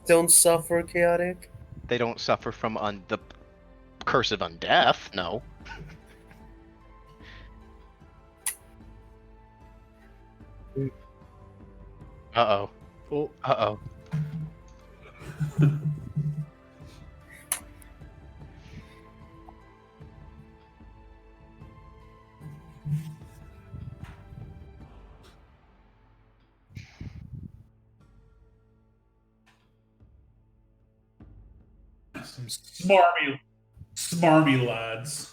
don't suffer chaotic? They don't suffer from the curse of undeath, no. Uh-oh. Oh, Uh-oh. Some smarmy lads.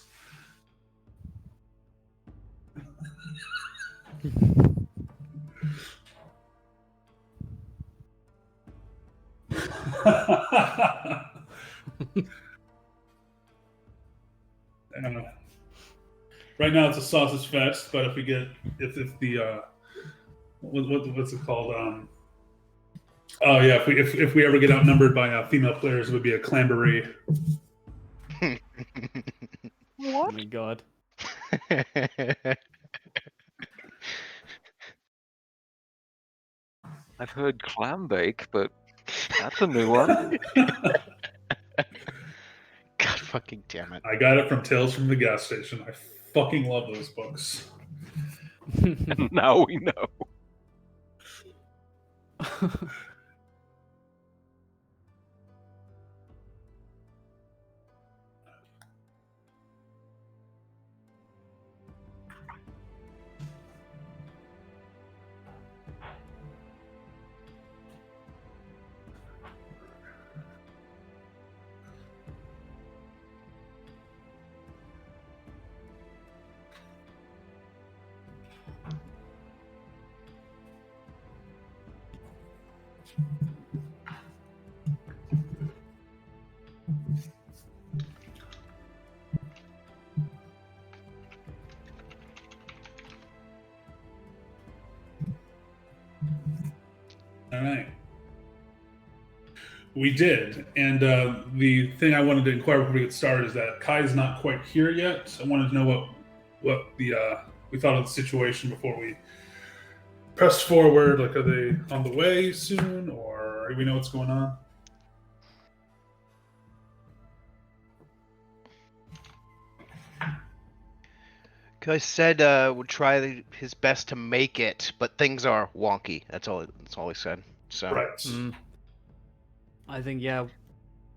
Right now it's a sausage fest, but if we get if the what's it called? Oh yeah, if we ever get outnumbered by female players, it would be a clamboree. oh my god. I've heard clam bake, but that's a new one. God fucking damn it. I got it from Tales from the Gas Station. I fucking love those books. Now we know. All right. We did, and the thing I wanted to inquire before we get started is that Kai's not quite here yet. I wanted to know what the we thought of the situation before we pressed forward. Like, are they on the way soon, or do we know what's going on? Kai said would try his best to make it, but things are wonky. That's all he said. So Right. I think, yeah,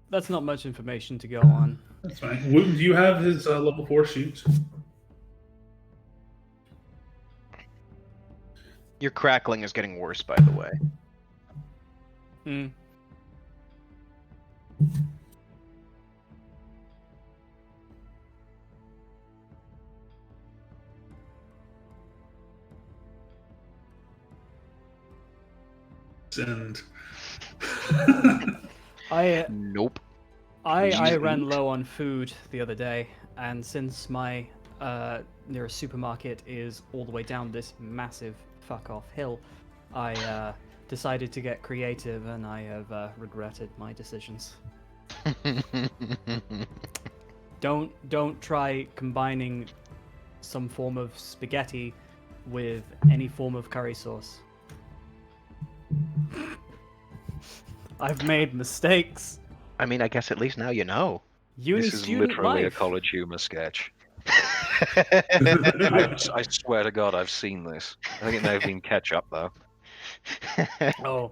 that's not much information to go on. That's fine. Wuten, do you have his level 4 sheet? your crackling is getting worse, by the way. Hmm. And Nope. I ran low on food the other day, and since my nearest supermarket is all the way down this massive fuck off hill, I decided to get creative, and I have regretted my decisions. Don't try combining some form of spaghetti with any form of curry sauce. I've made mistakes. I mean, I guess at least now you know. Uni This is student literally life. a college humor sketch. I swear to God, I've seen this. I think it may have been ketchup, though. Oh.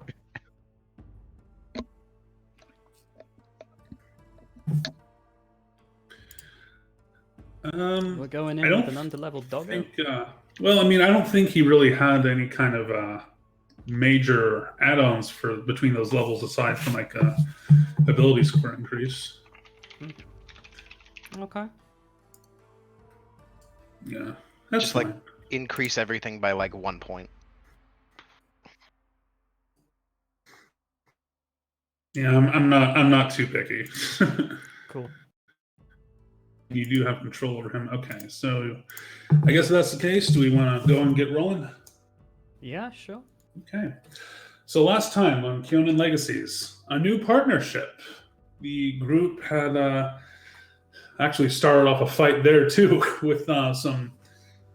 We're going in with an underleveled doggo. Well, I mean, I don't think he really had any kind of major add-ons for between those levels aside from like ability score increase. Okay. Yeah, that's Just fine. like increase everything by like 1 point. Yeah, I'm not too picky. Cool. You do have control over him. Okay, so I guess if that's the case, do we want to go and get rolling? Yeah, sure. Okay. So last time on Kyonin Legacies, a new partnership. The group had actually started off a fight there too with some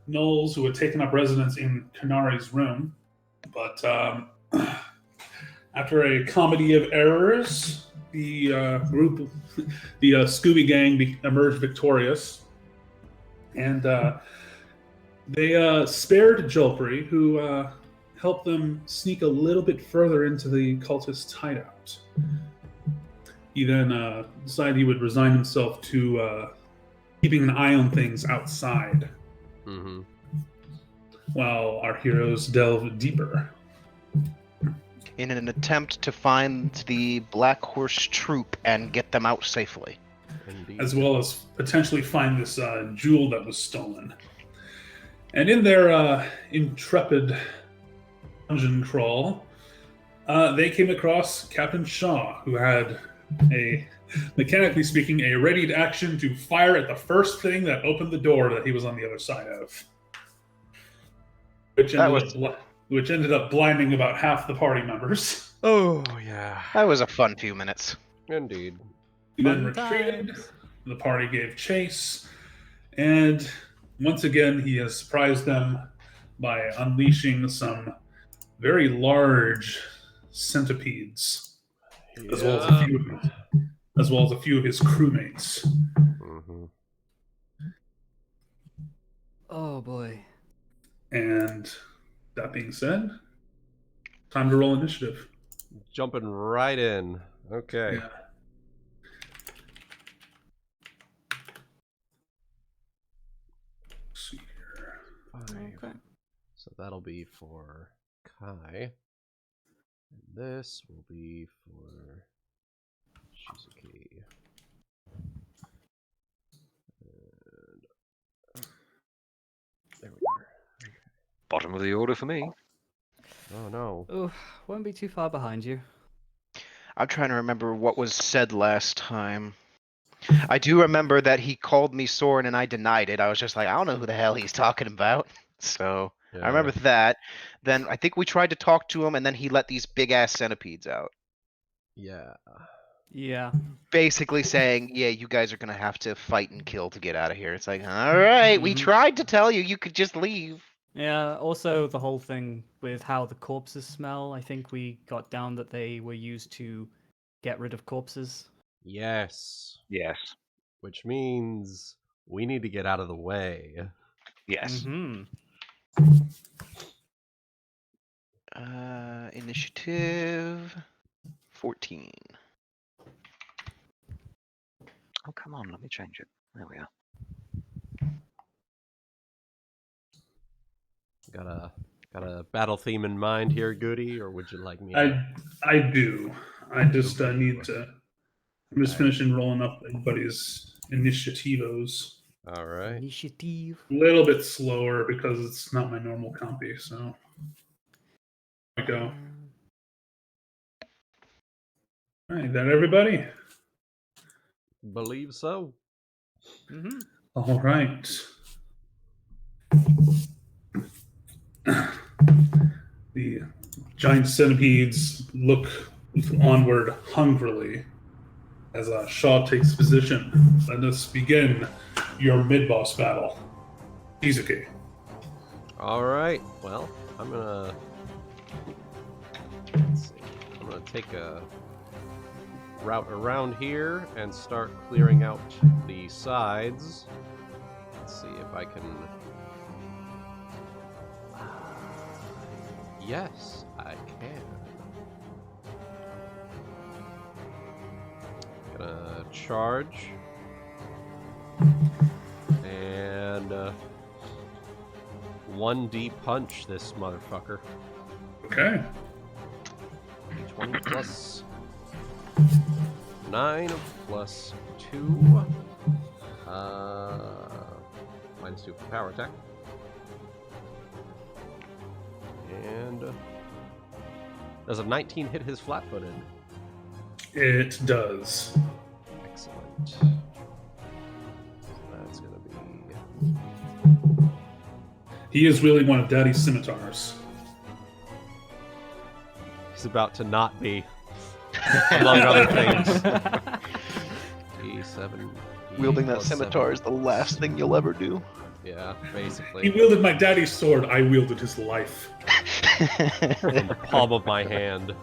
gnolls who had taken up residence in Kanari's room. But After a comedy of errors, the group, the Scooby Gang, emerged victorious, and they spared Jolpry, who helped them sneak a little bit further into the cultist hideout. He then decided he would resign himself to keeping an eye on things outside, while our heroes delve deeper. In an attempt to find the Black Horse troop and get them out safely. Indeed. As well as potentially find this jewel that was stolen. And in their intrepid dungeon crawl, they came across Captain Shaw, who had mechanically speaking, a readied action to fire at the first thing that opened the door that he was on the other side of. Which ended up blinding about half the party members. Oh, yeah. That was a fun few minutes. Indeed. He then Fun retreated, times. the party gave chase, and once again he has surprised them by unleashing some very large centipedes, as well as a few of his crewmates. Oh boy. And that being said, time to roll initiative. Jumping right in. Okay. Yeah. Let's see here. 5. Okay. So that'll be for Kai. And this will be for Shizuki. And there we are. Bottom of the order for me. Oh no. Oh, won't be too far behind you. I'm trying to remember what was said last time. I do remember that he called me Sorren and I denied it. I was just like, I don't know who the hell he's talking about. So I remember that. Then I think we tried to talk to him and then he let these big ass centipedes out. Yeah. Yeah. Basically saying, yeah, you guys are going to have to fight and kill to get out of here. It's like, all right, we Mhm. tried to tell you, you could just leave. Yeah, also the whole thing with how the corpses smell, I think we got down that they were used to get rid of corpses. Yes. Yes. Which means we need to get out of the way. Yes. Mm-hmm. Initiative 14. Oh, come on, let me change it. There we are. Got a battle theme in mind here, Goody, or would you like me? I do. I just need to. I'm just Okay. finishing rolling up everybody's initiativos. All right. Initiative. A little bit slower because it's not my normal compy. So there we go. All right, that everybody. Believe so. Mm-hmm. All right. The giant centipedes look onward hungrily as Shaw takes position. Let us begin your mid-boss battle. Shizuki. All right. Well, I'm gonna. Let's see. I'm gonna take a route around here and start clearing out the sides. Let's see if I can. Yes, I can. Gonna charge. And 1D punch this motherfucker. Okay. 20 plus 9 plus 2. Minus 2 for power attack. And does a 19 hit his flat-footed? It does. Excellent. So that's gonna be. He is really one of Daddy's scimitars. He's about to not be, among other things. D7. Wielding that plus scimitar 7. is the last thing you'll ever do. Yeah, He basically. wielded my daddy's sword. I wielded his life. In the palm of my hand.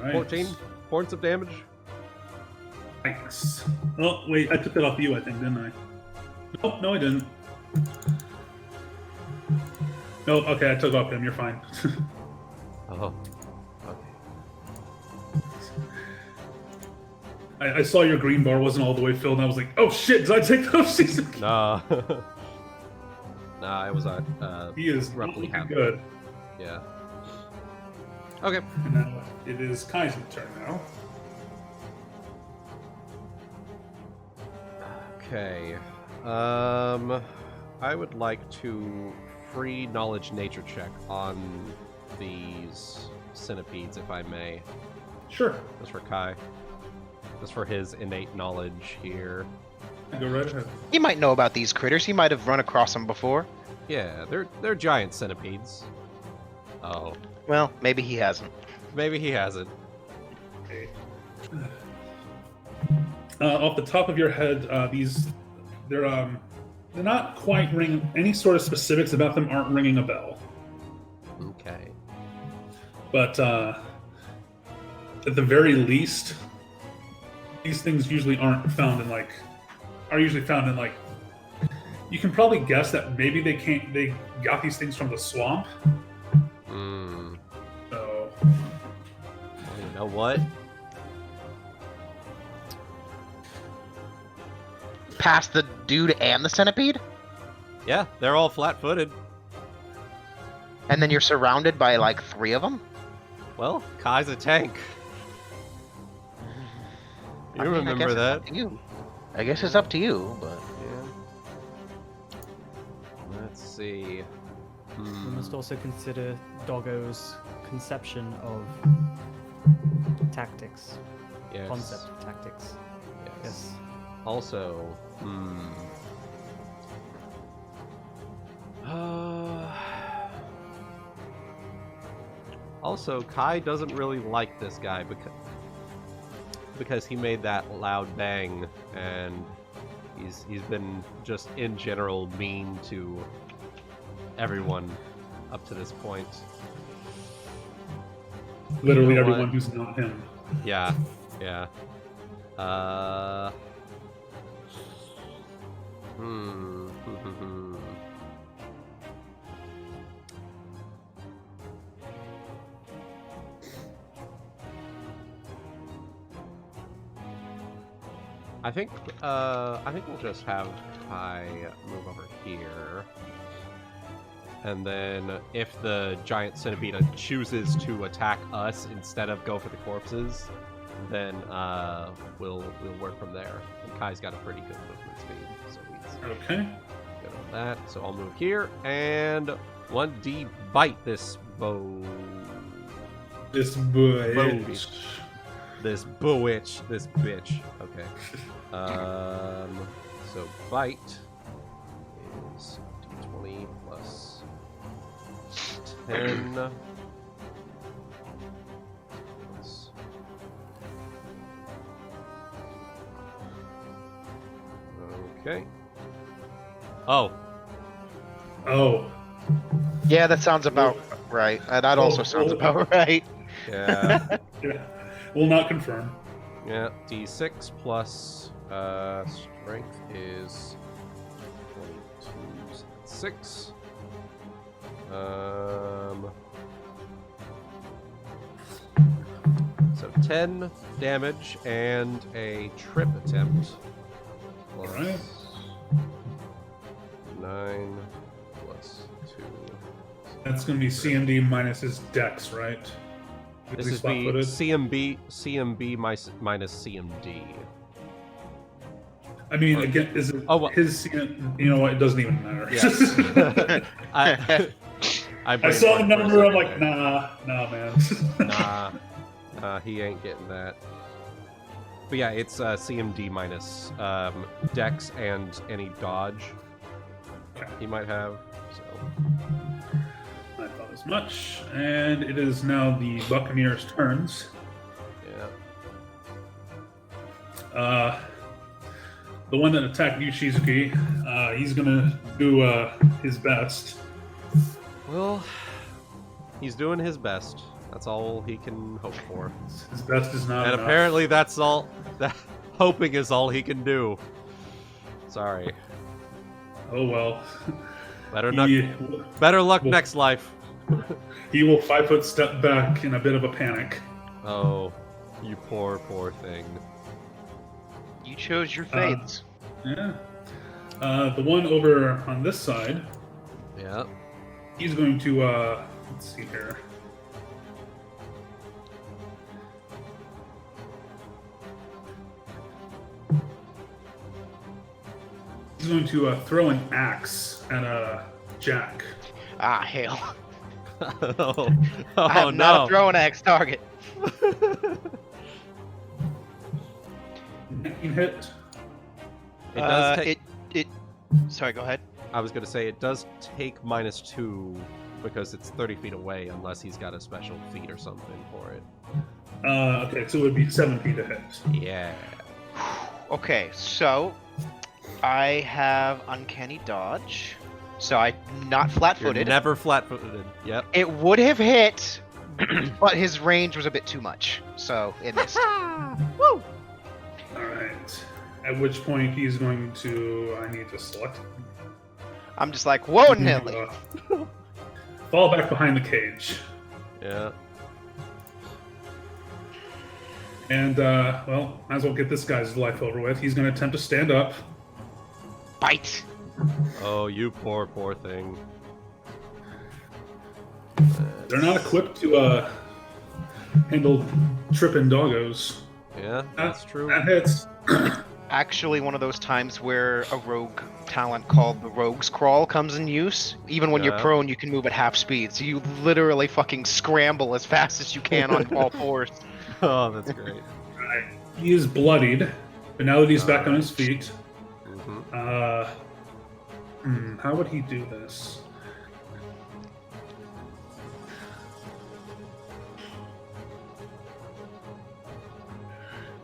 right. 14 points of damage. Nice. Oh, wait, I took that off you, I think, didn't I? Nope, no, I didn't. No, okay, I took off him. You're fine. Oh, okay. I saw your green bar wasn't all the way filled, and I was like, oh shit, did I take that off Shizuki? Nah. Nah, it was He is roughly looking half. good. Yeah. Okay. And now it is Kai's turn now. Okay. I would like to free knowledge nature check on these centipedes, if I may. Sure. Just for Kai. Just for his innate knowledge here. Go right ahead. He might know about these critters. He might have run across them before. Yeah, they're giant centipedes. Oh, Well, maybe he hasn't. maybe he hasn't. Okay. Off the top of your head, they're not quite ringing. Any sort of specifics about them aren't ringing a bell. Okay. But at the very least, these things usually are usually found in like. You can probably guess that maybe they got these things from the swamp. Hmm. So You know what? Past the dude and the centipede? Yeah, they're all flat-footed. And then you're surrounded by like 3 of them? Well, Kai's a tank. You I mean, I guess remember it's that? up to you. I guess it's up to you, but... Yeah. Let's see. We Hmm. must also consider Doggo's conception of tactics, Yes. concept of tactics. Yes. Also, also, Kai doesn't really like this guy because he made that loud bang, and he's been just in general mean to everyone up to this point. literally You know everyone what? who's not him. Yeah, yeah. I think we'll just have Kai move over here. And then if the giant centipede chooses to attack us instead of go for the corpses, then we'll work from there. And Kai's got a pretty good movement speed, so he's Okay. good on that. So I'll move here and 1D bite this bow. This boy. This bewitch, this bitch. Okay. So bite is d20 plus 10. Plus- Okay. Oh, Oh. Yeah, that sounds about right. That also sounds about right. yeah. Yeah. Will not confirm. Yeah, d6 plus strength is 22, 6. So 10 damage and a trip attempt. Plus Alright. 9 plus 2. That's going to be CMD minus his dex, right? This He's is the flat-footed. CMB minus CMD. I mean, again, is it Oh, well. his? You know what? It doesn't even matter. Yes. I saw the number. I'm like, nah, man. Nah, he ain't getting that. But yeah, it's CMD minus Dex and any dodge Okay. he might have. So I thought as much. And it is now the Buccaneers' turns. yeah. The one that attacked you, Shizuki, he's gonna do his best. Well, he's doing his best, That's all he can hope for. His best is not And enough. apparently that's all... That, hoping is all he can do. Sorry. Oh well. Better luck will- next life. He will 5-foot step back in a bit of a panic. Oh, you poor, poor thing. You chose your fates. Yeah. The one over on this side, Yeah. he's going to, let's see here. He's going to throw an axe at Jack. Ah, hell. Oh, I am not a throwing axe target. 19 hit. It does take... Sorry, go ahead. I was going to say, it does take -2 because it's 30 feet away unless he's got a special feat or something for it. Okay, so it would be 7 feet to hit. Yeah. Okay, so I have uncanny dodge, so I'm not You're flat-footed. never flat-footed. Yep. It would have hit, but his range was a bit too much, so it missed. Woo! Alright. At which point he's going to... I need to select... I'm just like, whoa, he's going Nelly. to, fall back behind the cage. Yeah. And, well, might as well get this guy's life over with. He's going to attempt to stand up. Bite. Oh, you poor, poor thing. They're not equipped to handle tripping doggos. Yeah, that's true. That hits. Actually, one of those times where a rogue talent called the Rogue's Crawl comes in use. Even when you're Yeah. prone, you can move at half speed, so you literally fucking scramble as fast as you can on all fours. Oh, that's great. Right. He is bloodied, but now that he's back on his feet, Mm-hmm. how would he do this?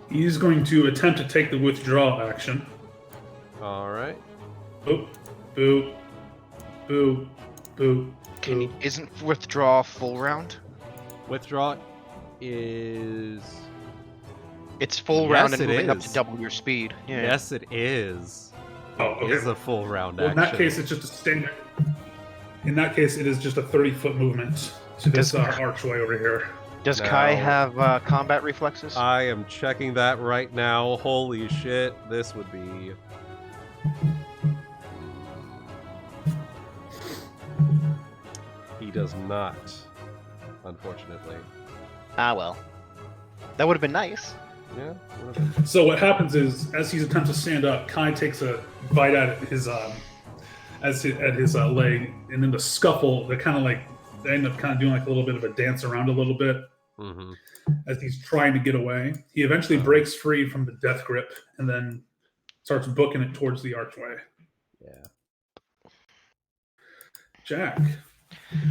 He's going to attempt to take the withdrawal action. All right. Boop, boop, boop, boop, boop. Isn't withdraw full round? Withdraw is... It's full Yes, round and it moving up is. to double your speed. Yeah. Yes, it is. Oh, It okay. is a full round Well, in action. that case, it's just a standard. In that case, it is just a 30-foot movement to this archway over here. Does Kai No. have combat reflexes? I am checking that right now. Holy shit, this would be... He does not, unfortunately. Ah, well. That would have been nice. Yeah, would have been. So what happens is, as he's attempting to stand up, Kai takes a bite at his leg, and in the scuffle, they end up kind of doing like a little bit of a dance around a little bit Mm-hmm. as he's trying to get away. He eventually breaks free from the death grip and then starts booking it towards the archway. Yeah. Jack,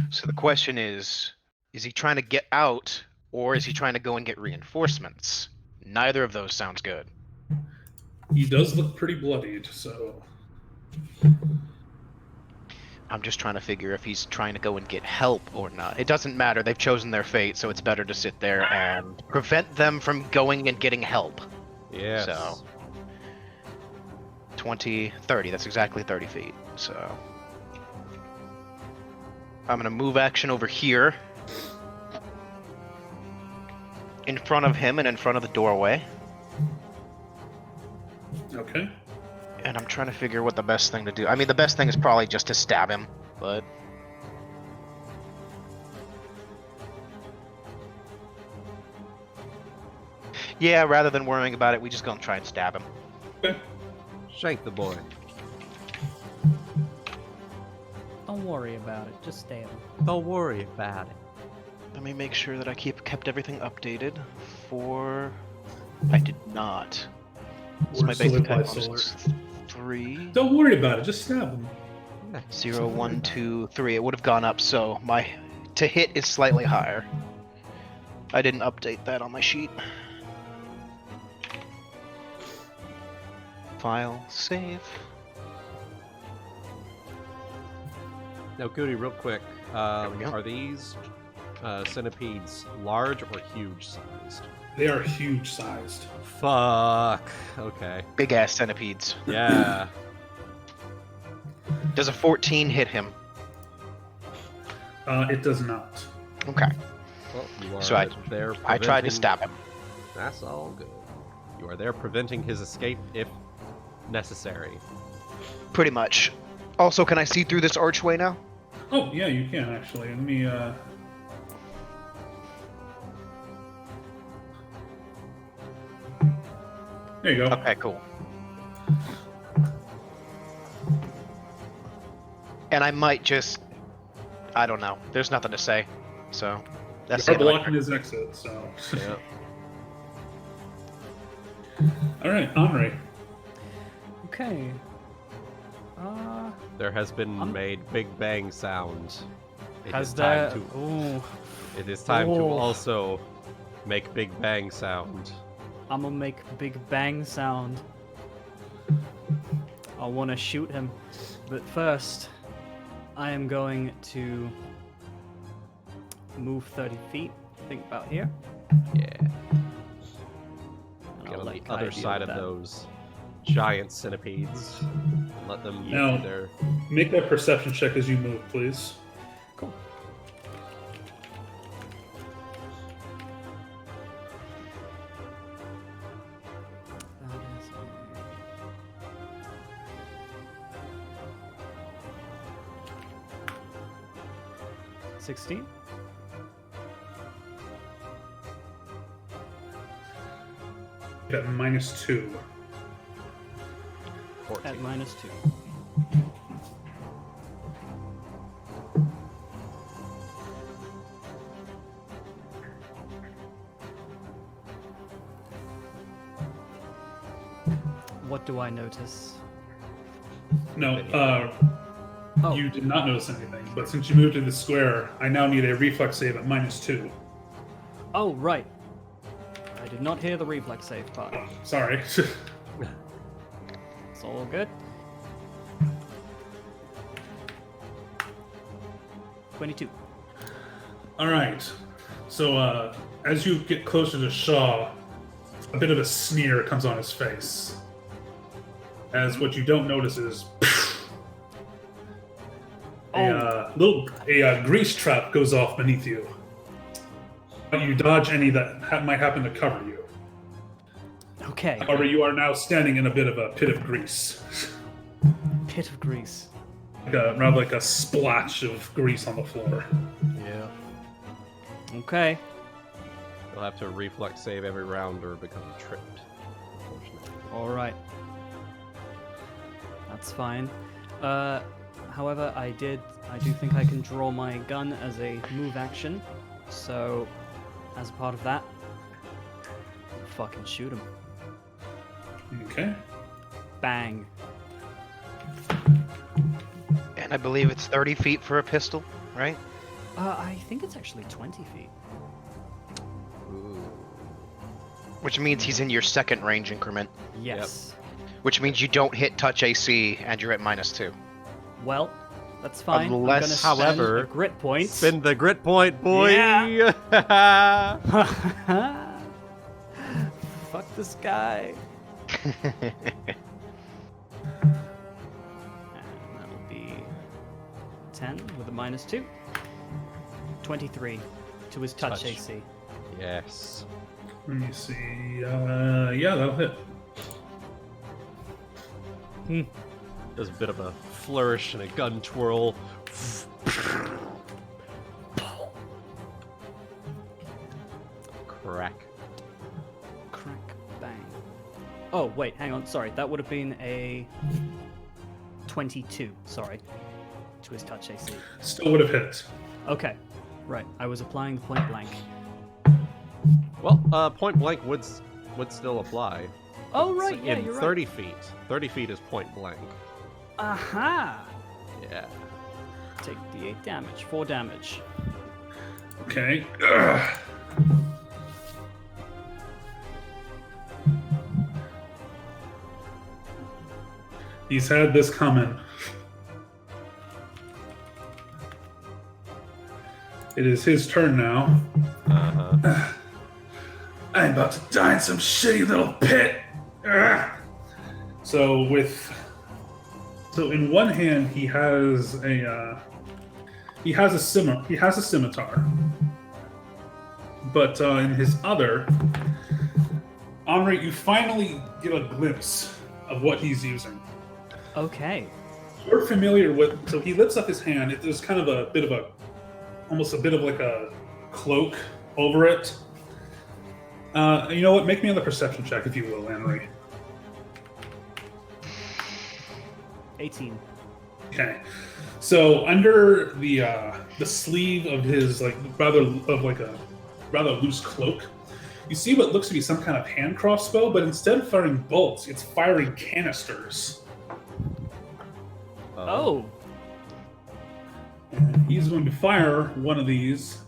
So the question is he trying to get out, or is he trying to go and get reinforcements? Neither of those sounds good. he does look pretty bloodied, so I'm just trying to figure if he's trying to go and get help or not. It doesn't matter. They've chosen their fate, so it's better to sit there and prevent them from going and getting help. Yes. So 20, 30. That's exactly 30 feet. So I'm going to move action over here in front of him and in front of the doorway. okay. And I'm trying to figure what the best thing to do. I mean, the best thing is probably just to stab him, but... Yeah, rather than worrying about it, we just gonna try and stab him. Okay. Shank the boy. Don't worry about it. Just stab him. Don't worry about it. Let me make sure that I kept everything updated for... I did not. So my Solar basic by type solar. was 3, Don't worry about it. Just stab him. 0, 1, 2, 3. It would have gone up, so my to hit is slightly higher. I didn't update that on my sheet. File, save. Now, Goody, real quick. There we go. Are these centipedes large or huge sized? They are huge sized. Fuck. Okay. Big ass centipedes. Yeah. Does a 14 hit him? It does not. Okay. Well, you are So there. I tried to preventing- stab him. That's all good. You are there preventing his escape if necessary. Pretty much. Also, can I see through this archway now? Oh, yeah, you can actually. Let me. There you go. Okay, cool. And I might just... I don't know. There's nothing to say. So, that's You're the end of my blocking turn. his exit, so. Yeah. All right, Anri. Okay. There has been made Big Bang sound. It Has is time there? to. Ooh, It is time to Ooh. also make Big Bang sound. I'm gonna make Big Bang sound. I want to shoot him, but first, I am going to move 30 feet. Think about here. Yeah. and Get I'll on let the Kai other deal side with of that. those giant centipedes. Let them Now- do their. Make that perception check as you move, please. Cool. That is 16. At -2. 14. At -2. What do I notice? No, Oh, you did not notice anything, but since you moved to the square, I now need a reflex save at -2. oh, right. I did not hear the reflex save part. Sorry. It's all good. 22. All right. So as you get closer to Shaw, a bit of a sneer comes on his face. As what you don't notice is a grease trap goes off beneath you. But you dodge any that might happen to cover you. Okay. However, you are now standing in a bit of a pit of grease. Pit of grease. Rather like a splash of grease on the floor. Yeah. Okay. You'll have to reflex save every round or become tripped. Unfortunately. All right. That's fine. However, I do think I can draw my gun as a move action. So, as a part of that, I'll fucking shoot him. Okay. Bang. And I believe it's 30 feet for a pistol, right? I think it's actually 20 feet. Ooh. Which means he's in your second range increment. Yes. Which means you don't hit touch AC and you're at -2. Well, that's fine. Unless- I'm gonna spend however, a grit point. Spin the grit point, boy! Yeah. Fuck this guy. And that'll be 10 with a -2. 23 to his touch Touch. AC. Yes. Let me see. Yeah, that'll hit. Does a bit of a flourish and a gun twirl. Crack. Crack, bang. Oh, wait, hang on. Sorry, that would have been a 22. Sorry. To his touch AC. Still would have hit. Okay. Right, I was applying the point blank. Well, point blank would still apply. Oh, It's right, yeah, in you're 30 right. feet. 30 feet is point blank. Aha! Yeah. Take the 8 damage. 4 damage. Okay. Ugh. He's had this coming. It is his turn now. Uh-huh. I'm about to die in some shitty little pit. Ugh. So in one hand he has a scimitar, but in his other, Anri, you finally get a glimpse of what he's using. Okay. You're familiar with. So he lifts up his hand. There's kind of almost a bit of like a cloak over it. You know what? Make me another perception check, if you will, Anri. 18. Okay. So under the sleeve of his rather loose cloak, you see what looks to be some kind of hand crossbow, but instead of firing bolts, it's firing canisters. Oh. And he's going to fire one of these.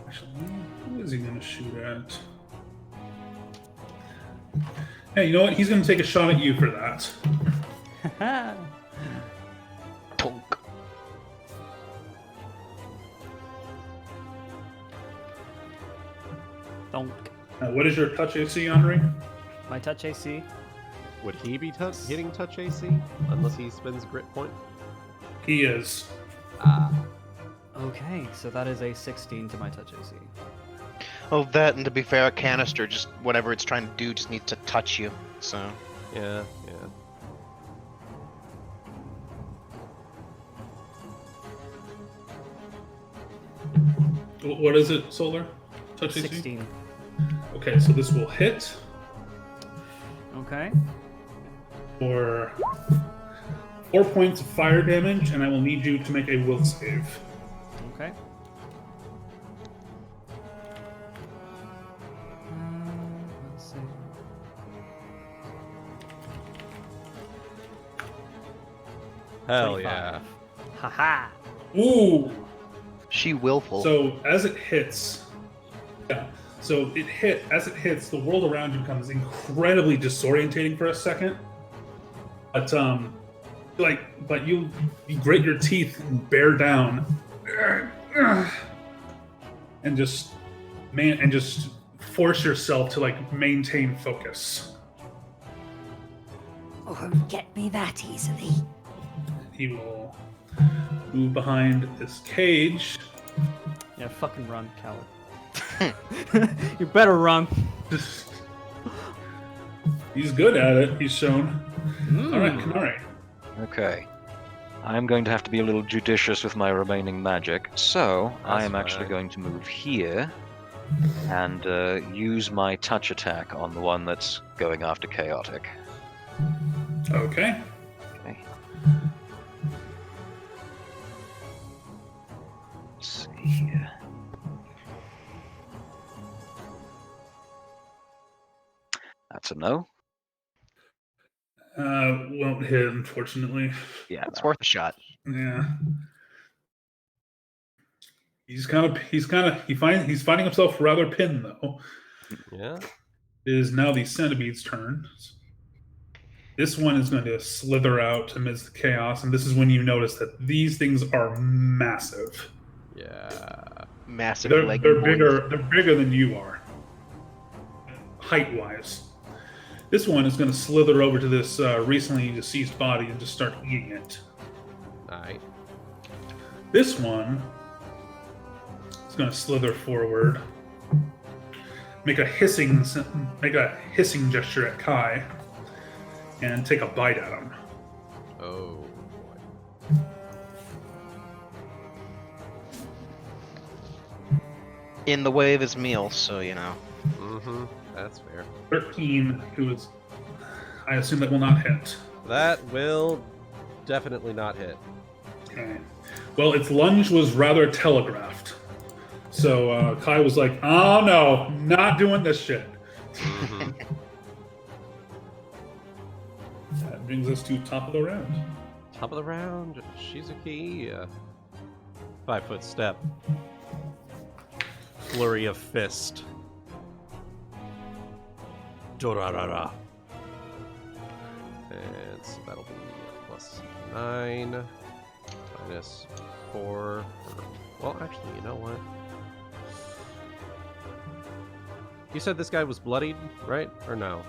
Actually, who is he going to shoot at? Hey, you know what? He's going to take a shot at you for that. Tonk. Donk. What is your touch AC, Anri? My touch AC. Would he be hitting touch AC unless he spends grit point? He is. Okay, so that is a 16 to my touch AC. Oh, that, and to be fair, a canister, just whatever it's trying to do, just needs to touch you. So, Yeah. What is it, Solar? Touch AC? 16. Okay, so this will hit Okay. for 4 points of fire damage, and I will need you to make a will save. Okay. Let's see. Hell 25. yeah. Haha. Ooh! she willful. So as it hits, as it hits, the world around you becomes incredibly disorientating for a second. But you grit your teeth and bear down, and just force yourself to maintain focus. Won't get me that easily. He will move behind this cage. Yeah, fucking run, coward. You better run. He's good at it, he's shown. All right, Kanari. Okay. I'm going to have to be a little judicious with my remaining magic, so I am actually fine. going to move here and use my touch attack on the one that's going after Chaotic. Okay. Okay. Let's see here. That's a no. Won't hit, unfortunately. Yeah, It's no. worth a shot. Yeah. He's finding himself rather pinned though. Yeah. It is now the centipede's turn. This one is going to slither out amidst the chaos, and this is when you notice that these things are massive. Yeah. Massive They're leg. bigger. They're bigger than you are, height-wise. This one is going to slither over to this recently deceased body and just start eating it. Alright. This one is going to slither forward, make a hissing gesture at Kai, and take a bite at him. Oh boy. In the way of his meal, so you know. Mm-hmm. That's fair. 13, who is, I assume that will not hit. That will definitely not hit. Okay. Well, its lunge was rather telegraphed. So Kai was like, oh no, not doing this shit. Mhm. That brings us to top of the round. Top of the round, Shizuki. 5-foot step. Flurry of fist. Dorarara. And so that'll be +9. -4. Well, actually, you know what? You said this guy was bloodied, right? Or no?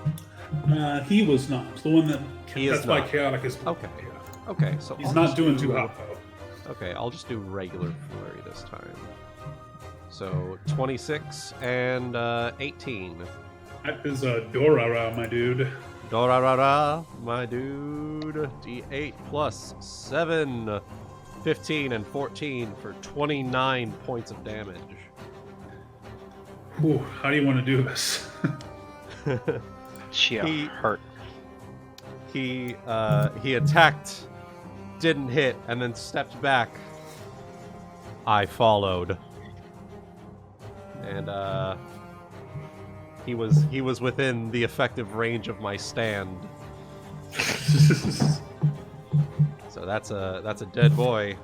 He was not. The one that He is that's why not. chaotic is. Okay. Yeah. Okay, so He's I'll not just doing do- too hot though. Okay, I'll just do regular flurry this time. So 26 and 18. That is a Dorara, my dude. Dorarara, my dude. D8 plus 7. 15 and 14 for 29 points of damage. Whew, how do you want to do this? She He- hurt. He attacked, didn't hit, and then stepped back. I followed. And he was within the effective range of my stand. So that's a dead boy.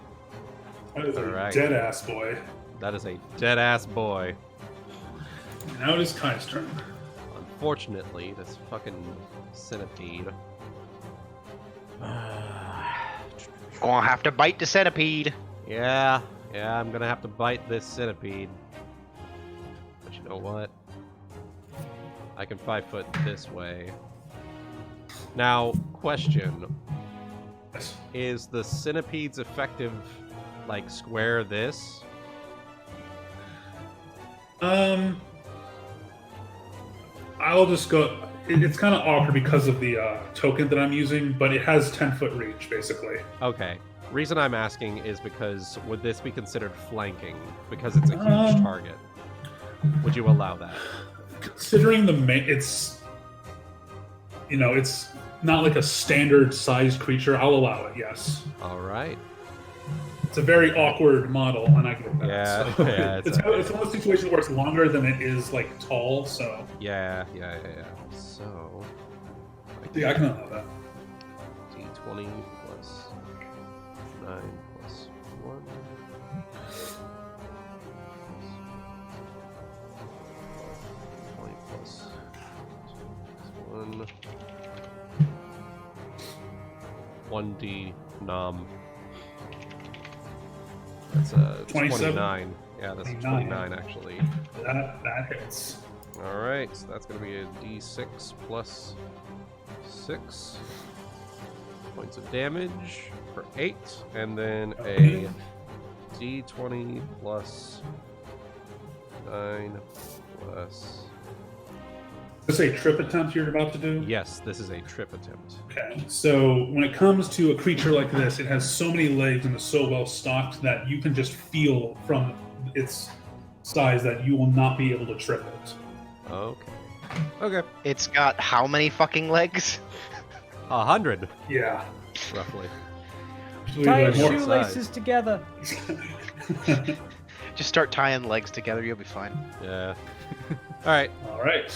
That is a Alright. dead ass boy. That is a dead ass boy. Now it is Kai's turn. Unfortunately, this fucking centipede. Gonna have to bite the centipede. Yeah, I'm gonna have to bite this centipede. But you know what? I can 5-foot this way. Now, question. Yes. Is the centipede's effective, like, square this? I'll just go. It's kind of awkward because of the token that I'm using, but it has 10-foot reach, basically. Okay. Reason I'm asking is because would this be considered flanking? Because it's a huge target. Would you allow that? Considering it's, it's not like a standard sized creature, I'll allow it, yes. All right. It's a very awkward model, and I get that. Yeah, so. yeah, it's one of those situations where it's longer than it is, like, tall, so. Yeah. So. Yeah, I can allow that. D20 plus 9 plus 1. 20 plus 1. 1D nom. That's a 27? 29. Yeah, that's a 29. 29 actually. That hits. Alright, so that's going to be a d6 plus 6 points of damage for 8, and then a d20 plus 9 plus... Is this a trip attempt you're about to do? Yes, this is a trip attempt. Okay, so when it comes to a creature like this, it has so many legs and is so well stocked that you can just feel from its size that you will not be able to trip it. Okay. It's got how many fucking legs? 100, Yeah. roughly. Tie your More- shoelaces together. Just start tying legs together, you'll be fine. Yeah. Alright. All right.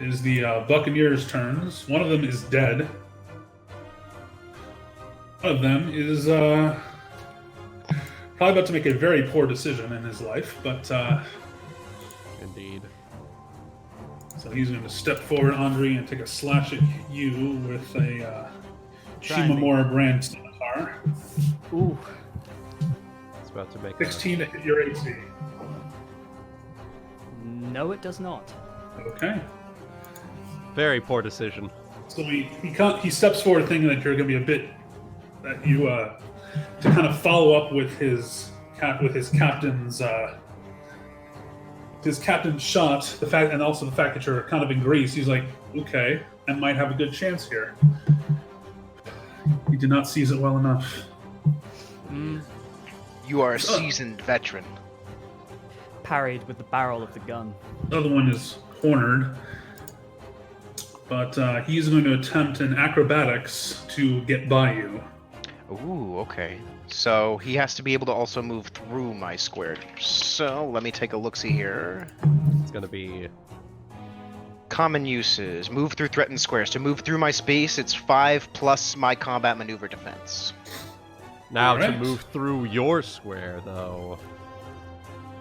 It is the Buccaneers' turns. One of them is dead. One of them is probably about to make a very poor decision in his life, but Indeed. so he's going to step forward, Anri, and take a slash at you with a Try me. Shimamura brand scimitar. Ooh. It's about to make 16 to hit your AC. No, it does not. Okay. a very poor decision. So he steps forward thinking that you're going to be a bit that you to kind of follow up with his captain's shot, the fact, and also the fact that you're kind of in Greece. He's like, okay, I might have a good chance here. He did not seize it well enough. You are a seasoned veteran. Parried with the barrel of the gun. The other one is cornered, but he's going to attempt an acrobatics to get by you. Ooh, okay. So he has to be able to also move through my square. So let me take a look-see here. It's gonna be Common uses. Move through threatened squares. To move through my space, it's 5 plus my combat maneuver defense. now to Alright. move through your square though.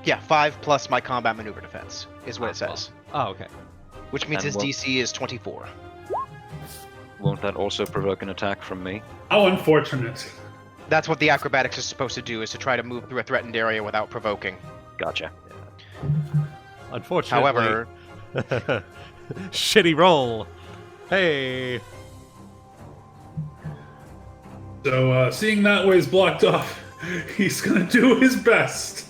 Yeah, 5 plus my combat maneuver defense is what it says. Oh, okay. Which means And his what- DC is 24. Won't that also provoke an attack from me? How unfortunate. That's what the acrobatics is supposed to do, is to try to move through a threatened area without provoking. Gotcha. Unfortunately. However, shitty roll. Hey. So, seeing that way's blocked off, he's gonna do his best.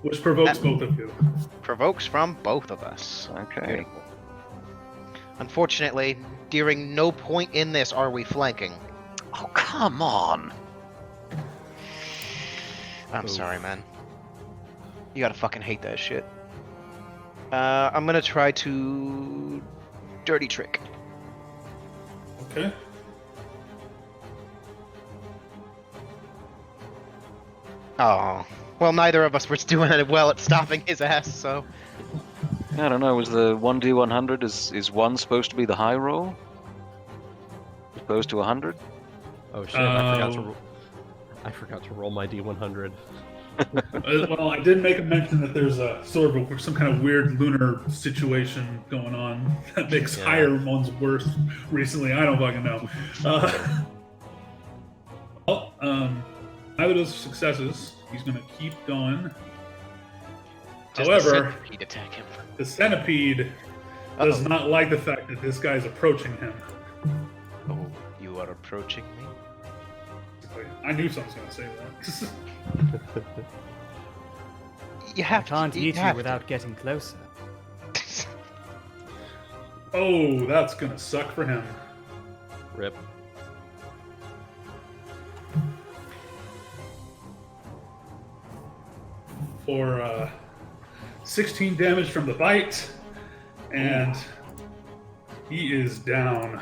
Which provokes both of you. Provokes from both of us. Okay. Beautiful. Unfortunately, during no point in this are we flanking. Oh, come on. I'm sorry, man. You gotta fucking hate that shit. I'm gonna try to... Dirty Trick. Okay. Oh. Well, neither of us were doing it well at stopping his ass, so... I don't know, was the 1d100, is 1 supposed to be the high roll? Opposed to 100? Oh shit, I forgot to roll my d100. Well, I did make a mention that there's a sort of some kind of weird lunar situation going on that makes higher ones worse recently. I don't fucking know. Neither of those successes. He's going to keep going. However, the centipede attack him. The centipede does not like the fact that this guy's approaching him. Oh, you are approaching me? I knew someone was going to say that. You have to. Can't eat you have without getting closer. Oh, that's going to suck for him. Rip. For 16 damage from the bite, and he is down.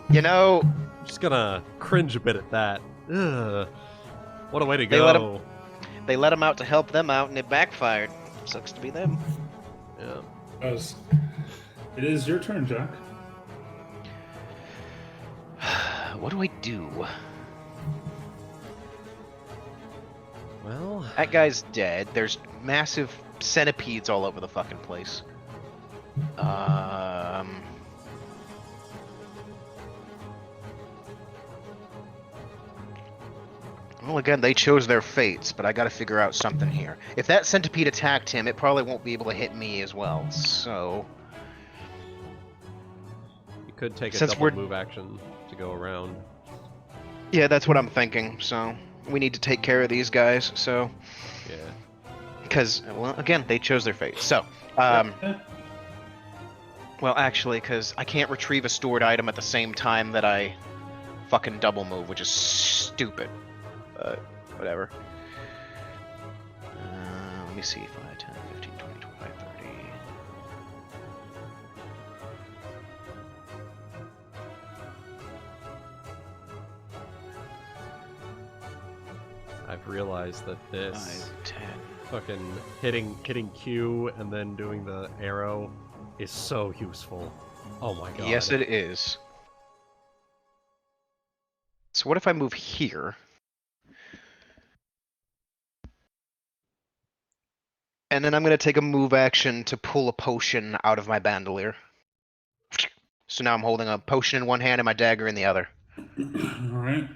You know, I'm just gonna cringe a bit at that. Ugh. What a way to go. They let him out to help them out, and it backfired. Sucks to be them. Yeah. It is your turn, Jack. What do I do? Well, That guy's dead. There's massive centipedes all over the fucking place. Well, again, they chose their fates, but I gotta figure out something here. If that centipede attacked him, it probably won't be able to hit me as well, so... you could take a Since double we're- move action to go around. Yeah, that's what I'm thinking, so... We need to take care of these guys, so... Yeah. Because, well, again, they chose their fate. So, well, actually, because I can't retrieve a stored item at the same time that I fucking double move, which is stupid. Whatever. Let me see. 5, 10, 15, 20, 25, 30. I've realized that this 5, 10. fucking hitting Q and then doing the arrow is so useful. Oh my god. Yes, it is. So what if I move here? And then I'm going to take a move action to pull a potion out of my bandolier. So now I'm holding a potion in one hand and my dagger in the other. All right.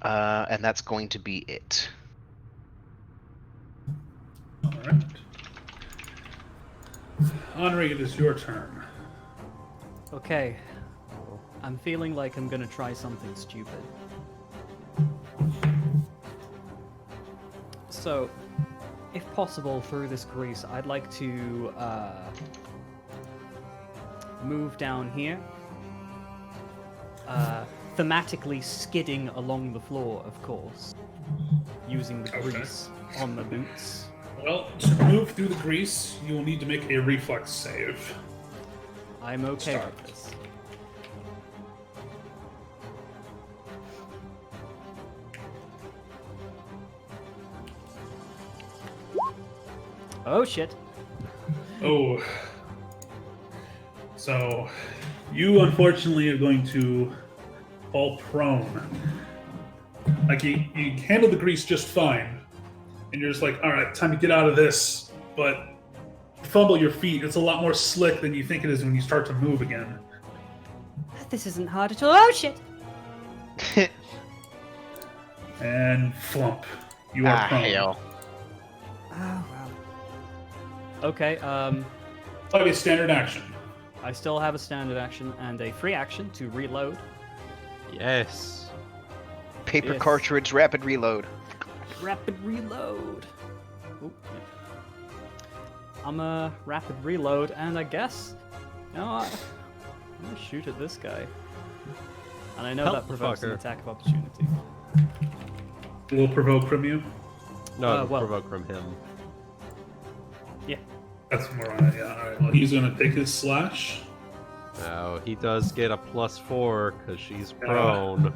And that's going to be it. All right. Anri, it is your turn. Okay. I'm feeling like I'm gonna try something stupid. So, if possible, through this grease, I'd like to move down here. Thematically skidding along the floor, of course. Using the grease on the boots. Well, to move through the grease, you will need to make a reflex save. I'm okay Start. with this. Oh shit. Oh. So, you unfortunately are going to fall prone. Like, you handle the grease just fine. And you're just like, alright, time to get out of this. But fumble your feet. It's a lot more slick than you think it is when you start to move again. This isn't hard at all. Oh shit! And flump. You are prone. hell. Oh wow. Okay. That'll be a standard action. I still have a standard action and a free action to reload. Yes. Paper Yes. cartridge, rapid reload. Rapid reload. Oop, yeah. I'm a rapid reload, and I guess, you know what? I'm gonna shoot at this guy. And I know Help that the provokes an fucker. attack of opportunity. Will provoke from you. No, well. provoke from him. Yeah. That's more on it, yeah. Alright, well, he's going to take his slash. Now, he does get a +4 because she's prone.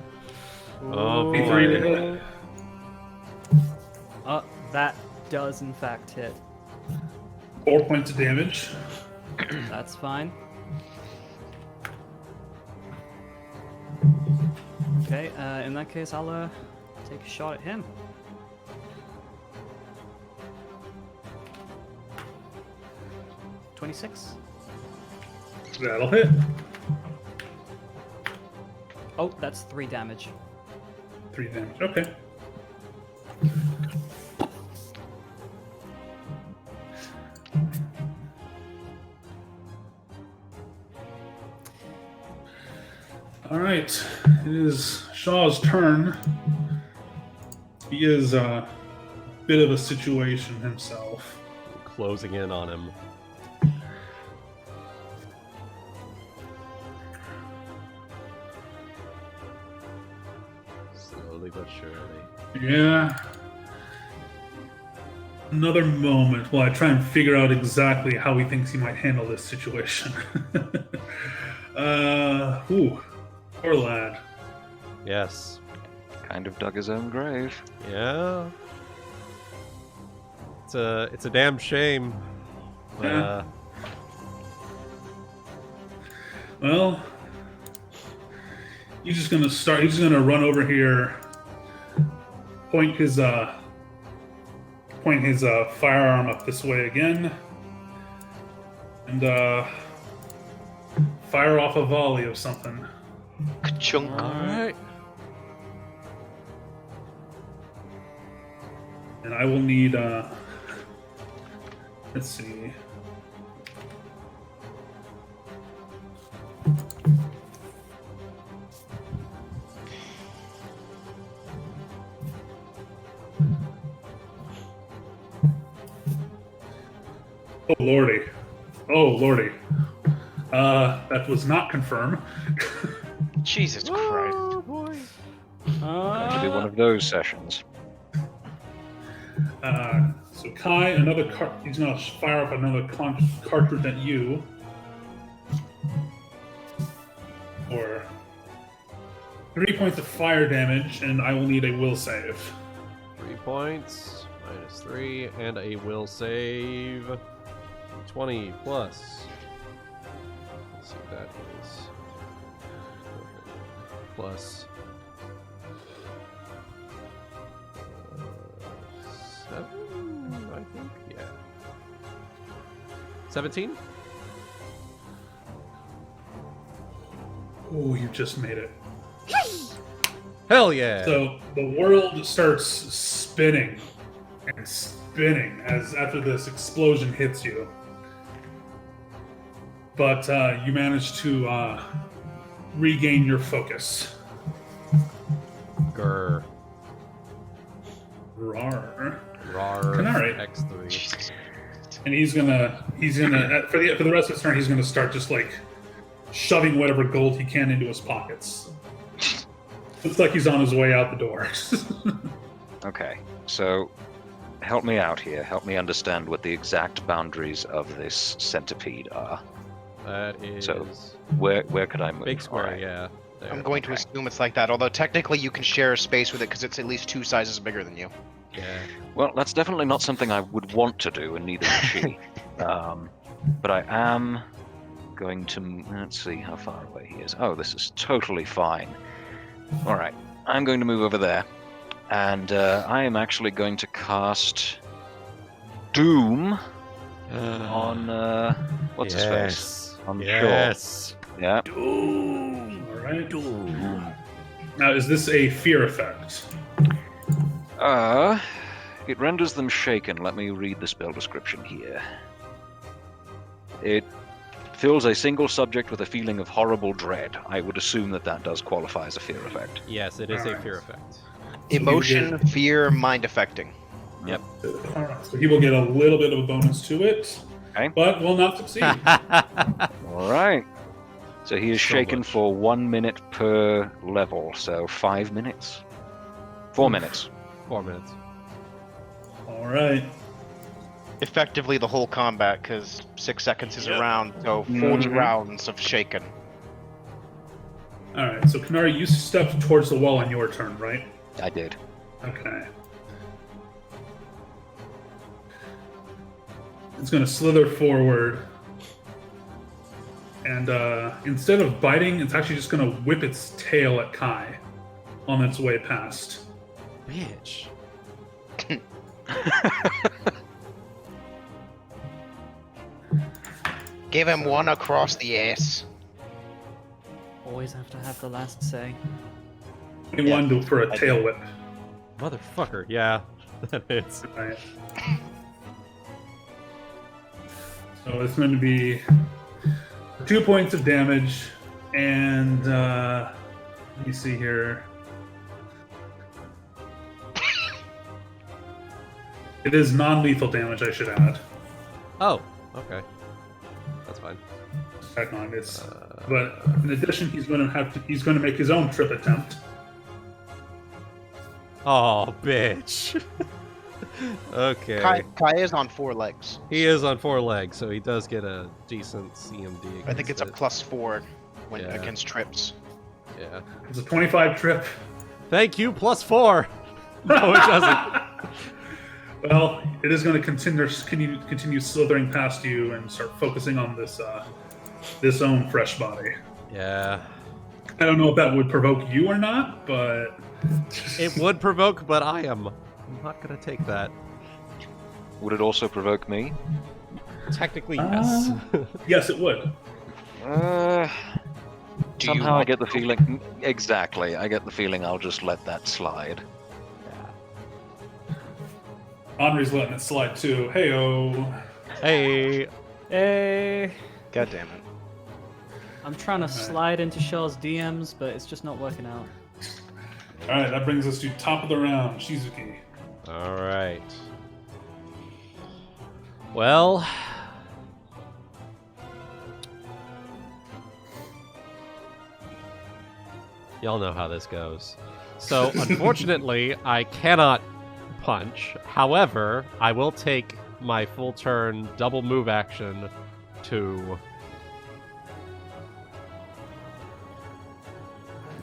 Oh, Be boy. 3 to hit. That does in fact hit. 4 points of damage. That's fine. Okay, in that case, I'll take a shot at him. $26. That'll hit. Oh, that's 3 damage. 3 damage. Okay. Alright. It is Shaw's turn. He is a bit of a situation himself. Closing in on him. Slowly but surely. Yeah. Another moment while I try and figure out exactly how he thinks he might handle this situation. Poor lad. Yes. Kind of dug his own grave. Yeah. It's a damn shame. Yeah. Well, he's just gonna run over here, point his firearm up this way again, and fire off a volley of something. Ka-chunk. Alright. And I will need let's see. Oh lordy. Oh lordy. That was not confirmed. Jesus Christ. Oh boy. Going to be one of those sessions. So Kai, he's gonna fire up another cartridge at you. For 3 points of fire damage, and I will need a will save. 3 points, -3, and a will save. 20 plus. Let's see what that is. Plus 7, I think. Yeah. 17? Oh, you just made it. Hell yeah! So the world starts spinning and spinning as after this explosion hits you. But you manage to regain your focus. Grr. Rawr. Rar. Kanari. X3. And he's gonna for the rest of his turn he's gonna start just like shoving whatever gold he can into his pockets. Looks like he's on his way out the door. Okay, so help me out here. Help me understand what the exact boundaries of this centipede are. That is So, Where could I move? big square, Alright. yeah. There. I'm going to Okay. assume it's like that, although technically you can share a space with it because it's at least 2 sizes bigger than you. Yeah. Well, that's definitely not something I would want to do, and neither would she. But I am going to... Let's see how far away he is. Oh, this is totally fine. Alright, I'm going to move over there. And I am actually going to cast Doom on... what's his face? On Shaw. Yes. Yeah. All right. Now, is this a fear effect? It renders them shaken. Let me read the spell description here. It fills a single subject with a feeling of horrible dread. I would assume that that does qualify as a fear effect. Yes, it is a Alright. fear effect. Emotion, fear, mind affecting. Yep. Alright, so he will get a little bit of a bonus to it, Okay. but will not succeed. All right. So he is So shaken much. for 1 minute per level, so 5 minutes. 4 minutes. 4 minutes. Alright. Effectively the whole combat, because 6 seconds is Yep. a round, so 40 Mhm. rounds of shaken. Alright, so Kanari, you stepped towards the wall on your turn, right? I did. Okay. It's going to slither forward. And instead of biting, it's actually just going to whip its tail at Kai on its way past. Bitch. Give him one across the ass. Always have to have the last say. 21 for a tail whip. Motherfucker, yeah. That is. Right. So it's going to be 2 points of damage, and let me see here. It is non-lethal damage, I should add. Oh, okay. That's fine. Check on this. But in addition, he's going to make his own trip attempt. Oh, bitch. Okay. Kai is on 4 legs. He is on 4 legs, so he does get a decent CMD. I think it's a against +4 when Yeah. against trips. it. Yeah. It's a 25 trip. Thank you, +4. No, it doesn't. Well, it is going to continue slithering past you and start focusing on this own fresh body. Yeah. I don't know if that would provoke you or not, but It would provoke, but I'm not gonna take that. Would it also provoke me? Technically, yes. Yes, it would. Uh, Do you somehow I want get the to- feeling. Exactly. I get the feeling I'll just let that slide. Anri's letting it slide too. Hey-oh. Hey. Hey, God damn it. I'm trying to slide into Shaw's DMs, but it's just not working out. All right, that brings us to top of the round, Shizuki. All right. Well. Y'all know how this goes. So, unfortunately, I cannot punch. However, I will take my full turn double move action to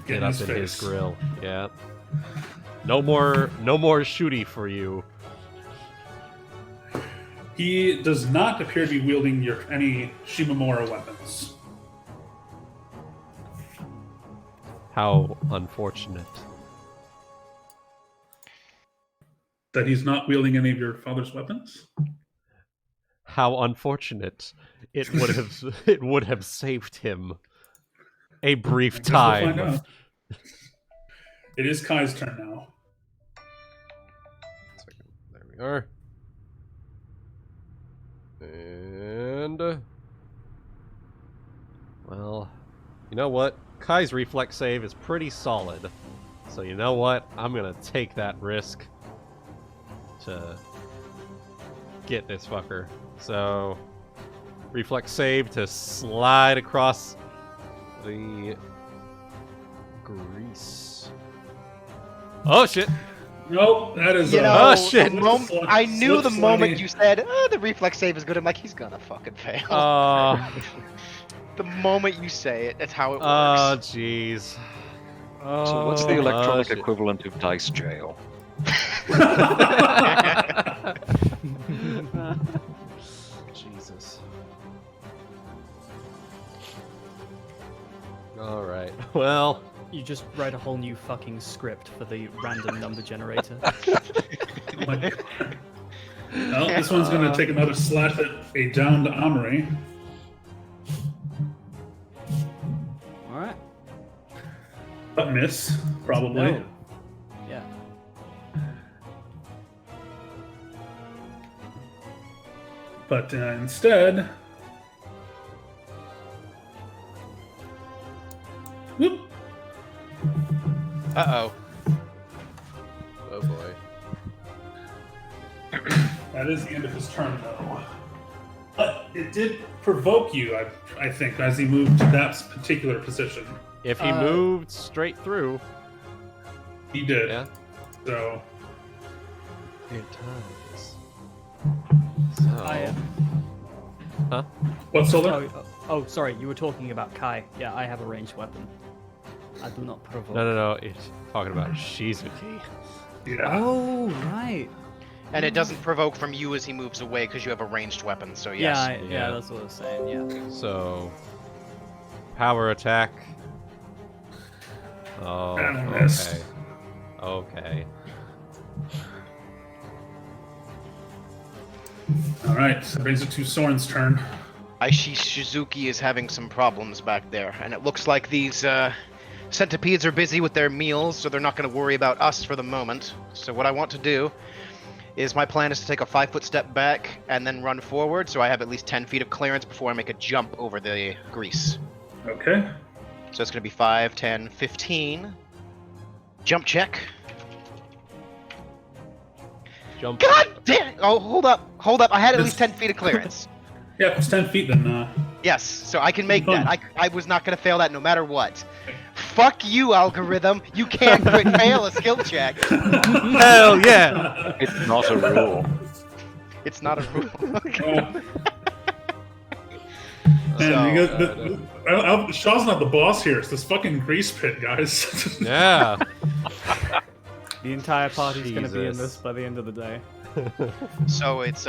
get up in his grill. Yeah. No more shooty for you. He does not appear to be wielding any Shimamura weapons. How unfortunate. That he's not wielding any of your father's weapons? How unfortunate. It would have saved him a brief I guess we'll find time. out. It is Kai's turn now. There we are. And well, you know what? Kai's reflex save is pretty solid. So you know what? I'm gonna take that risk to get this fucker. So reflex save to slide across the grease. Oh shit! Nope, that is You know, Oh, shit. I knew the Slip moment sliding. you said, the reflex save is good, I'm like, he's gonna fucking fail. The moment you say it, that's how it works. Oh jeez. So what's the Oh, electronic shit. equivalent of dice jail? Jesus. Alright, well. You just write a whole new fucking script for the random number generator. Oh my God. Well, this one's going to take another slash at a downed Anri. Alright. A miss, probably. No. Yeah. But instead, whoop. Uh-oh. Oh boy. That is the end of his turn, though. But it did provoke you, I think, as he moved to that particular position. If he moved straight through, He did. yeah. So, Good times. So, huh? what, Solar? Oh, sorry. You were talking about Kai. Yeah, I have a ranged weapon. I do not provoke. No. It's talking about Shizuki. Yeah. Oh, right. And it doesn't provoke from you as he moves away because you have a ranged weapon, so yes. Yeah, Yeah. that's what I was saying. Yeah. So, power attack. Oh, And a miss. Okay. All right. So that brings it to Sorren's turn. I see Shizuki is having some problems back there, and it looks like these centipedes are busy with their meals, so they're not going to worry about us for the moment. So what I want to do is my plan is to take a 5-foot step back and then run forward, so I have at least 10 feet of clearance before I make a jump over the grease. Okay. So it's going to be 5, 10, 15. Jump check. Jump. God damn! Oh, hold up. I had at least 10 feet of clearance. Yeah, if it's 10 feet, then Yes, so I can make that. I was not going to fail that no matter what. Fuck you, algorithm. You can't fail a skill check. Hell yeah! It's not a rule. It's not a rule. Man, Shaw's not the boss here. It's this fucking grease pit, guys. Yeah. The entire party's going to be in Jesus. this by the end of the day. So it's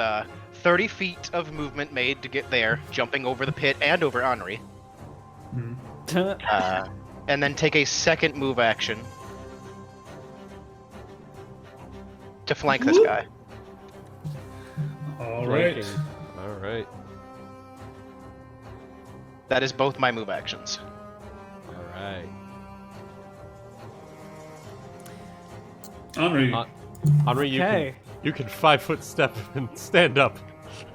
30 feet of movement made to get there, jumping over the pit and over Anri. And then take a second move action to flank this guy. All right. All right. That is both my move actions. All right. Anri, Anri, you can 5-foot step and stand up.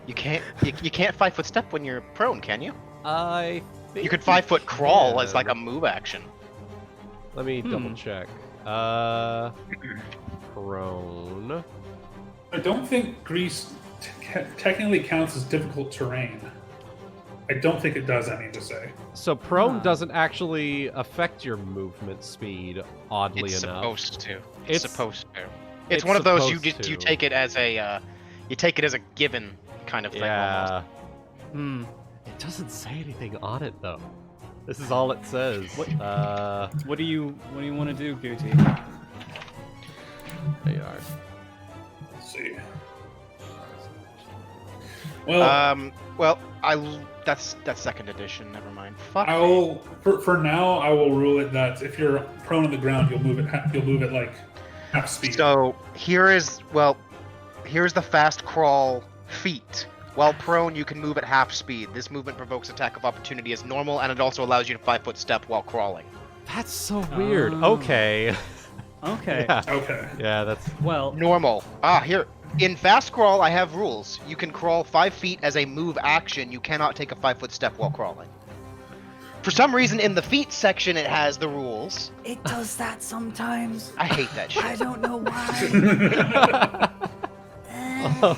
You can't 5-foot step when you're prone, can you? I think You could 5-foot crawl can. as like a move action. Let me double check. Prone. I don't think grease technically counts as difficult terrain. I don't think it does, I need to say. So prone doesn't actually affect your movement speed, oddly It's enough. supposed to. It's- It's supposed to. it's It's one of those you supposed to. take it as a given kind of thing. Yeah. Hmm. It doesn't say anything on it though. This is all it says. What- There What do you want to do, Guti? you are. Let's see. Well, That's second edition. Never mind. Fuck. I will for now. I will rule it that if you're prone on the ground, you'll move it like half speed. So here's the fast crawl feat. While prone, you can move at half speed. This movement provokes attack of opportunity as normal, and it also allows you to 5-foot step while crawling. That's so weird. Oh. Okay. Okay. Yeah. Okay. Yeah, that's Well, Normal. Here. In fast crawl, I have rules. You can crawl 5 feet as a move action. You cannot take a 5-foot step while crawling. For some reason, in the feet section, it has the rules. It does that sometimes. I hate that I shit. don't know why.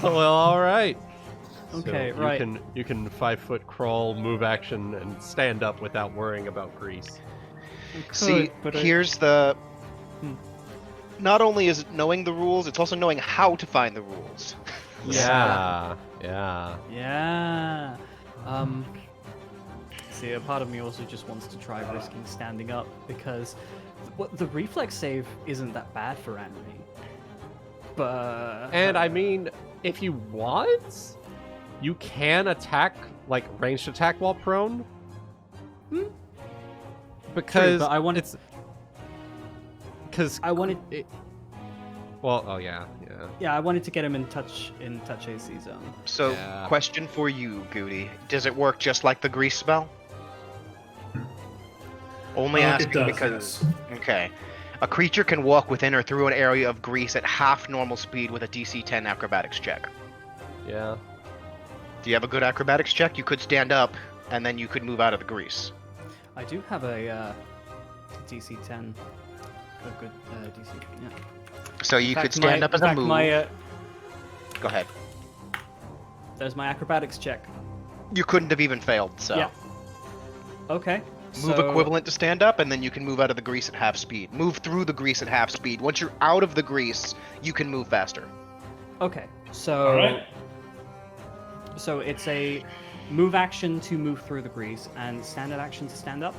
well, all right. Okay, So right. You can 5-foot crawl, move action, and stand up without worrying about grease. See, but here's the... Not only is it knowing the rules, it's also knowing how to find the rules. Yeah. Yeah. See, a part of me also just wants to try risking standing up because the reflex save isn't that bad for Anri. But And I mean, if you want, you can attack, like ranged attack while prone. Because but I wanted Because I wanted well, oh yeah. I wanted to get him in touch AC zone. So, Yeah. question for you, Goody. Does it work just like the grease spell? Only It asking does, because yes. okay, a creature can walk within or through an area of grease at half normal speed with a DC 10 acrobatics check. Yeah. Do you have a good acrobatics check? You could stand up, and then you could move out of the grease. I do have a DC 10. A good DC. Yeah. So you could stand up as a move. Go ahead. There's my acrobatics check. You couldn't have even failed. So Yeah. Okay. move so- equivalent to stand up, and then you can move out of the grease at half speed. Move through the grease at half speed. Once you're out of the grease, you can move faster. Okay. So. All right. So it's a move action to move through the grease and standard action to stand up.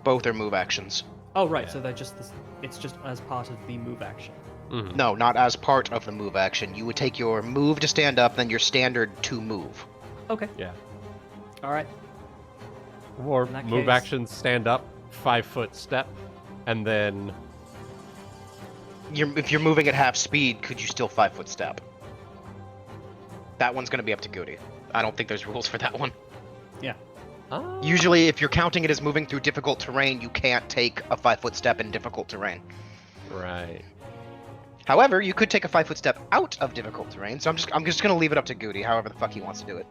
Both are move actions. Oh right. So they're just it's just as part of the move action. Mhm. No, not as part of the move action. You would take your move to stand up, then your standard to move. Okay. Yeah. All right. Or In that move case- action, stand up, 5-foot step, and then If you're moving at half speed, could you still 5-foot step? That one's going to be up to Goody. I don't think there's rules for that one. Usually, if you're counting it as moving through difficult terrain, you can't take a 5-foot step in difficult terrain. Right. However, you could take a 5-foot step out of difficult terrain. So I'm just going to leave it up to Goody, however the fuck he wants to do it.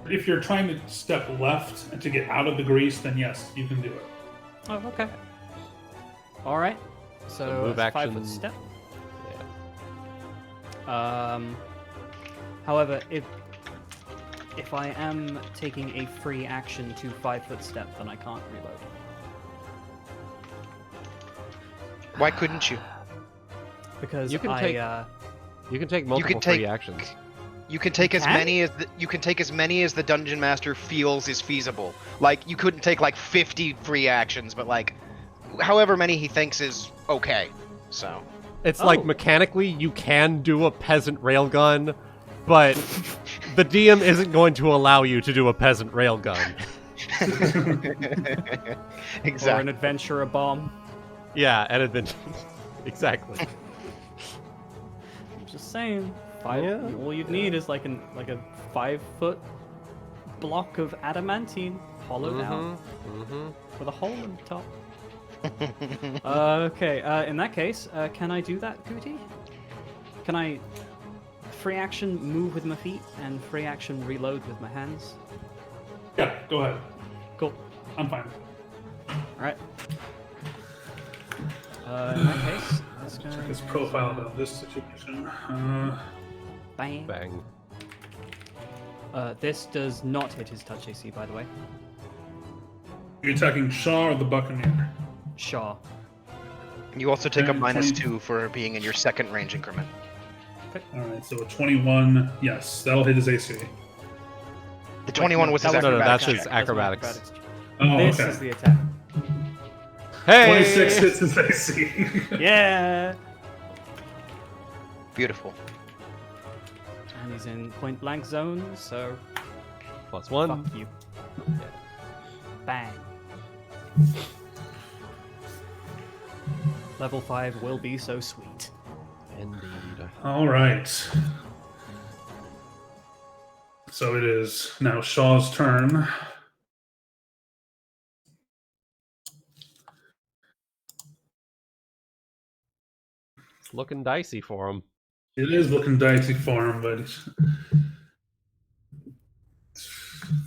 If you're trying to step left and to get out of the grease, then yes, you can do it. Oh, okay. All right. So move it's a 5-foot action- step. Yeah. However, if I am taking a free action to 5-foot step, then I can't reload. Why couldn't you? Because You can I take- You can take multiple take- free actions. You can take as can? many as you can take as many as the dungeon master feels is feasible. Like you couldn't take like 50 free actions, but like however many he thinks is okay. So It's Oh. like mechanically you can do a peasant railgun, but the DM isn't going to allow you to do a peasant railgun. or exactly. an adventurer bomb. Yeah, and adventure. Exactly. I'm just saying. Yeah, All you'd need is like a 5-foot block of adamantine hollowed out Mm-hmm. with a hole in the top. Okay. In that case, can I do that, Goody? Can I free action move with my feet and free action reload with my hands? Yeah, go ahead. Cool. I'm fine. All right. In that case, this guy. His profile about this situation. Bang. Bang. This does not hit his touch AC, by the way. You're attacking Shaw or the Buccaneer? Shaw. You also take a And -2 for being in your second range increment. Alright, so a 21. Yes, that'll hit his AC. The 21 was his that was- No, that's acrobatics his check. acrobatics. That's my Oh, This okay. is the attack. Hey! 26 hits his AC. Yeah. Beautiful. And he's in point blank zone, so +1. fuck you. Bang. Level 5 will be so sweet. Indeed. Alright. So it is now Shaw's turn. It's looking dicey for him. It is looking dicey for him, but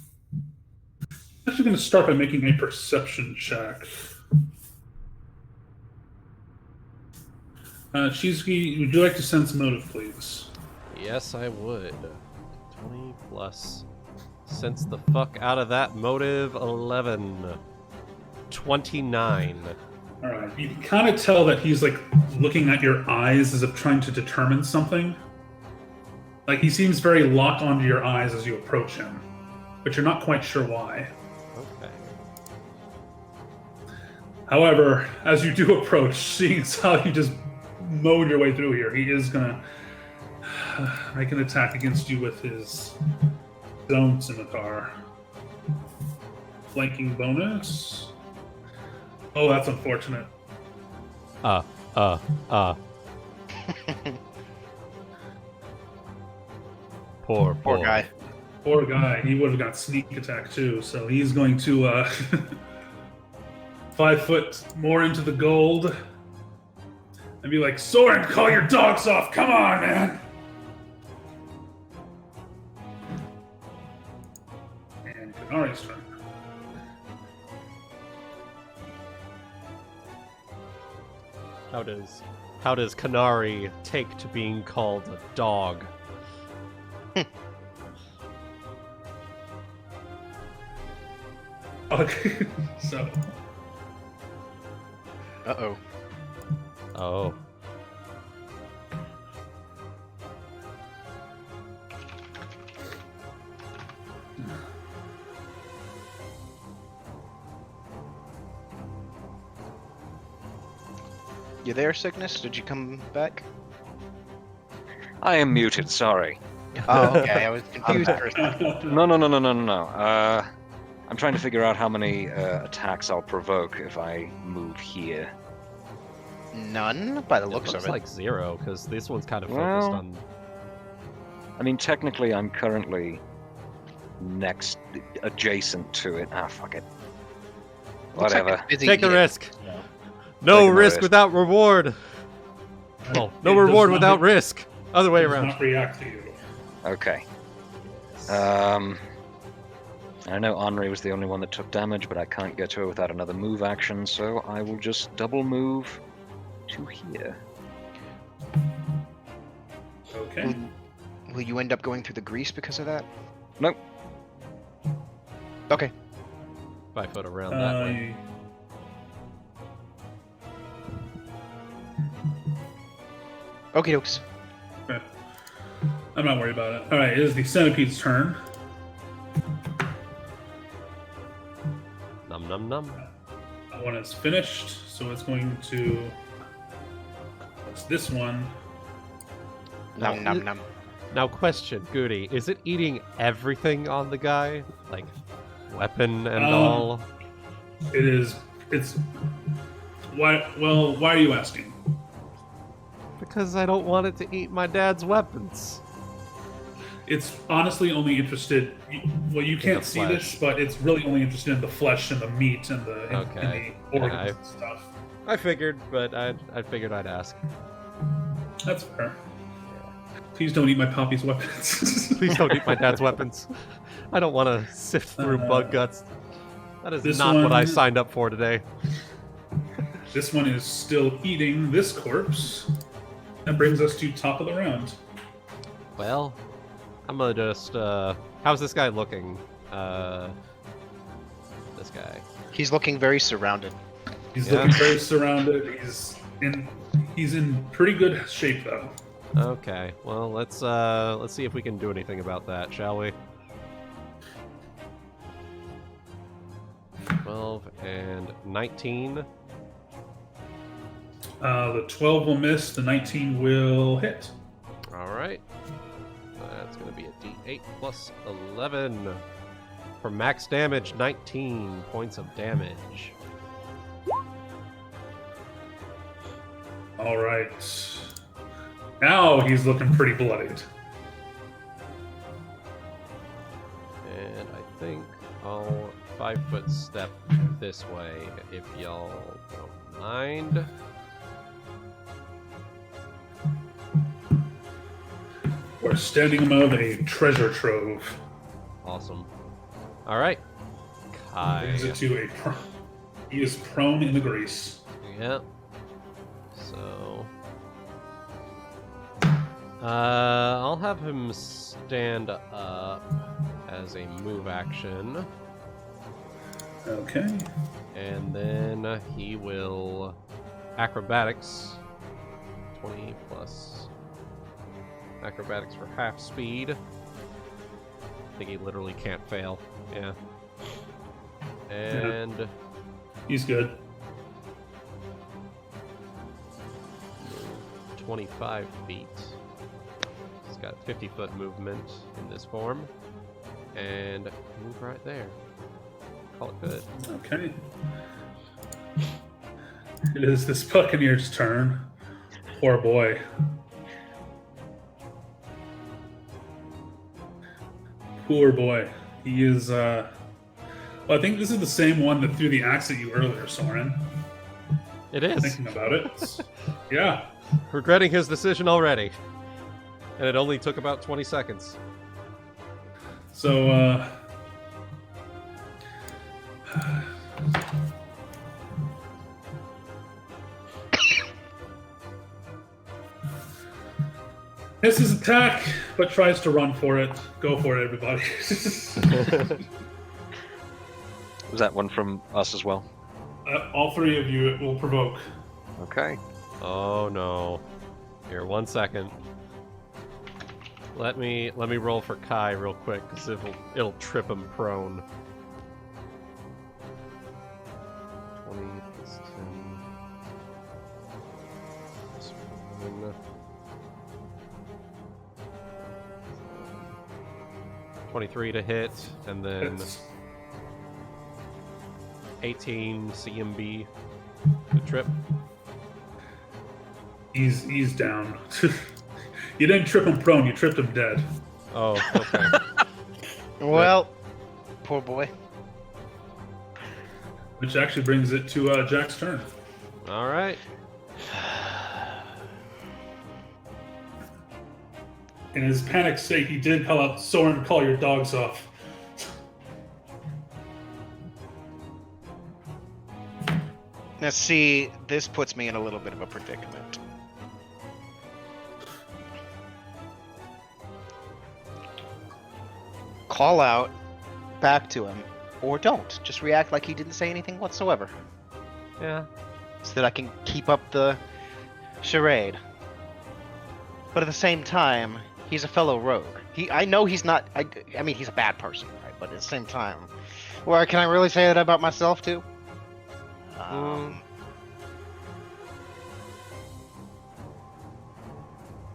I'm actually going to start by making a perception check. Shizuki, would you like to sense motive, please? Yes, I would. 20 plus. Sense the fuck out of that motive. 11. 29. All right. You can kind of tell that he's like looking at your eyes as if trying to determine something. Like he seems very locked onto your eyes as you approach him, but you're not quite sure why. Okay. However, as you do approach, seeing as how you just mowed your way through here, he is gonna make an attack against you with his own scimitar. Flanking bonus. Oh, that's unfortunate. Poor Poor guy. Poor guy. He would have got sneak attack too, so he's going to 5 foot more into the gold and be like, Sorren, call your dogs off. Come on, man. And Kanari's turn. How does Kanari take to being called a dog? Okay, so Uh-oh. Oh. You there, Cygnus? Did you come back? I am muted, sorry. Oh, okay. I was confused for a second. No. I'm trying to figure out how many attacks I'll provoke if I move here. None, by the It looks looks of it. like 0, because this one's kind of focused Well, on... I mean, technically, I'm currently adjacent to it. Ah, fuck it. Looks like Whatever. it's busy Take a eating. risk! No Taking the risk risk. without reward! Well, no It does reward not- without risk! Other way does around. not react to you. Okay. I know Anri was the only one that took damage, but I can't get to her without another move action, so I will just double move to here. Okay. Will you end up going through the grease because of that? Nope. Okay. 5 foot around that way. Okie dokes. Okay. I'm not worried about it. All right, it is the centipede's turn. Num num num. That one is finished, so it's going to. It's this one. Num num num. Now question, Goody, is it eating everything on the guy? Like, weapon and all? It is. It's. Why? Well, why are you asking? Because I don't want it to eat my dad's weapons. It's honestly only interested. Well, you can't the see flesh. this, but it's really only interested in the flesh and the meat and the, Okay. and the organs Yeah, and stuff. I figured, but I figured I'd ask. That's fair. Please don't eat my poppy's weapons. Please don't eat my dad's weapons. I don't want to sift through bug guts. That is this not what I one- signed up for today. This one is still eating this corpse. That brings us to top of the round. Well, I'm gonna just, how's this guy looking? This guy. He's looking very surrounded. He's Yeah. looking very surrounded. He's in pretty good shape though. Okay, well, let's see if we can do anything about that, shall we? 12 and 19. The 12 will miss. The 19 will hit. All right. That's going to be a D8 plus 11. For max damage, 19 points of damage. All right. Now he's looking pretty bloodied. And I think I'll 5-foot step this way if y'all don't mind. We're standing above a treasure trove. Awesome. All right. Kai. Brings it to a. He is prone in the grease. Yeah. So. I'll have him stand up as a move action. Okay. And then he will acrobatics. 20 plus acrobatics for half speed. I think he literally can't fail. Yeah. And He's good. move 25 feet. He's got 50-foot movement in this form. And move right there. Call it good. Okay. It is this Buccaneer's turn. Poor boy. Poor boy. He is Well, I think this is the same one that threw the axe at you earlier, Sorren. It is. Thinking about it. Yeah. Regretting his decision already. And it only took about 20 seconds. So, This is attack, but tries to run for it. Go for it, everybody. Was that one from us as well? All three of you, it will provoke. Okay. Oh no. Here, 1 second. Let me roll for Kai real quick, because it'll trip him prone. 20 plus 10 plus 1. 23 to hit, and then It's 18 CMB to trip. he's down. You didn't trip him prone, you tripped him dead. Oh, okay. Well, poor boy. Which actually brings it to Jack's turn. All right. In his panic's sake, he did call out Sorren, call your dogs off. Now see, this puts me in a little bit of a predicament. Call out back to him, or don't. Just react like he didn't say anything whatsoever, Yeah. so that I can keep up the charade. But at the same time, he's a fellow rogue. I know he's not. I mean, he's a bad person, right? But at the same time, well, can I really say that about myself too?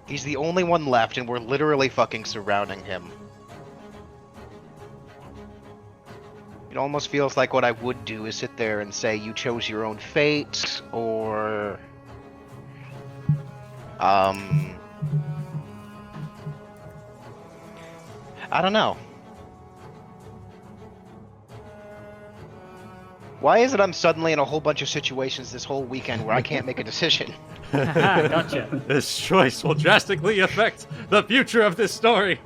He's the only one left, and we're literally fucking surrounding him. It almost feels like what I would do is sit there and say, you chose your own fate, or... I don't know. Why is it I'm suddenly in a whole bunch of situations this whole weekend where I can't make a decision? Gotcha. This choice will drastically affect the future of this story.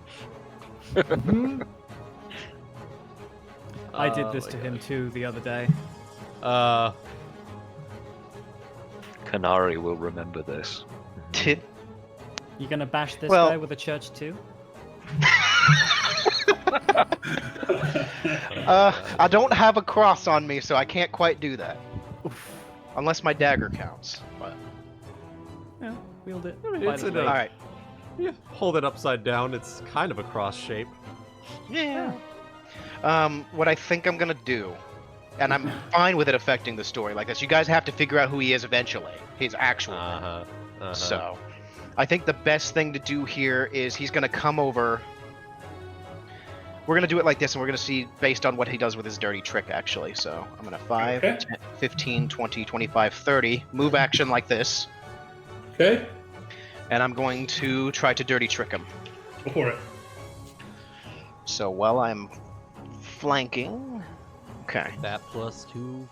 I did this to him too the other day. Kanari will remember this. Did You gonna bash this Well- guy with a church too? I don't have a cross on me, so I can't quite do that. Unless my dagger counts. But Yeah, wield it. I mean, by it's the an blade. alright. Yeah, hold it upside down. It's kind of a cross shape. Yeah. What I think I'm gonna do, and I'm fine with it affecting the story like this. You guys have to figure out who he is eventually. His actual name. So, I think the best thing to do here is he's gonna come over. We're gonna do it like this, and we're gonna see based on what he does with his dirty trick, actually. So, I'm gonna 5, Okay. 10, 15, 20, 25, 30. Move action like this. Okay, And I'm going to try to dirty trick him. go for it. So, while I'm flanking... Okay. That +2.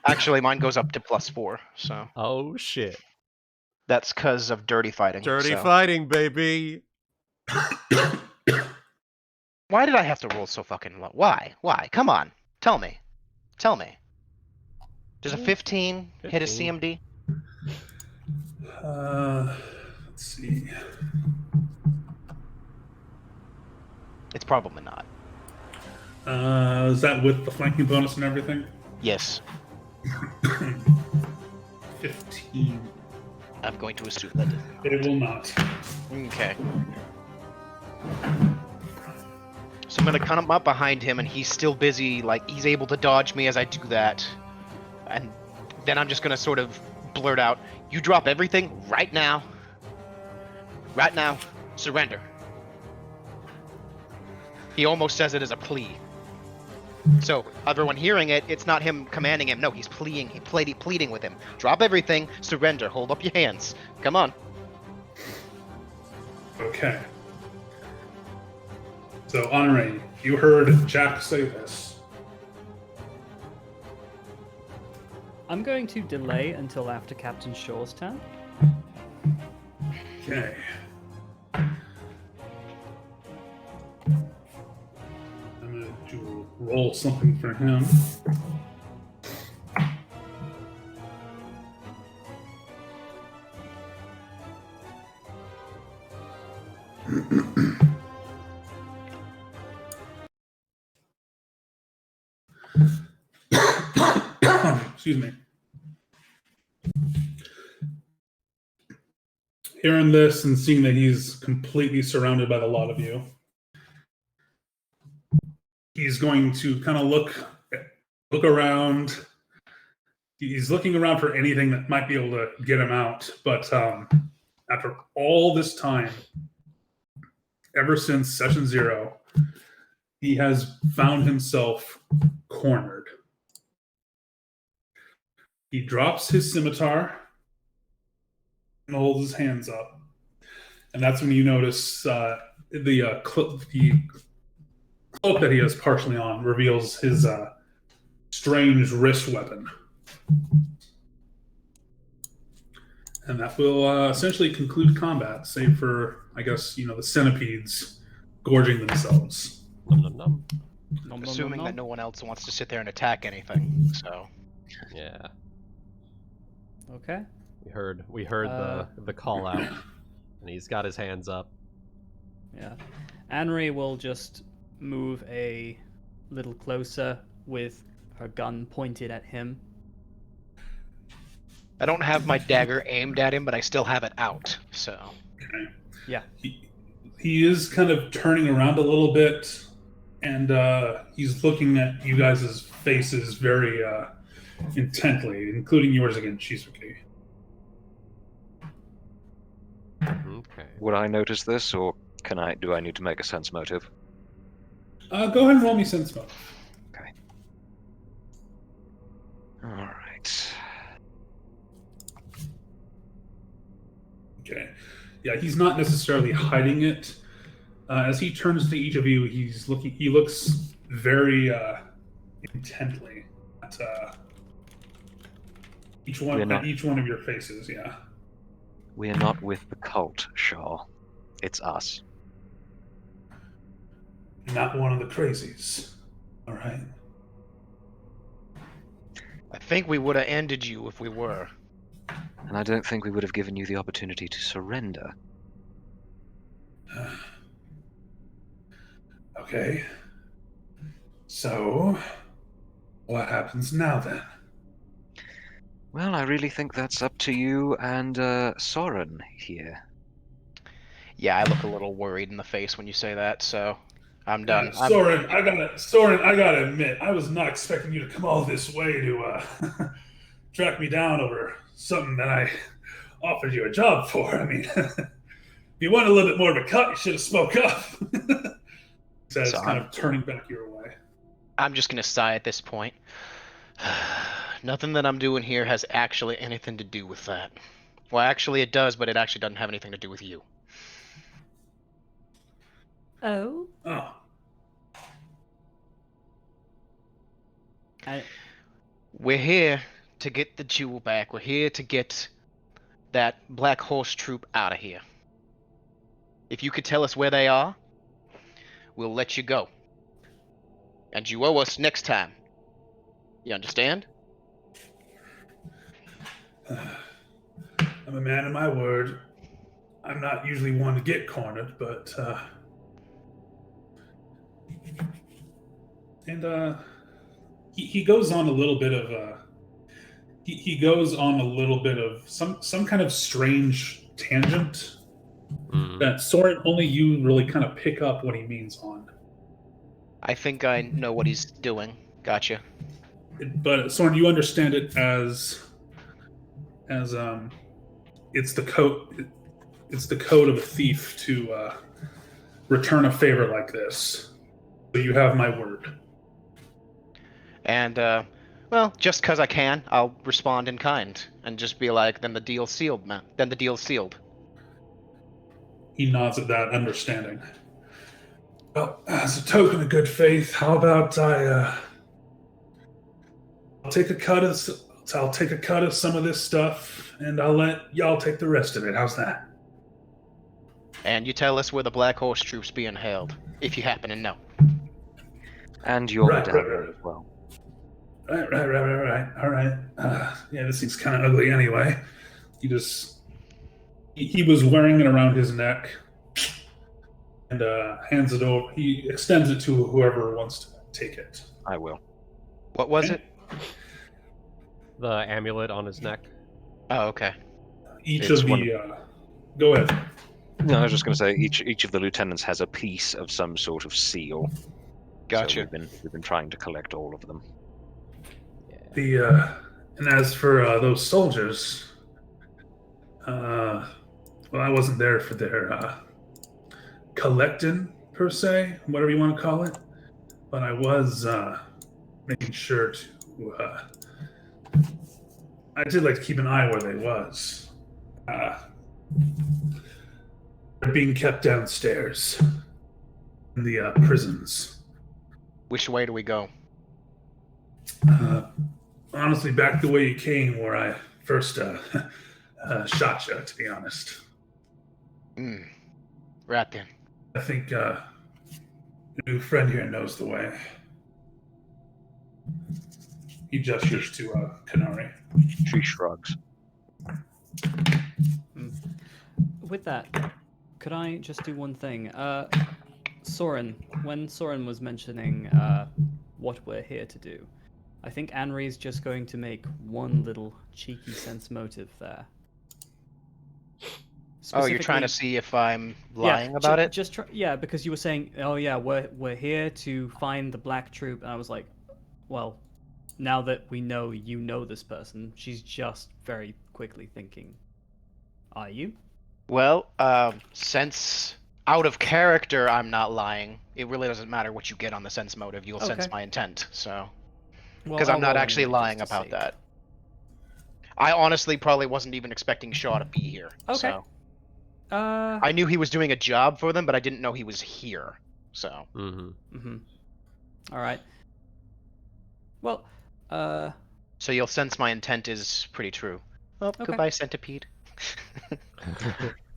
Actually, mine goes up to +4, so... Oh shit! That's because of dirty fighting. Dirty so- fighting, baby. Why did I have to roll so fucking low? Why? Why? Come on. Tell me. Tell me. Does a 15 hit a 15. CMD? Let's see. It's probably not. Is that with the flanking bonus and everything? Yes. 15. I'm going to assume that It will not. Okay. So I'm gonna come up behind him, and he's still busy, like, he's able to dodge me as I do that. And then I'm just gonna sort of blurt out, you drop everything right now. Right now. Surrender. He almost says it as a plea. So, everyone hearing it, it's not him commanding him. No, he's pleading with him. Drop everything, surrender, hold up your hands. Come on. Okay. So, Anri, you heard Jack say this. I'm going to delay until after Captain Shaw's turn. Okay. I'm going to roll something for him. Excuse me. Hearing this and seeing that he's completely surrounded by the lot of you, he's going to kind of look around. He's looking around for anything that might be able to get him out. But after all this time, ever since session 0, he has found himself cornered. He drops his scimitar and holds his hands up. And that's when you notice the cloak that he has partially on reveals his strange wrist weapon. And that will essentially conclude combat, save for, I guess, the centipedes gorging themselves. Nom. Assuming that no one else wants to sit there and attack anything, so... Yeah. Okay. We heard the call out, and he's got his hands up. Yeah. Anri will just move a little closer with her gun pointed at him. I don't have my dagger aimed at him, but I still have it out, so... Okay. Yeah. He is kind of turning around a little bit, and he's looking at you guys' faces very intently, including yours again, Shizuki. Okay. Would I notice this, or do I need to make a sense motive? Go ahead and roll me sense motive. Okay. Alright. Okay. Yeah, he's not necessarily hiding it. As he turns to each of you, he looks very intently at each one of your faces, yeah. We are not with the cult, Shaw. It's us. Not one of the crazies. All right. I think we would have ended you if we were. And I don't think we would have given you the opportunity to surrender. Okay. So, what happens now then? Well, I really think that's up to you and Sorren here. Yeah, I look a little worried in the face when you say that, so I'm done. Sorren, I gotta admit, I was not expecting you to come all this way to track me down over something that I offered you a job for. I mean, if you want a little bit more of a cut, you should have spoke up. Says, So kind of turning back your way. I'm just gonna sigh at this point. Nothing that I'm doing here has actually anything to do with that. Well, actually it does, but it actually doesn't have anything to do with you. Oh. Oh. We're here to get the jewel back. We're here to get that Black Horse troop out of here. If you could tell us where they are, we'll let you go. And you owe us next time. You understand? I'm a man of my word. I'm not usually one to get cornered, but he goes on a little bit of he goes on a little bit of some kind of strange tangent that Sorren, only you really kind of pick up what he means on. I think I know what he's doing. Gotcha. But Sorren, you understand it as it's the code of a thief to return a favor like this. So you have my word. And well, just 'cause I can, I'll respond in kind and just be like, then the deal's sealed, man. Then the deal's sealed. He nods at that, understanding. Well, as a token of good faith, how about I'll take a cut of some of this stuff, and I'll let y'all take the rest of it. How's that? And you tell us where the Black Horse Troop's being held, if you happen to know. And your Right, medallion right. as well. Right. All right. Yeah, this thing's kind of ugly anyway. He was wearing it around his neck, and hands it over. He extends it to whoever wants to take it. I will. What was Okay. it? The amulet on his neck. Oh, okay. Each It's of one- the. Go ahead. No, I was just going to say each of the lieutenants has a piece of some sort of seal. Gotcha. So we've been trying to collect all of them. And as for those soldiers, well, I wasn't there for their collecting per se, whatever you want to call it, but I was making sure to. I did like to keep an eye where they was. They're being kept downstairs in the prisons. Which way do we go? Honestly, back the way you came, where I first shot you, to be honest. Right then. I think your new friend here knows the way. He gestures to Kanari. She shrugs. With that, could I just do one thing? Sorren, when Sorren was mentioning what we're here to do, I think Anri's just going to make one little cheeky sense motive there. Oh, you're trying to Specifically- see if I'm lying about it? Just yeah, because you were saying, oh yeah, we're here to find the Black Troop, and I was like, well, now that we know you know this person, she's just very quickly thinking, are you? Well, since out of character I'm not lying, it really doesn't matter what you get on the sense motive. You'll sense Okay. my intent, so... Well, Because I'll I'm not roll actually anyway, lying just to about see. that. I honestly probably wasn't even expecting Shaw to be here. Okay. So. I I knew he was doing a job for them, but I didn't know he was here. So. Mm-hmm. All right. Well, So you'll sense my intent is pretty true. Well, Okay. goodbye, centipede.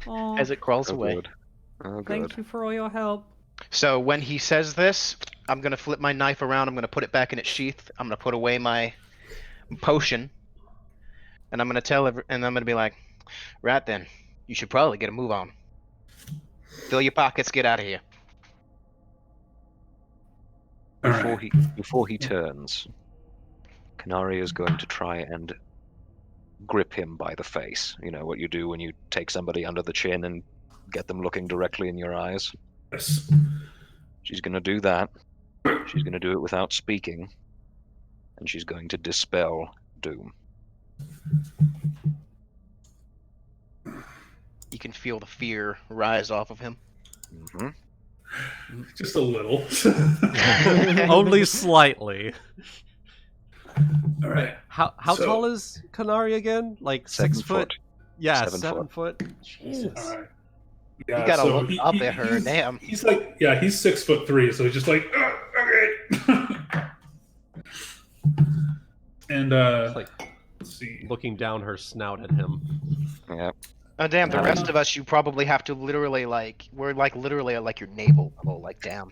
aw, As it crawls Oh, away. good. Oh, good. thank you for all your help. So when he says this, I'm gonna flip my knife around. I'm gonna put it back in its sheath. I'm gonna put away my potion, and I'm gonna be like, right then, you should probably get a move on. Fill your pockets. Get out of here. All right. Before he turns, Kanari is going to try and grip him by the face. You know what you do when you take somebody under the chin and get them looking directly in your eyes? Yes. She's going to do that. She's going to do it without speaking. And she's going to dispel doom. You can feel the fear rise off of him. Hmm. Just a little. Only slightly. All right. How So- tall is Kanari again? Like 7 6 foot? foot. Yeah, 7 7 foot. Jesus. All right. Yeah, You gotta so look up at her, he's- damn. He's like, yeah, he's 6'3", so he's just like, okay. And It's like let's see. looking down her snout at him. Yeah. Oh damn! The rest of us, you probably have to literally we're literally at your navel level. Like damn.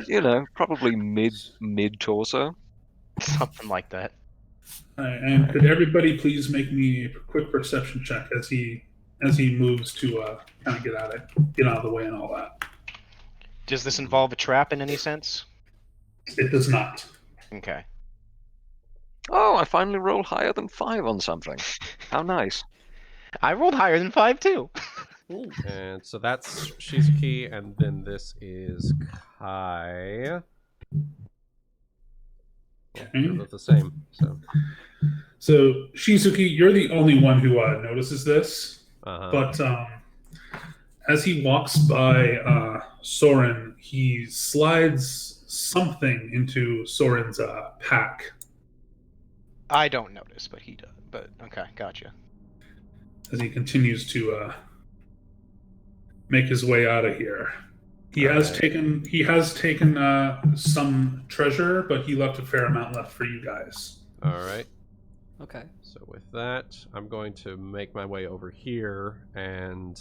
You know, probably mid torso. Something like that. All right, and could everybody please make me a quick perception check as he moves to kind of get out of the way and all that. Does this involve a trap in any sense? It does not. Okay. Oh, I finally rolled higher than 5 on something. How nice. I rolled higher than 5 too. And so that's Shizuki, and then this is Kai. They're both the same. So Shizuki, you're the only one who notices this. Uh-huh. But as he walks by Sorren, he slides something into Soren's pack. I don't notice, but he does. But okay, gotcha. As he continues to make his way out of here. He All has right. taken some treasure, but he left a fair amount left for you guys. All right. Okay. So with that, I'm going to make my way over here and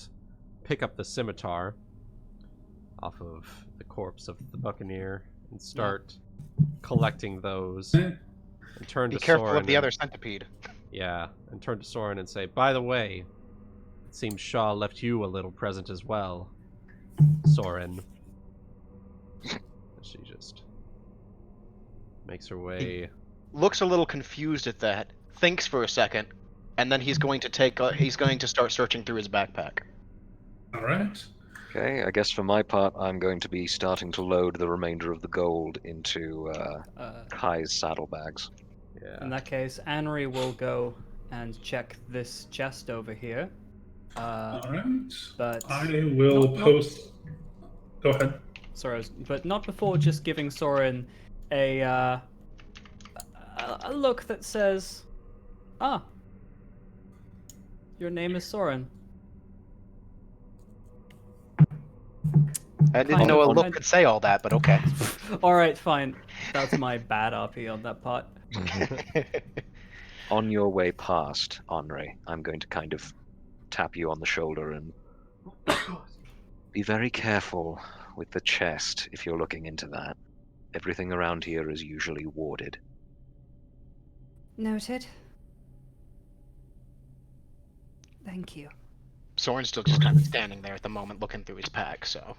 pick up the scimitar off of the corpse of the buccaneer and start collecting those. Okay. And turn Be to careful Sorren of the and- other centipede. Yeah, and turn to Sorren and say, by the way, it seems Shaw left you a little present as well, Sorren. She just makes her way. Looks a little confused at that. Thinks for a second, and then he's going to start searching through his backpack. All right. Okay, I guess for my part, I'm going to be starting to load the remainder of the gold into Kai's saddlebags. Yeah. In that case, Anri will go and check this chest over here. All right. But I will not- post. Go ahead. Sorry, but not before just giving Sorren a look that says, "Ah, your name is Sorren." I didn't Kind know a of. look could say all that, but okay. All right, fine. That's my bad RP on that part. On your way past, Anri, I'm going to kind of tap you on the shoulder and be very careful with the chest if you're looking into that. Everything around here is usually warded. Noted. Thank you. Soren's still just kind of standing there at the moment, looking through his pack. So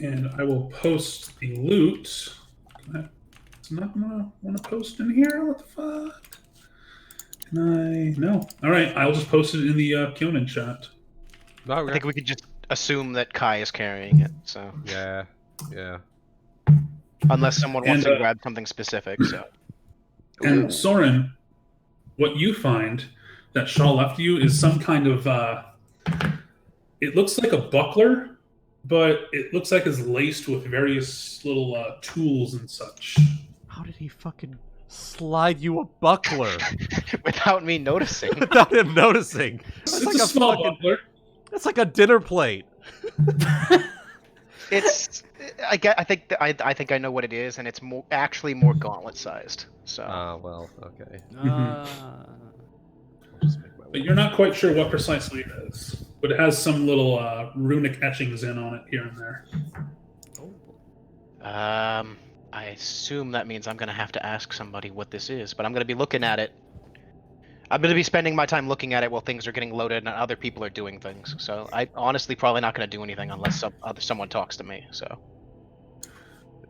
And I will post the loot. It's not gonna want to post in here. What the fuck? Can I? No. All right. I'll just post it in the Kyonin chat. I think we could just assume that Kai is carrying it. So Yeah. Yeah. unless someone wants And, to grab something specific, so And Ooh. Sorren, what you find that Shaw left you is some kind of. It looks like a buckler, but it looks like it's laced with various little tools and such. How did he fucking slide you a buckler without me noticing. without him noticing? It's That's like a small fucking- buckler. That's like a dinner plate. It's I think I know what it is, and it's actually more gauntlet sized. So Ah, well, okay. Uh, I'll just make my way. But you're not quite sure what precisely it is. But it has some little runic etchings in on it here and there. I assume that means I'm gonna have to ask somebody what this is, but I'm gonna be looking at it. I'm gonna be spending my time looking at it while things are getting loaded and other people are doing things. So I honestly probably not gonna do anything unless someone talks to me. So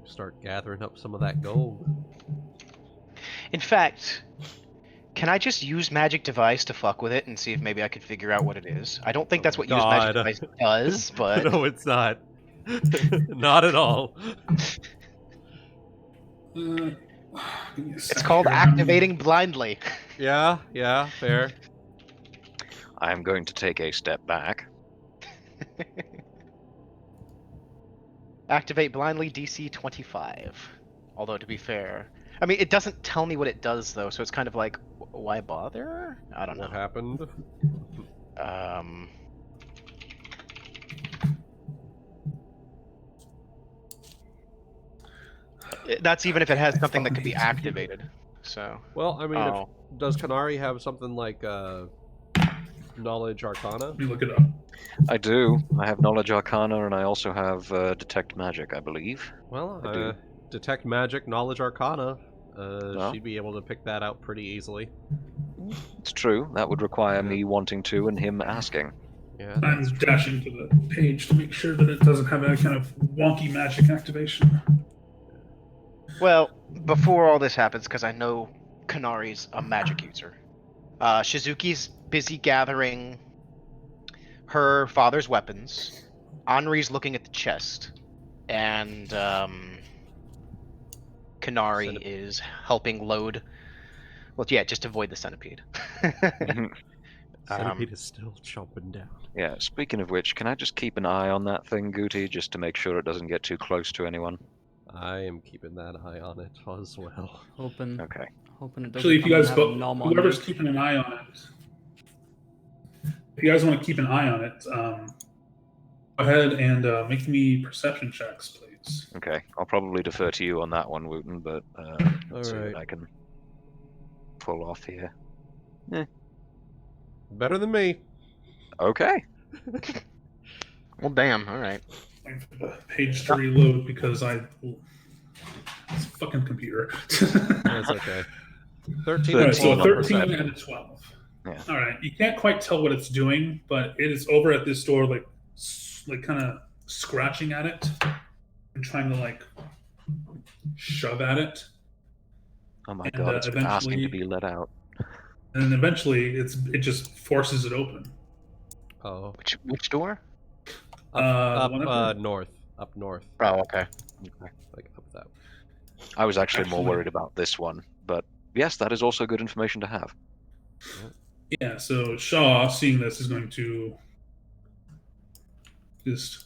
Start gathering up some of that gold. in fact, can I just use magic device to fuck with it and see if maybe I could figure out what it is? I don't think that's what use magic God. device does, but No, it's not. Not at all. Give me a it's sec called here. activating blindly. Yeah, yeah, fair. I'm going to take a step back. Activate blindly DC 25. Although to be fair, I mean it doesn't tell me what it does though, so it's kind of like, why bother? I don't What know. happened? That's even if it has something that could be activated. So Well, I mean, Oh. does Kanari have something like Knowledge Arcana? Let me look it up. I do. I have Knowledge Arcana, and I also have Detect Magic, I believe. Well, I do. Detect Magic, Knowledge Arcana. Well. She'd be able to pick that out pretty easily. It's true. That would require Yeah. me wanting to and him asking. Yeah. I'm dashing to the page to make sure that it doesn't have any kind of wonky magic activation. well, before all this happens, because I know Kanari's a magic user. Shizuki's busy gathering her father's weapons. Anri's looking at the chest, and Kanari Centipede. is helping load. Well, yeah, just avoid the centipede. Centipede is still chomping down. Yeah, speaking of which, can I just keep an eye on that thing, Guti, just to make sure it doesn't get too close to anyone? I am keeping that eye on it as well. hoping Okay. it doesn't Actually, if you come and guys have a both, nom on whoever's me. keeping an eye on it, if you guys want to keep an eye on it, go ahead and make me perception checks, please. Okay, I'll probably defer to you on that one, Wooten, but let's see what Alright. I can pull off here. Better than me. Okay. Well, damn. All right. Waiting for the page to reload because it's a fucking computer. That's okay. 13 All right, and so 12 a on 13 perception. and a 12. Yeah. All right, you can't quite tell what it's doing, but it is over at this door, like kind of scratching at it and trying to like shove at it. Oh my And, god, it's been asking to eventually- be let out. And then eventually, it just forces it open. Oh. Which door? Up whatever. north. Up north. Oh, okay. Like up that. I was actually more Actually- worried about this one, but yes, that is also good information to have. Yeah, so Shaw, seeing this, is going to just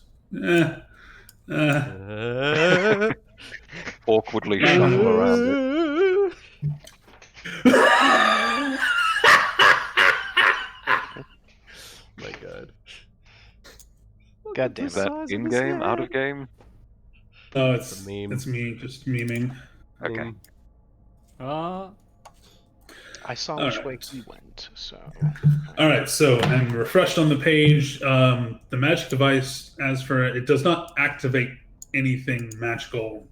Awkwardly shuffle around it. My god. God damn Is that in game? Out of game? No, It's a meme. it's me just memeing. Okay. I saw All which right. way he went, so. All right, so I'm refreshed on the page. The magic device, as for it does not activate anything magical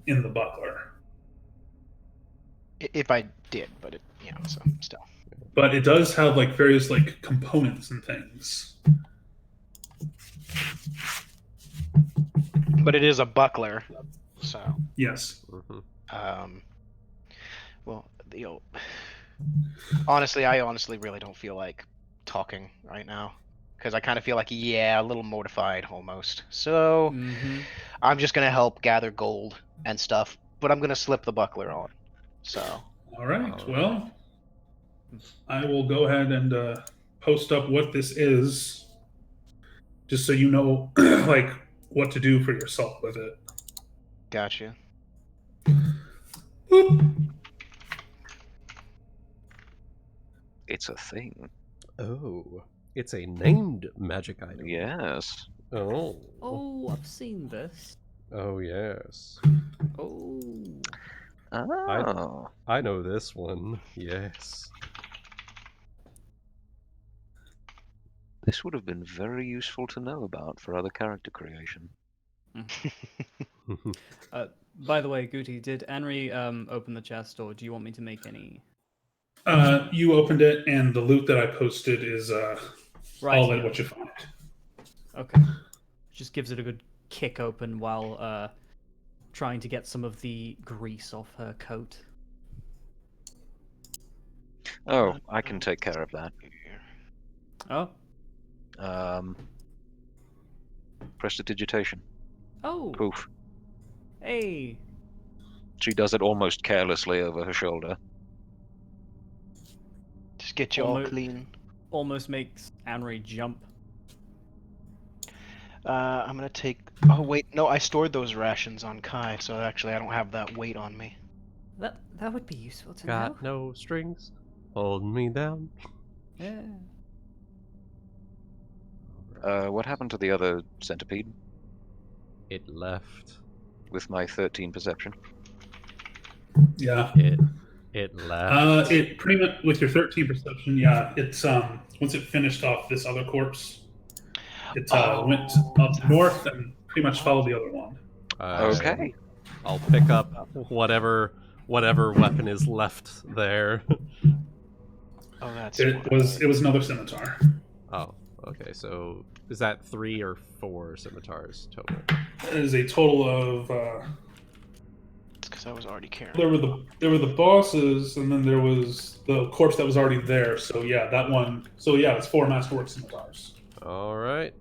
in the buckler, If I did, but it, so still. but it does have like various like components and things. But it is a buckler, so. Yes. Well, honestly, I really don't feel like talking right now. Because I kind of feel like, a little mortified almost. So, I'm just going to help gather gold and stuff, but I'm going to slip the buckler on. So. All right. Well, I will go ahead and post up what this is, just so you know, like what to do for yourself with it. Gotcha. Boop. It's a thing. Oh. It's a named magic item. Yes. Oh. Oh, I've seen this. Oh, yes. Oh. Oh. I know this one. Yes. This would have been very useful to know about for other character creation. By the way, Guti, did Anri open the chest, or do you want me to make any? You opened it, and the loot that I posted is Right, all in yeah. what you find. Okay. Just gives it a good kick open while trying to get some of the grease off her coat. Oh, I can take care of that. Oh. Prestidigitation. Oh. Poof. Hey. She does it almost carelessly over her shoulder. Just get you all Almo- clean. Almost makes Anri jump. I'm gonna take. Oh wait, no, I stored those rations on Kai, so actually I don't have that weight on me. That would be useful to Got know. no strings holding me down. Yeah. What happened to the other centipede It left. with my 13 perception? Yeah. It left. It pretty much with your 13 perception. Yeah, it's once it finished off this other corpse, it went up north and pretty much followed the other one. Okay. I'll pick up whatever weapon is left there. Oh, that's. It was another scimitar. Oh, okay. So is that 3 or 4 scimitars total? It is a total of. Because I was already carrying. There were the bosses, and then there was the corpse that was already there. So yeah, that one. So yeah, it's 4 masterwork scimitars. All right.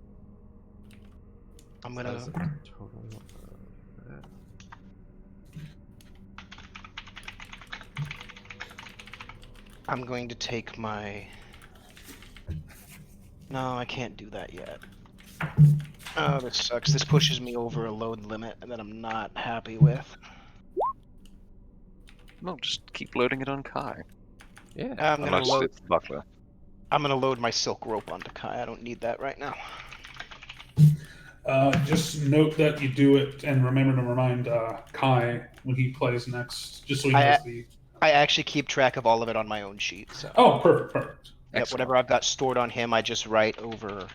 I'm gonna. That's a total of that. I'm going to take my. No, I can't do that yet. Oh, this sucks. This pushes me over a load limit that I'm not happy with. No, just keep loading it on Kai. Yeah. I'm gonna Unless load. it's Buckler. I'm gonna load my silk rope onto Kai. I don't need that right now. Just note that you do it, and remember to remind Kai when he plays next, just so he I knows the. I actually keep track of all of it on my own sheet. So. Oh, perfect. Yep, Excellent. whatever I've got stored on him, I just write over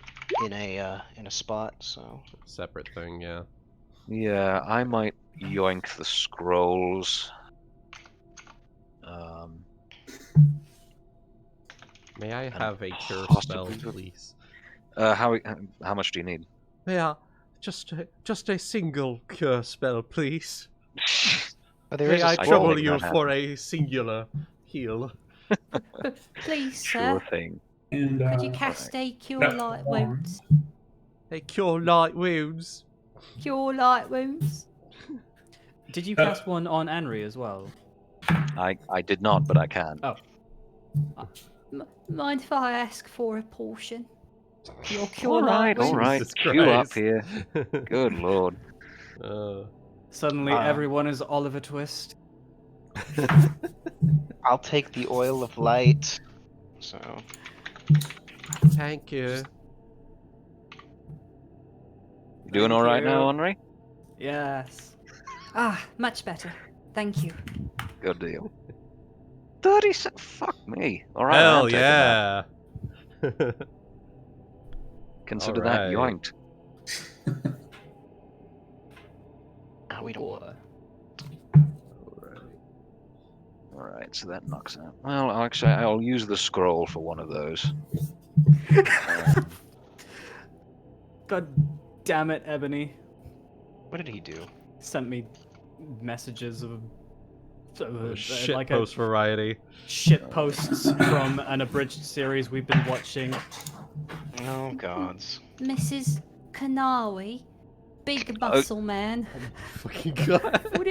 in a spot. So. Separate thing, yeah. Yeah, I might yoink the scrolls. May I And have a cure spell, possibly the- please? How much do you need? Yeah, just a single cure spell, please. Oh, there May is a I can trouble make you that for a singular heal? Please, Sure sir. thing. And Could you cast a Cure that Light form- Wounds? A cure light wounds. Cure Light Wounds? Did you cast one on Anri as well? I did not, but I can. Oh, Mind if I ask for a portion? Your Cure All Light right, all Wounds? right. Jesus Queue up Christ. here. Good lord. suddenly everyone is Oliver Twist. I'll take the oil of light. So. Thank you. You doing Thank all right now, you. Henry? Yes. Ah, much better. Thank you. Good deal. 30 cents. Fuck me. All right. I am Hell taking that. yeah. Consider that Alright. yoinked. We don't want. All right, so that knocks out. Well, actually, I'll use the scroll for one of those. God damn it, Ebony. What did he do? Sent me messages of Shit like post variety. shit posts from an abridged series we've been watching. Oh gods. Mrs. Kanari, big muscle man. Fucking god. Would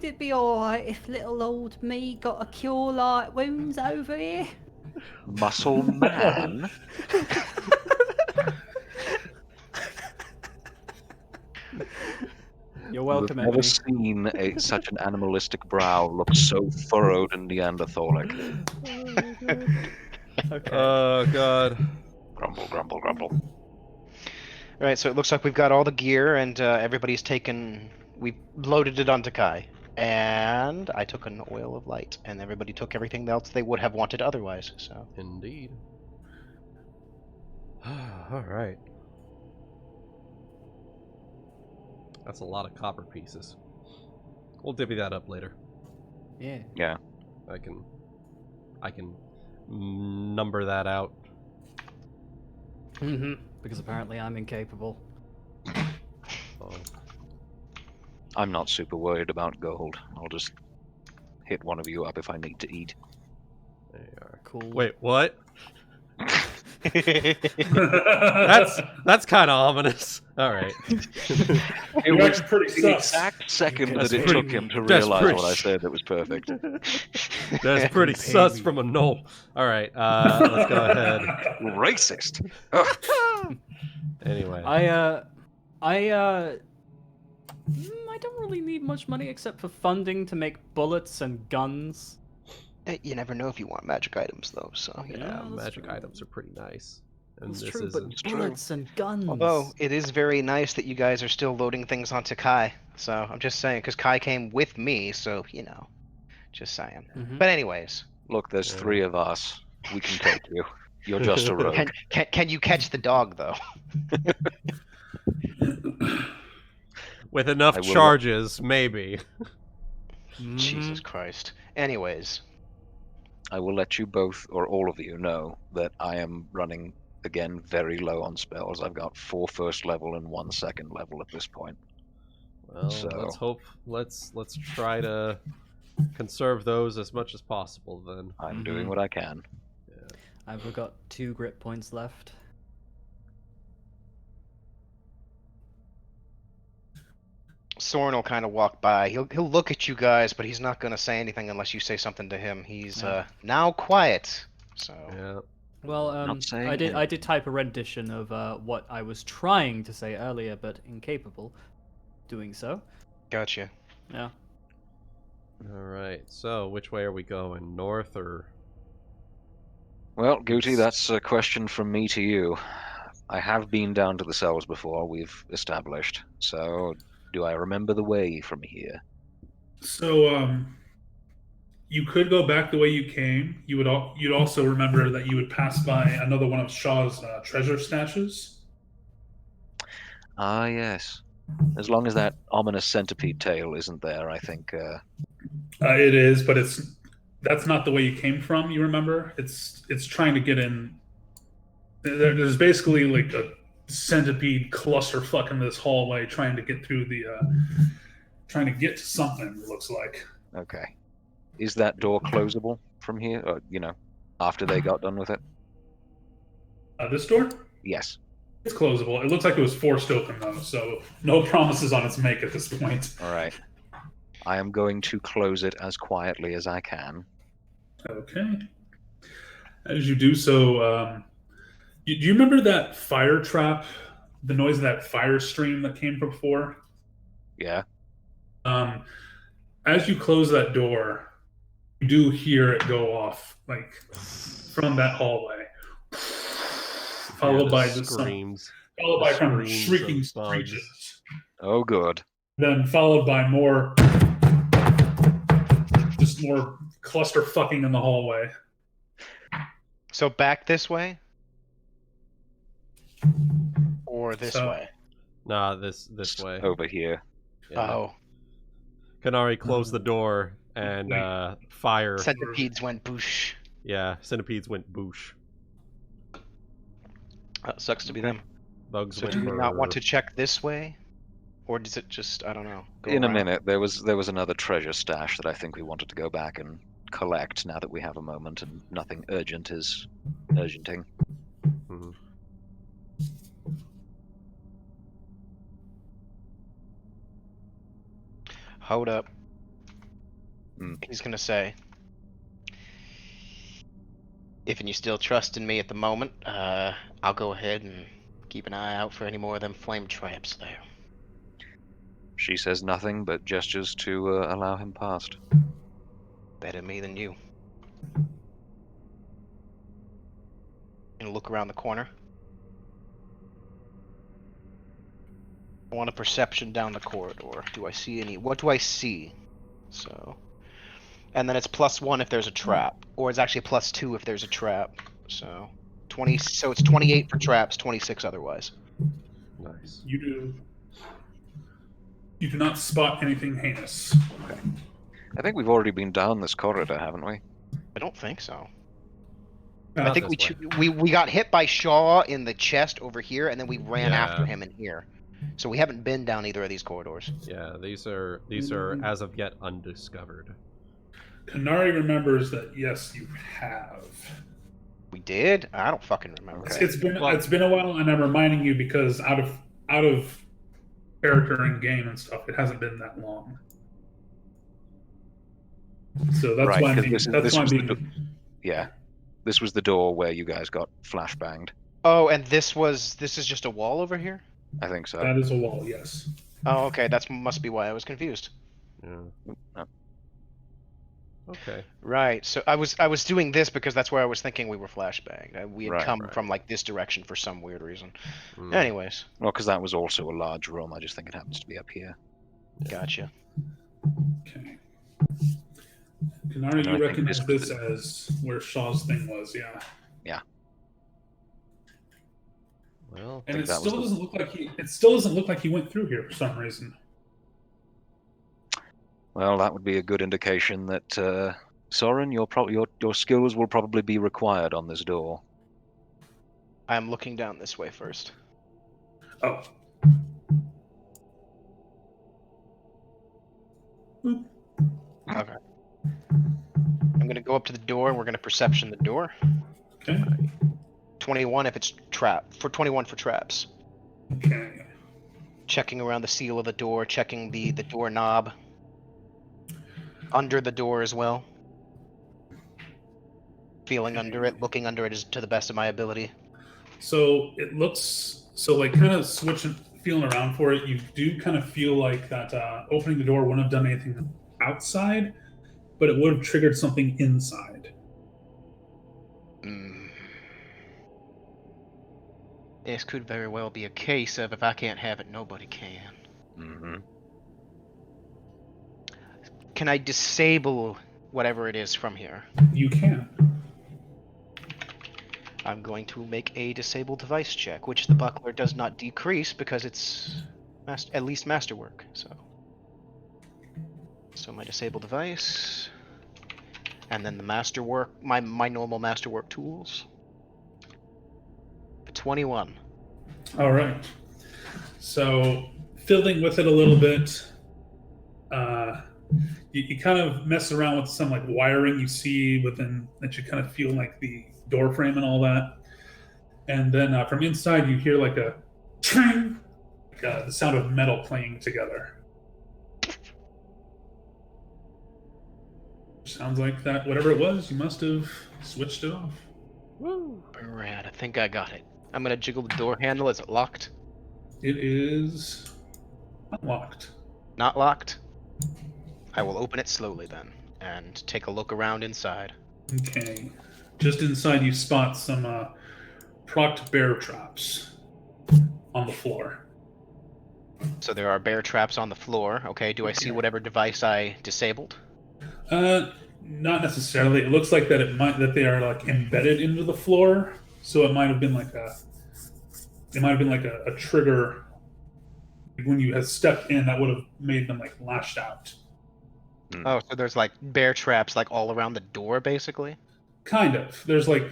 it be alright if little old me got a Cure Light Wounds over here? Muscle man? You're welcome, I've never Ebony. seen such an animalistic brow look so furrowed and Neanderthalic. Okay. Oh god. Grumble, grumble, grumble. All right, so it looks like we've got all the gear, and everybody's taken. We loaded it onto Kai, and I took an oil of light, and everybody took everything else they would have wanted otherwise. So. Indeed. Alright. That's a lot of copper pieces. We'll divvy that up later. Yeah. Yeah. I can number that out. Because apparently I'm incapable. Oh. I'm not super worried about gold. I'll just hit one of you up if I need to eat. There you are. Cool. Wait, what? That's kind of ominous. All right. It You're was actually pretty the sus. exact second That's that it pretty- took him to that's realize pretty- what I said that was perfect. That's pretty sus from a Gnoll. All right, let's go ahead. Racist. Ugh. Anyway. I don't really need much money except for funding to make bullets and guns. You never know if you want magic items, though. So you know. Yeah, that's magic true. items are pretty nice. And That's this true, isn't. but bullets and guns. Although it is very nice that you guys are still loading things onto Kai. So I'm just saying, because Kai came with me, so you know, just saying. Mhm. But anyways, Look, there's three of us. We can take you. You're just a rogue. can you catch the dog though? With enough I will- charges, maybe. Jesus Christ. Anyways, I will let you both, or all of you, know that I am running, again, very low on spells. I've got 4 first level and 1 second level at this point. Well, So- let's hope. Let's try to conserve those as much as possible. Then. I'm doing what I can. I've got 2 grit points left. Sorren will kind of walk by. He'll look at you guys, but he's not gonna say anything unless you say something to him. He's Yeah. Now quiet. So. Yeah. Well, Not saying I did anything. type a rendition of what I was trying to say earlier, but incapable doing so. Gotcha. Yeah. All right. So, which way are we going? North or? Well, Guti, that's a question from me to you. I have been down to the cells before, we've established. So, do I remember the way from here? So, you could go back the way you came. You'd also remember that you would pass by another one of Shaw's treasure stashes. Ah, yes. As long as that ominous centipede tail isn't there, I think. It is, but that's not the way you came from. You remember? It's trying to get in. There's basically like a centipede clusterfuck in this hallway, trying to get through trying to get to something. It looks like. Okay. Is that door closable from here? Or, after they got done with it? This door? Yes. It's closable. It looks like it was forced open though, so no promises on its make at this point. All right. I am going to close it as quietly as I can. Okay. As you do so, do you remember that fire trap? The noise of that fire stream that came before? Yeah. As you close that door, you do hear it go off, like from that hallway, followed by the screams, followed by kind of screams shrieking of bugs. screeches, Oh, good. then followed by just more cluster fucking in the hallway. So back this way? Or this So- way? Nah, this way. Over here. Yeah. Oh, Kanari closed the door and fire. centipedes went boosh. Yeah, centipedes went boosh. That sucks to be them. Bugs So went do we not want to brrr. check this way? Or does it just, I don't know, go In a around? minute, there was another treasure stash that I think we wanted to go back and collect now that we have a moment and nothing urgent is urgenting. Mhm. Hold up. Hmm. He's gonna say, if you still trust in me at the moment, I'll go ahead and keep an eye out for any more of them flame traps there. She says nothing but gestures to allow him past. Better me than you. And look around the corner. I want a perception down the corridor. Do I see any? What do I see? So, and then it's +1 if there's a trap, or it's actually +2 if there's a trap. So, 20. So it's 28 for traps, 26 otherwise. Nice. You do not spot anything heinous. I think we've already been down this corridor, haven't we? I don't think so. Not I think this we got hit by Shaw in the chest over here, and then we ran after Yeah. him in here. So we haven't been down either of these corridors. Yeah, these are as of yet undiscovered. Kanari remembers that yes, you have. We did? I don't fucking remember. Okay. It's been a while, and I'm reminding you because out of character and game and stuff, it hasn't been that long. So that's Right, why 'cause I'm this being, was that's why I'm the being Yeah. This was the door where you guys got flashbanged. Oh, and this is just a wall over here? I think so. that is a wall. Yes. Oh, okay. That must be why I was confused. Yeah. Oh. Okay. Right. So I was doing this because that's where I was thinking we were flashbanged. We had Right, come right. from like this direction for some weird reason. Mm. Anyways, Well, because that was also a large room. I just think it happens to be up here. gotcha. Okay. And I Kanari, you think recognize this- this as where Shaw's thing was, yeah. Well, And think it that was still the- doesn't look like he went through here for some reason. Well, that would be a good indication that Sorren, your skills will probably be required on this door. I'm looking down this way first. Oh. Boop. Okay. I'm gonna go up to the door and we're gonna perception the door. Okay. 21 if it's trap. For 21 for traps. Okay. Checking around the seal of the door, checking the door knob. Under the door as well. Feeling under it, looking under it is to the best of my ability. So it looks like kind of switching, feeling around for it. You do kind of feel like that opening the door wouldn't have done anything outside, but it would have triggered something inside. Mm. This could very well be a case of if I can't have it, nobody can. Mm-hmm. Can I disable whatever it is from here? You can. I'm going to make a disable device check, which the buckler does not decrease because it's at least masterwork. So my disable device, and then the masterwork, my normal masterwork tools. 21. All right. So fiddling with it a little bit, you kind of mess around with some like wiring you see within that you kind of feel like the door frame and all that, and then from inside you hear like a ching, the sound of metal playing together. Sounds like that whatever it was, you must have switched it off. Woo! Rad, I think I got it. I'm gonna jiggle the door handle. Is it locked? It is unlocked. Not locked? I will open it slowly then, and take a look around inside. Okay. Just inside you spot some procced bear traps on the floor. So there are bear traps on the floor. Okay, do I see whatever device I disabled? Not necessarily. It looks like that they are like embedded into the floor. So it might have been like a trigger when you had stepped in that would have made them like lashed out. Oh, so there's like bear traps like all around the door, basically? Kind of. There's like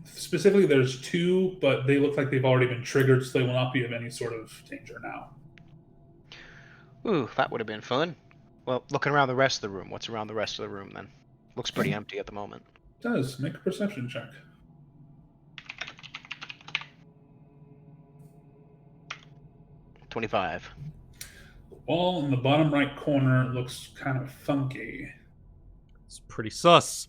specifically there's two, but they look like they've already been triggered, so they will not be of any sort of danger now. Ooh, that would have been fun. Well, looking around the rest of the room, what's around the rest of the room then? Looks pretty empty at the moment. It does. Make a perception check. 25. The wall in the bottom right corner looks kind of funky. It's pretty sus.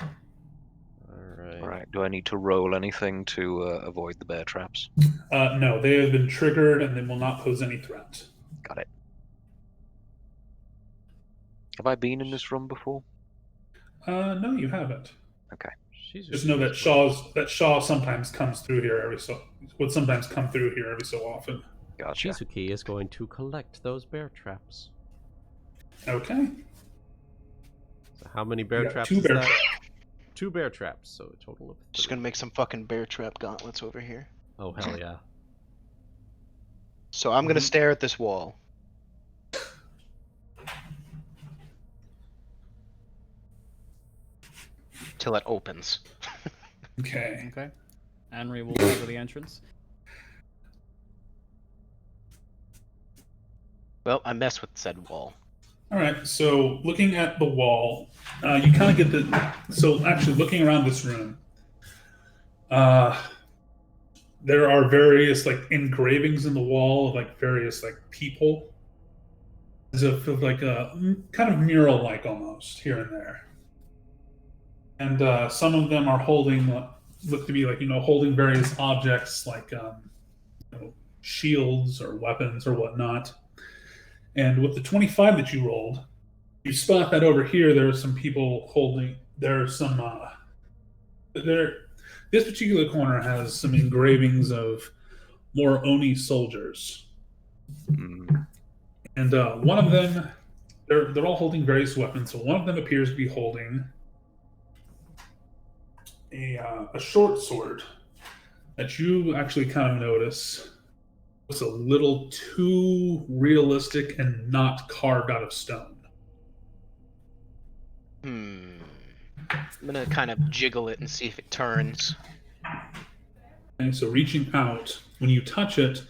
All right. Do I need to roll anything to avoid the bear traps? No, they have been triggered and they will not pose any threat. Got it. Have I been in this room before? No, you haven't. Okay. Just know that Shaw sometimes comes through here would sometimes come through here every so often. Gotcha. Shizuki is going to collect those bear traps. Okay. So how many bear You got traps two is bear that? traps. 2 bear traps, so a total of 3. Just gonna make some fucking bear trap gauntlets over here. Oh, hell yeah. So I'm gonna stare at this wall. Till it opens. Okay. Okay. Anri will cover the entrance. Well, I mess with said wall. All right. So looking at the wall, you kind of get the. So actually, looking around this room, there are various like engravings in the wall of like various like people, as if of like a kind of mural-like almost here and there. And some of them are holding, look to be like holding various objects like shields or weapons or whatnot. And with the 25 that you rolled, you spot that over here there are some people holding. There are some. This particular corner has some engravings of more Oni soldiers, and one of them, they're all holding various weapons. So one of them appears to be holding a short sword that you actually kind of notice looks a little too realistic and not carved out of stone. I'm gonna kind of jiggle it and see if it turns. And so reaching out, when you touch it,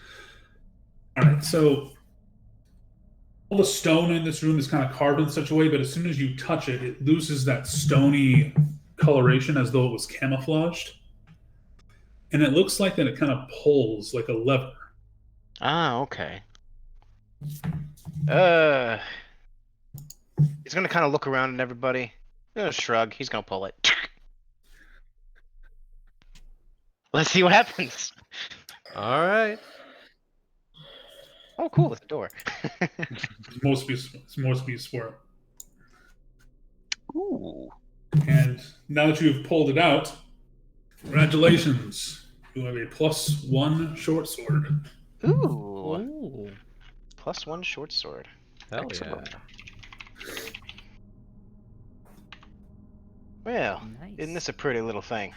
all right, so all the stone in this room is kind of carved in such a way, but as soon as you touch it, it loses that stony coloration as though it was camouflaged. And it looks like that it kind of pulls like a lever. Ah, okay. He's gonna kind of look around at everybody. He's gonna shrug. He's gonna pull it. Let's see what happens. All right. Oh, cool! It's a door. It's most be sport. Ooh. And now that you've pulled it out, Congratulations. You have a +1 short sword. Ooh. Ooh. +1 short sword. Hell Excellent. yeah. Well, Nice. isn't this a pretty little thing?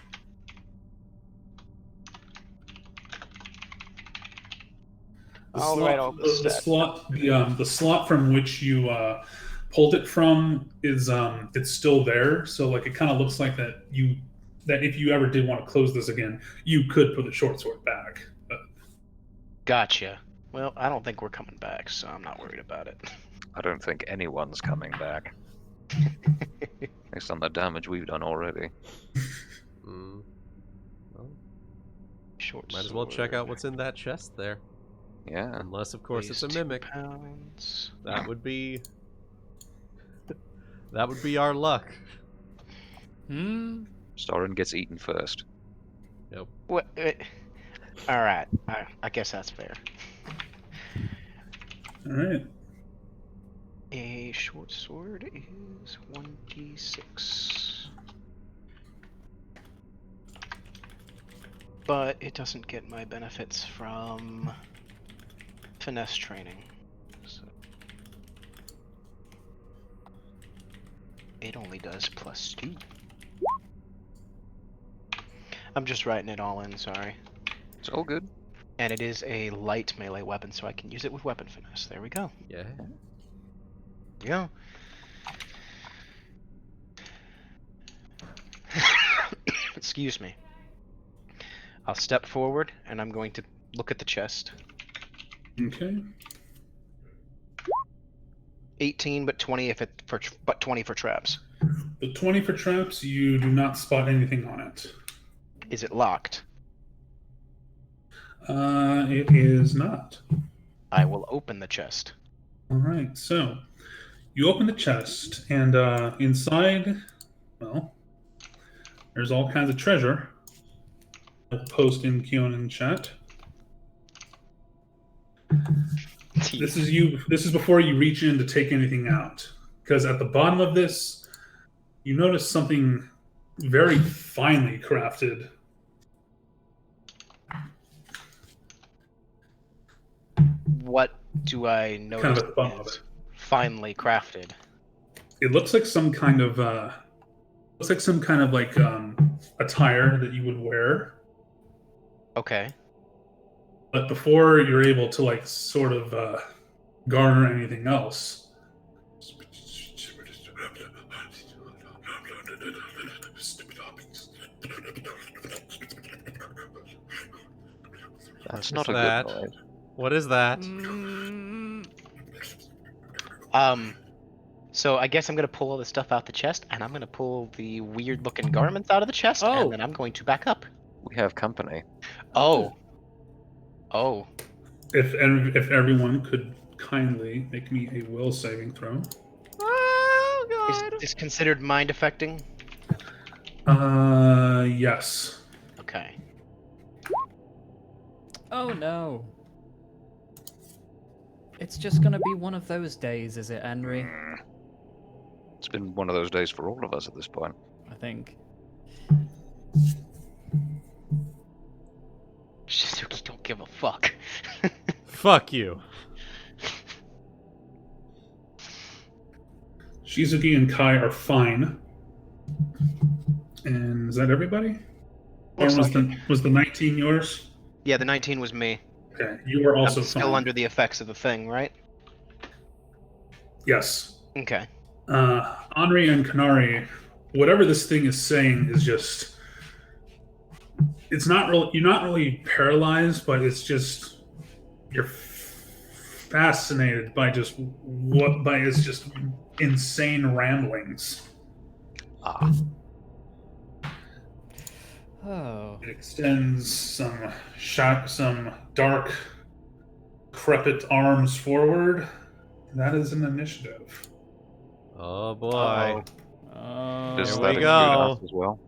All right, all the stats. The slot from which you pulled it from is it's still there. So like it kind of looks like that if you ever did want to close this again, you could put the short sword back. But Gotcha. Well, I don't think we're coming back, so I'm not worried about it. I don't think anyone's coming back. Based on the damage we've done already. Mm. Well, Short might as well check out sword what's in that chest there. Yeah. Unless, of course, it's a weighs 2 mimic. pounds. That would be... that would be our luck. Sorren gets eaten first. Yep. What? All right. I guess that's fair. all right. A short sword is 1d6. But it doesn't get my benefits from finesse training. So it only does +2. I'm just writing it all in, sorry. It's all good. And it is a light melee weapon, so I can use it with weapon finesse. There we go. Yeah. Yeah. Excuse me. I'll step forward and I'm going to look at the chest. Okay. 18, but 20 but 20 for traps. The 20 for traps, you do not spot anything on it. Is it locked? It is not. I will open the chest. All right, so you open the chest, and inside, well, there's all kinds of treasure. I'll post in Kyonin chat. This is before you reach in to take anything out, because at the bottom of this, you notice something very finely crafted. What do I notice Kind of a thumb of is it. finely crafted? It looks like some kind of like attire that you would wear. Okay. But before you're able to like sort of garner anything else, That's What's not a that? good noise. What is that? So I guess I'm gonna pull all the stuff out the chest, and I'm gonna pull the weird-looking garments out of the chest, Oh. and then I'm going to back up. We have company. Oh. if everyone could kindly make me a will saving throw. Oh Is this considered mind affecting? Yes. Okay. Oh no. It's just gonna be one of those days, is it, Anri? It's been one of those days for all of us at this point. I think. Shizuki don't give a fuck. Fuck you. Shizuki and Kai are fine. And is that everybody? Or Looks like was the 19 yours? Yeah, the 19 was me. Okay, you were also I'm still fine. under the effects of the thing, right? Yes. Okay. Anri and Kanari, whatever this thing is saying is just, it's not really, you're not really paralyzed, but it's just, you're fascinated by its just insane ramblings. Ah. Oh. It extends some dark, decrepit arms forward. That is an initiative. Oh boy. Oh. Does Here that we include go. us as well?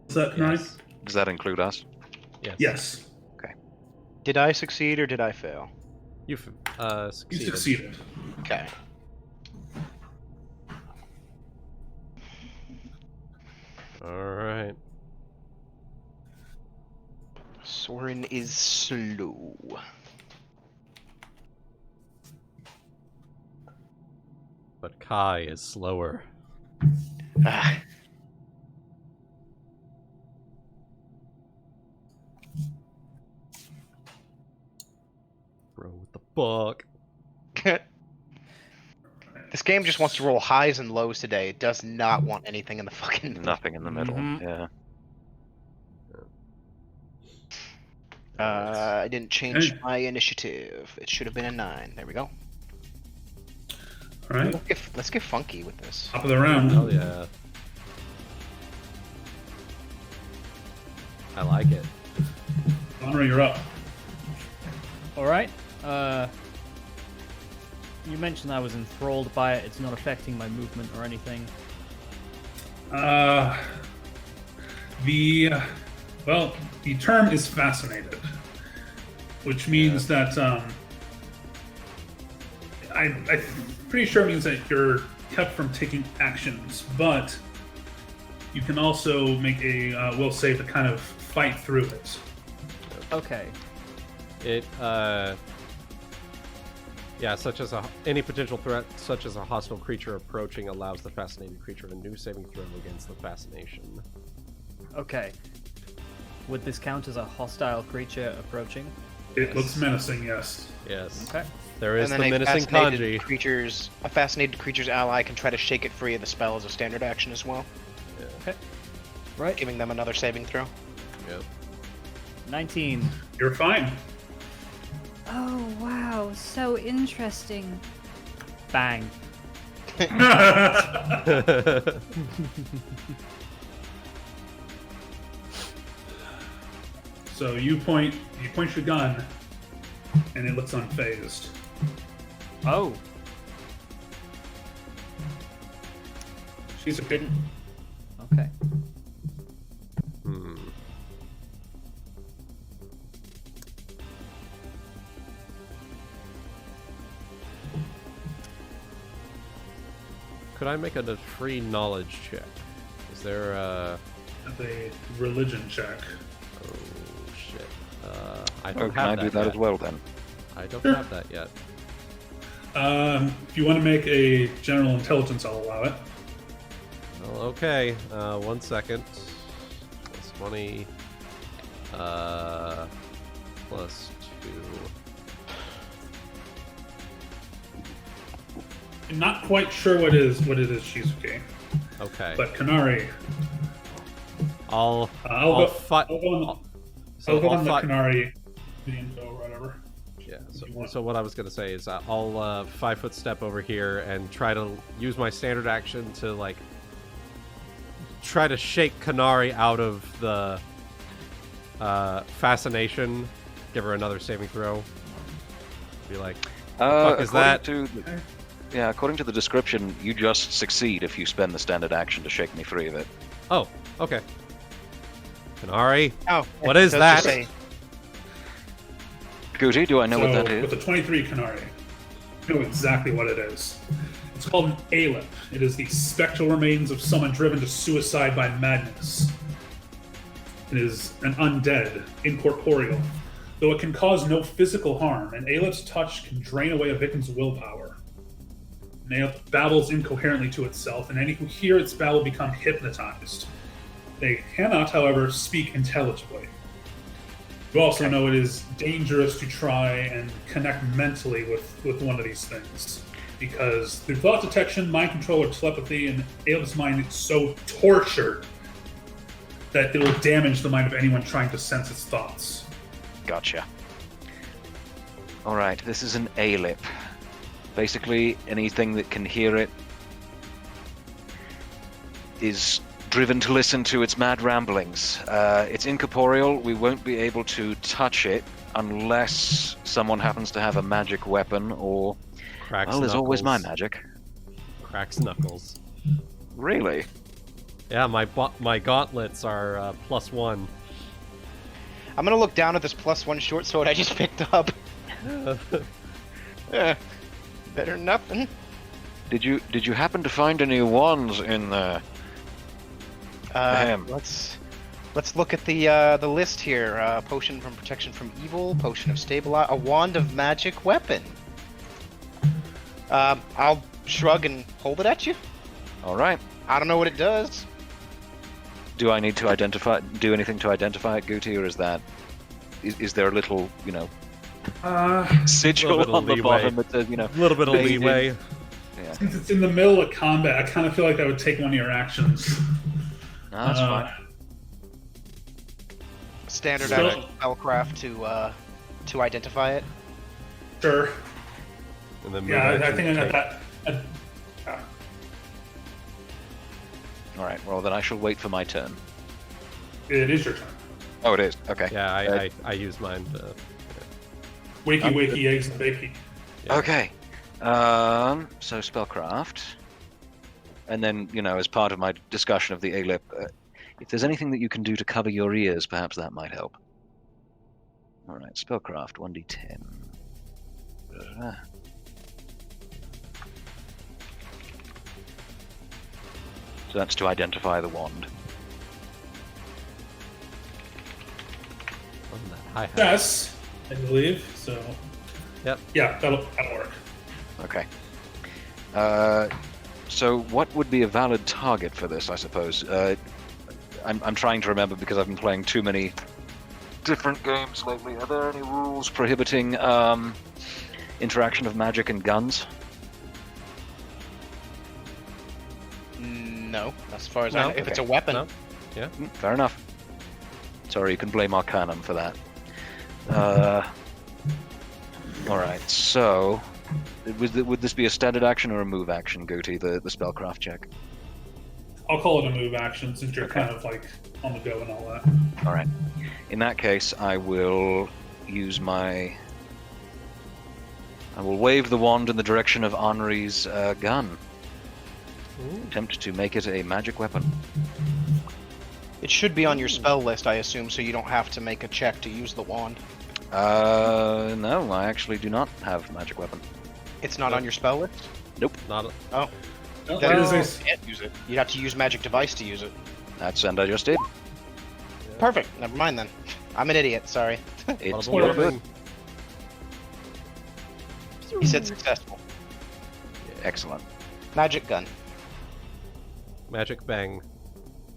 Is that right? Yes. Does that include us? Yes. Yes. Did I succeed or did I fail? You You succeeded. succeeded. Okay. All right. Sorren is slow. But Kai is slower. Ah. Bro, what the fuck? This game just wants to roll highs and lows today. It does not want anything in the fucking middle. Nothing in the middle. Mhm. Yeah. I didn't change Okay. my initiative. It should have been a 9. There we go. All right. Let's get funky with this. Top of the round. Hell yeah. I like it. Anri, you're up. All right. You mentioned I was enthralled by it. It's not affecting my movement or anything. The term is fascinated, which means that I'm pretty sure it means that you're kept from taking actions, but you can also make a will save to kind of fight through it. Okay. It, yeah, such as any potential threat, such as a hostile creature approaching, allows the fascinated creature a new saving throw against the fascination. Okay. Would this count as a hostile creature approaching? It looks menacing, yes. Yes. Okay. There is And the then menacing kanji. a fascinated creature's ally can try to shake it free of the spell as a standard action as well, Okay. Right. giving them another saving throw. Yep. 19. You're fine. Oh wow, so interesting. Bang. So you point your gun, and it looks unfazed. Oh. She's a bit. Okay. Hmm. Could I make a free knowledge check? Is there a... A religion check. Oh, shit. I Oh, don't can I have do that yet. as well then? I don't have that yet. If you want to make a general intelligence, I'll allow it. Well, okay. 1 second. Plus 20. Plus 2. I'm not quite sure what it is, Shizuki. Okay. But Kanari, I'll go I'll on the fight. Kanari info or whatever. Yeah. if you want. So what I was gonna say is I'll 5 foot step over here and try to use my standard action to like try to shake Kanari out of the fascination. Give her another saving throw. Be like, fuck is that? According to the description, you just succeed if you spend the standard action to shake me free of it. Oh, okay. Kanari, Oh, what is does that? just say- Guti, do I know what that With is? the 23 Kanari, you know exactly what it is. It's called an Aleph. It is the spectral remains of someone driven to suicide by madness. It is an undead, incorporeal. Though it can cause no physical harm, an Aleph's touch can drain away a victim's willpower. An Aleph babbles incoherently to itself, and any who hear its babble become hypnotized. They cannot, however, speak intelligibly. You also know it is dangerous to try and connect mentally with one of these things. Because through thought detection, mind control, or telepathy, an Aleph's mind is so tortured that it will damage the mind of anyone trying to sense its thoughts. Gotcha. Alright, this is an Alip. Basically, anything that can hear it is driven to listen to its mad ramblings. It's incorporeal. We won't be able to touch it unless someone happens to have a magic weapon or... Cracks well, there's always my knuckles. magic. Cracks knuckles. Really? Yeah, my gauntlets are +1. I'm gonna look down at this +1 short sword I just picked up. Better than nothing. Did you happen to find any wands in there? Ahem. Let's Let's look at the list here. Potion from protection from evil, potion of stabilize, a wand of magic weapon. I'll shrug and hold it at you. All right. I don't know what it does. Do I need to do anything to identify it, Guti, or is there a little, sigil bit of on the leeway. bottom that says, A little bit of made in- leeway. Yeah. Since it's in the middle of combat, I kind of feel like that would take one of your actions. No, that's fine. Standard So- out of spellcraft to identify it. Sure. And then move Yeah, I action think I got take. that. All right. Well, then I shall wait for my turn. It is your turn. Oh, it is. Okay. Yeah, I use mine to. Wakey, eggs, and bakey. Yeah. Okay. So spellcraft, and then as part of my discussion of the ALIP, if there's anything that you can do to cover your ears, perhaps that might help. All right, spellcraft 1d10. So that's to identify the wand. Wasn't that high? Yes, I believe. So. Yep. Yeah, that'll work. Okay. So what would be a valid target for this, I suppose? I'm trying to remember because I've been playing too many different games lately. Are there any rules prohibiting interaction of magic and guns? No, as far as No, I know. If okay. it's a weapon. No? Yeah. Fair enough. Sorry, you can blame Arcanum for that. Alright, so... Would this be a standard action or a move action, Guti, the spellcraft check? I'll call it a move action since you're Okay. kind of like on the go and all that. Alright. In that case, I will use my... I will wave the wand in the direction of Anri's gun. Attempt to make it a magic weapon. It should be on your spell list, I assume, so you don't have to make a check to use the wand. No, I actually do not have magic weapon. It's not on your spell list? Not. No, Then it is you a- can't use it. You'd have to use magic device to use it. And I just did. Perfect. Never mind then. I'm an idiot. Sorry. It's Well, all good. He said successful. Excellent. Magic gun. Magic bang.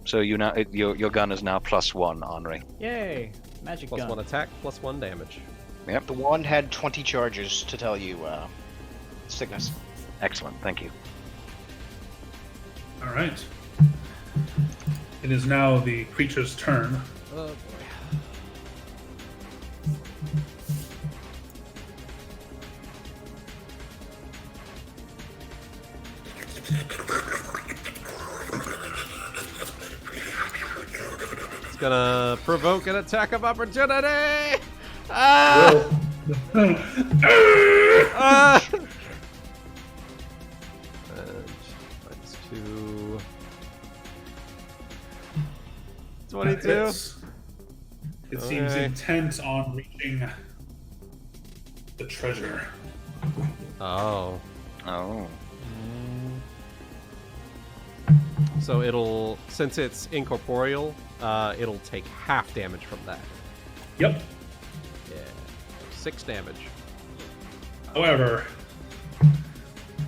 So your gun is now +1, Anri. Yay! Magic Plus gun. 1 attack, plus 1 damage. The wand had 20 charges to tell you, Cygnus. Excellent, thank you. All right. It is now the creature's turn. Oh boy. It's gonna provoke an attack of opportunity! Ah! Ah! Minus 2. 22. Hits. It seems Okay. intent on reaching the treasure. Oh. Oh. So it'll, since it's incorporeal, it'll take half damage from that. Yep. Yeah. 6 damage. However,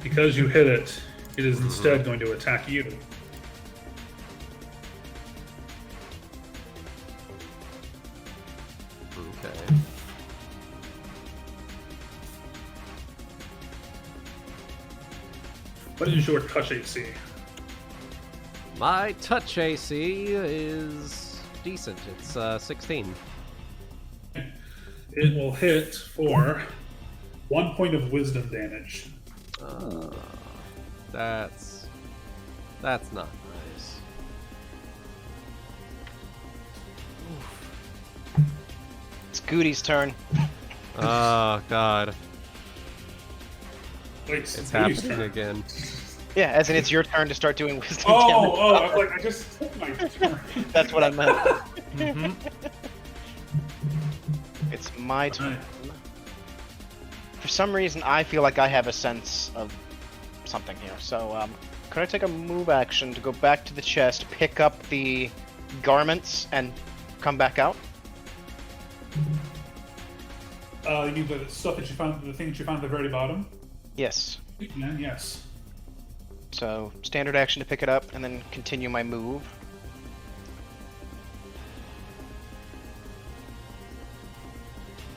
because you hit it, it is instead going to attack you. Okay. What is your touch AC? My touch AC is decent. It's 16. It will hit for 1 point of wisdom damage. That's not nice. It's Goody's turn. Oh god, Wait, it's Goody's happening turn. again. Yeah, as in it's your turn to start doing wisdom Oh, damage. oh! I just took my turn. That's what I meant. Mm-hmm. It's my turn. Alright. For some reason, I feel like I have a sense of something here. So, could I take a move action to go back to the chest, pick up the garments and come back out? You mean the stuff that you found, the thing that you found at the very bottom? Yes. Yeah, yes. So standard action to pick it up and then continue my move.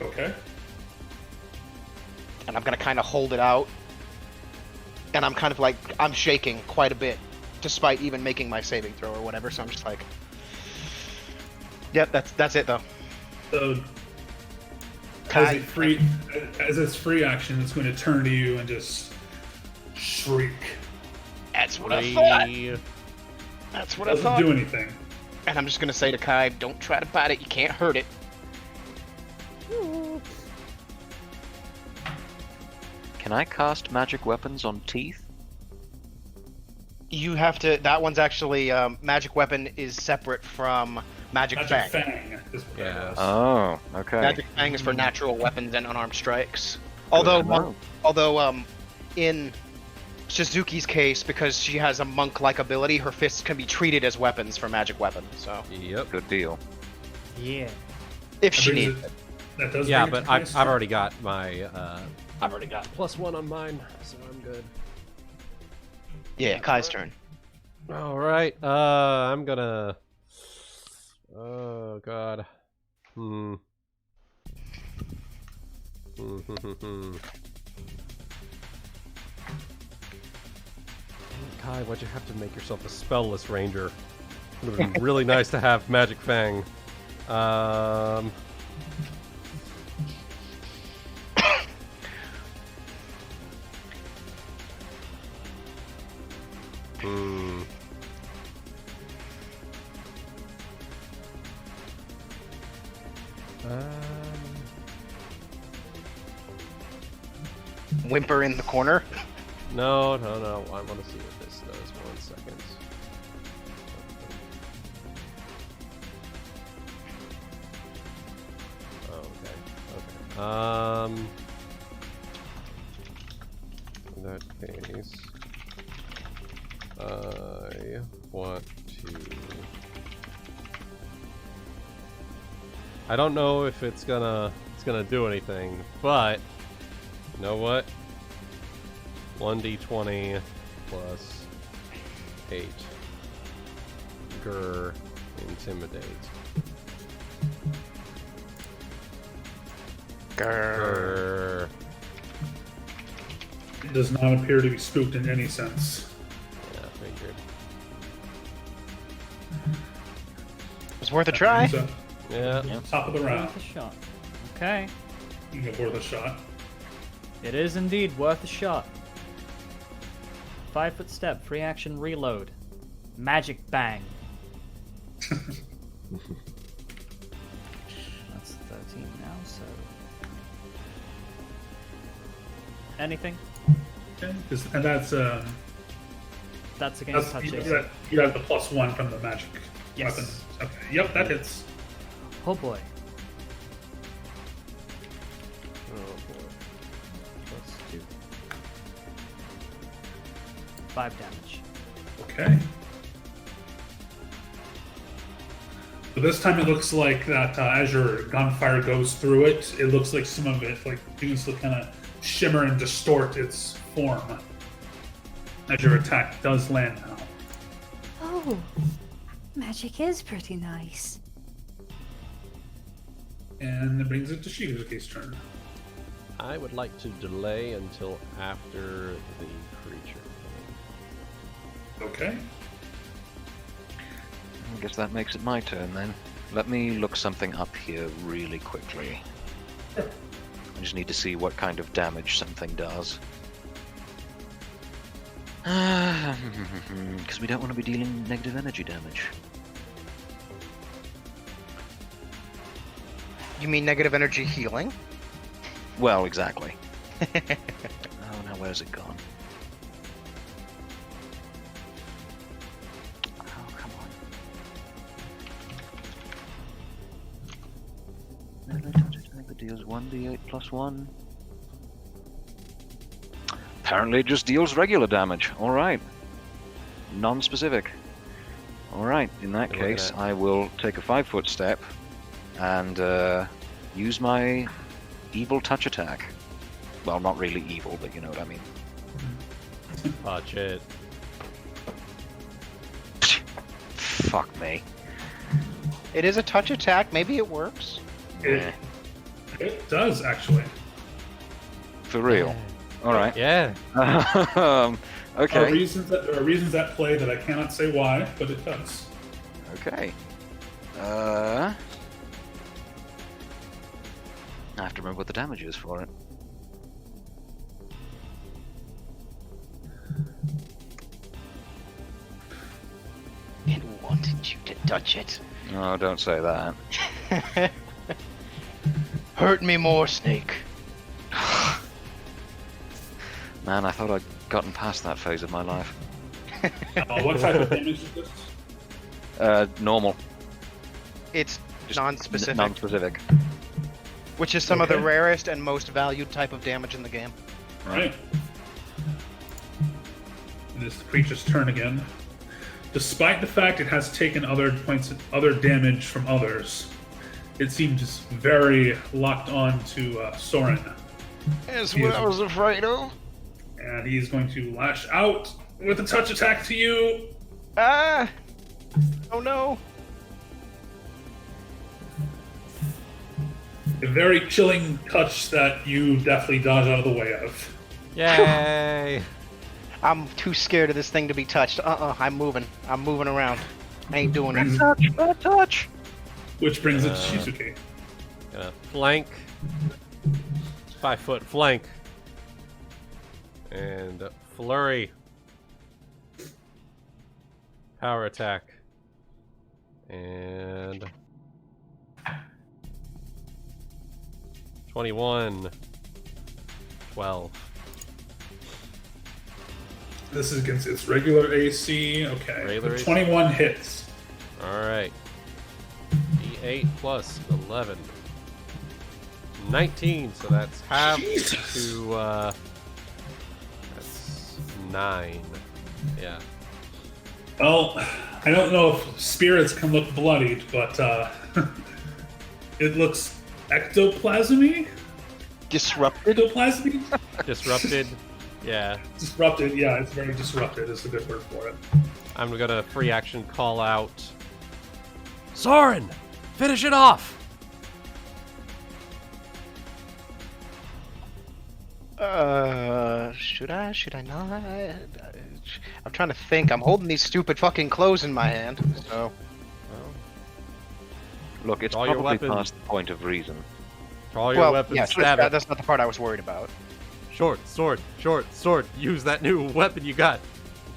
Okay. And I'm gonna kind of hold it out. And I'm kind of like, I'm shaking quite a bit, despite even making my saving throw or whatever. So I'm just like, yep, that's it though. So Kai, as its free action, it's going to turn to you and just shriek. that's what I thought. That's what I Doesn't thought. do anything. And I'm just gonna say to Kai, don't try to bite it. You can't hurt it. Can I cast magic weapons on teeth? You have to. That one's actually magic weapon is separate from magic fang. Fang. Is what Yeah. it was. Oh, okay. Magic fang is for natural weapons and unarmed strikes. Good to Although, know. in Shizuki's case, because she has a monk-like ability, her fists can be treated as weapons for magic weapons. So Yep. Good deal. Yeah. if That she brings needs, it- that does Yeah, bring it but to I've Kai's already got my I've already got +1 on mine, so I'm good. yeah, Kai's turn. All right. I'm gonna. Oh God. Kai, why'd you have to make yourself a spellless ranger? It would have been really nice to have Magic Fang. Whimper in the corner. No. I want to see what this does. 1 second. Oh, okay. In that case, I want to. I don't know if it's gonna do anything, but you know what? 1d20 plus 8. Grr, intimidate. Grr. It does not appear to be spooked in any sense. Yeah, figured. It's worth a try. So, Yeah. top of the round. Worth a shot. Okay. You go worth a shot. It is indeed worth a shot. 5-foot step, free action reload. Magic bang. That's 13 now, so. Anything? Okay. And that's That's against touch AC. you have the +1 from the magic Yes. weapon. Okay. Yep, that hits. Oh boy. Oh boy. +2. 5 damage. Okay. So this time it looks like that as your gunfire goes through it, it looks like some of it like begins to kind of shimmer and distort its form as your attack does land now. Oh, magic is pretty nice. And it brings it to Shizuki's turn. I would like to delay until after the creature. Okay. I guess that makes it my turn then. Let me look something up here really quickly. I just need to see what kind of damage something does. Because we don't want to be dealing negative energy damage. You mean negative energy healing? Well, exactly. Oh, now where's it gone? Oh, come on. It deals 1d8 plus 1. Apparently it just deals regular damage. Alright. Non-specific. All right. In that You're looking case, at- I will take a 5-foot step and use my evil touch attack. Well, not really evil, but you know what I mean. Touch it. Fuck me. It is a touch attack. Maybe it works. Yeah. It does, actually. For real. All right. Yeah. Okay. There are reasons at play that I cannot say why, but it does. Okay. I have to remember what the damage is for it. It wanted you to touch it. Oh, don't say that. Hurt me more, Snake. Man, I thought I'd gotten past that phase of my life. What type of damage is this? Normal. It's Just non-specific, Non-specific. which is some of the Okay. rarest and most valued type of damage in the game. Right. It is the creature's turn again. Despite the fact it has taken other damage from others, it seems very locked on to Sorren. That's what I was afraid of. And he's going to lash out with a touch attack to you. Ah! Oh no! A very chilling touch that you definitely dodge out of the way of. Yay! I'm too scared of this thing to be touched. I'm moving. I'm moving around. I ain't doing it. Bad touch! Which brings it to Shizuki. Gonna flank. 5-foot flank. And flurry. Power attack. And 21. 12. This is against its regular AC. Okay. Regular AC. 21 hits. Alright. D8 plus 11. 19, so that's half Jesus. to, that's 9. Yeah. Well, I don't know if spirits can look bloodied, but it looks ectoplasmy? Disrupted? Ectoplasmy? Disrupted. Yeah. Disrupted, yeah, it's very disrupted is a good word for it. I'm gonna free action call out. Sorren! Finish it off! Should I? Should I not? I'm trying to think. I'm holding these stupid fucking clothes in my hand, so. Look, it's Draw your probably weapon. past the point of reason. Draw your Well, weapon, yeah, stab it. that's not the part I was worried about. Short, sword, short, sword. Use that new weapon you got.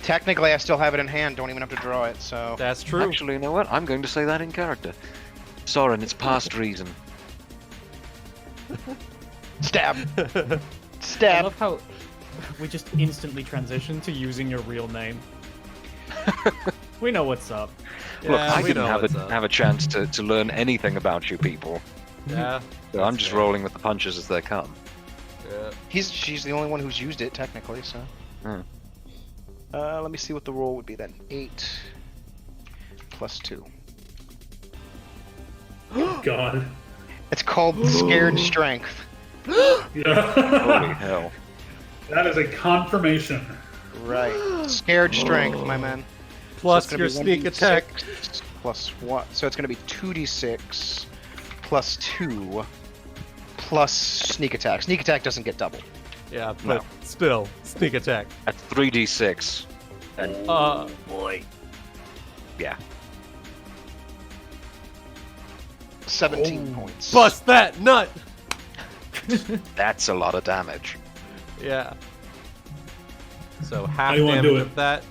Technically, I still have it in hand. Don't even have to draw it, so. That's true. Actually, you know what? I'm going to say that in character. Sorren, it's past reason. Stab! I Stab! love how we just instantly transition to using your real name. We know what's up. Look, Yeah, I we didn't know have what's up. a chance to learn anything about you people. Yeah. So I'm that's just fair. rolling with the punches as they come. Yeah. She's the only one who's used it, technically, so. Hmm. Let me see what the roll would be then. 8 plus 2. God. It's called Scared Strength. Yeah. Holy hell. That is a confirmation. Right. Scared Strength, my man. Plus So your it's gonna be sneak attack. 1d6 plus 1. So it's going to be 2d6 plus 2 plus sneak attack. Sneak attack doesn't get double. Yeah, but still, sneak attack. That's 3d6. And Boy. yeah. 17 points. Bust that nut! That's a lot of damage. Yeah. So half How you wanna do damage it? of that.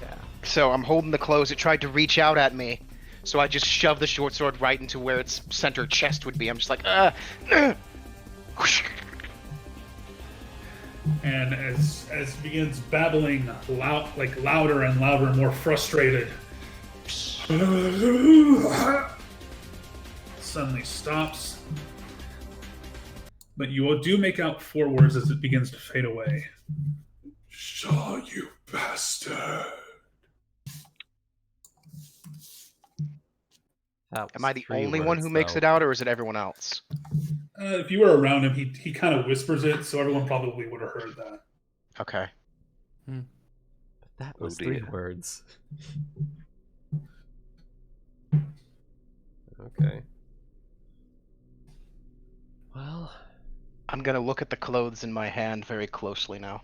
Yeah. So I'm holding the clothes. It tried to reach out at me. So I just shoved the short sword right into where its center chest would be. I'm just like, And as it begins babbling louder and louder and more frustrated, suddenly stops. But you do make out 4 words as it begins to fade away. Shaw, you bastard. That Am was I the 3 only one who words, makes though. it out, or is it everyone else? If you were around him, he kind of whispers it, so everyone probably would have heard that. Okay. That Oh was 3 dear. words. Okay. Well, I'm gonna look at the clothes in my hand very closely now.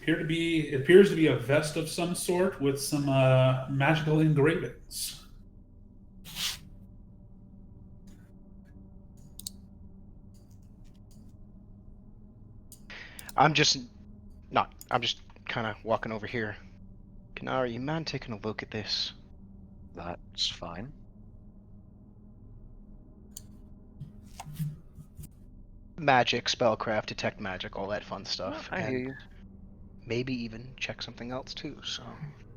It appears to be a vest of some sort with some magical engravings. I'm just kind of walking over here. Kanari, you mind taking a look at this? That's fine. Magic, spellcraft, detect magic, all that fun stuff. I hear you. Maybe even check something else too, so.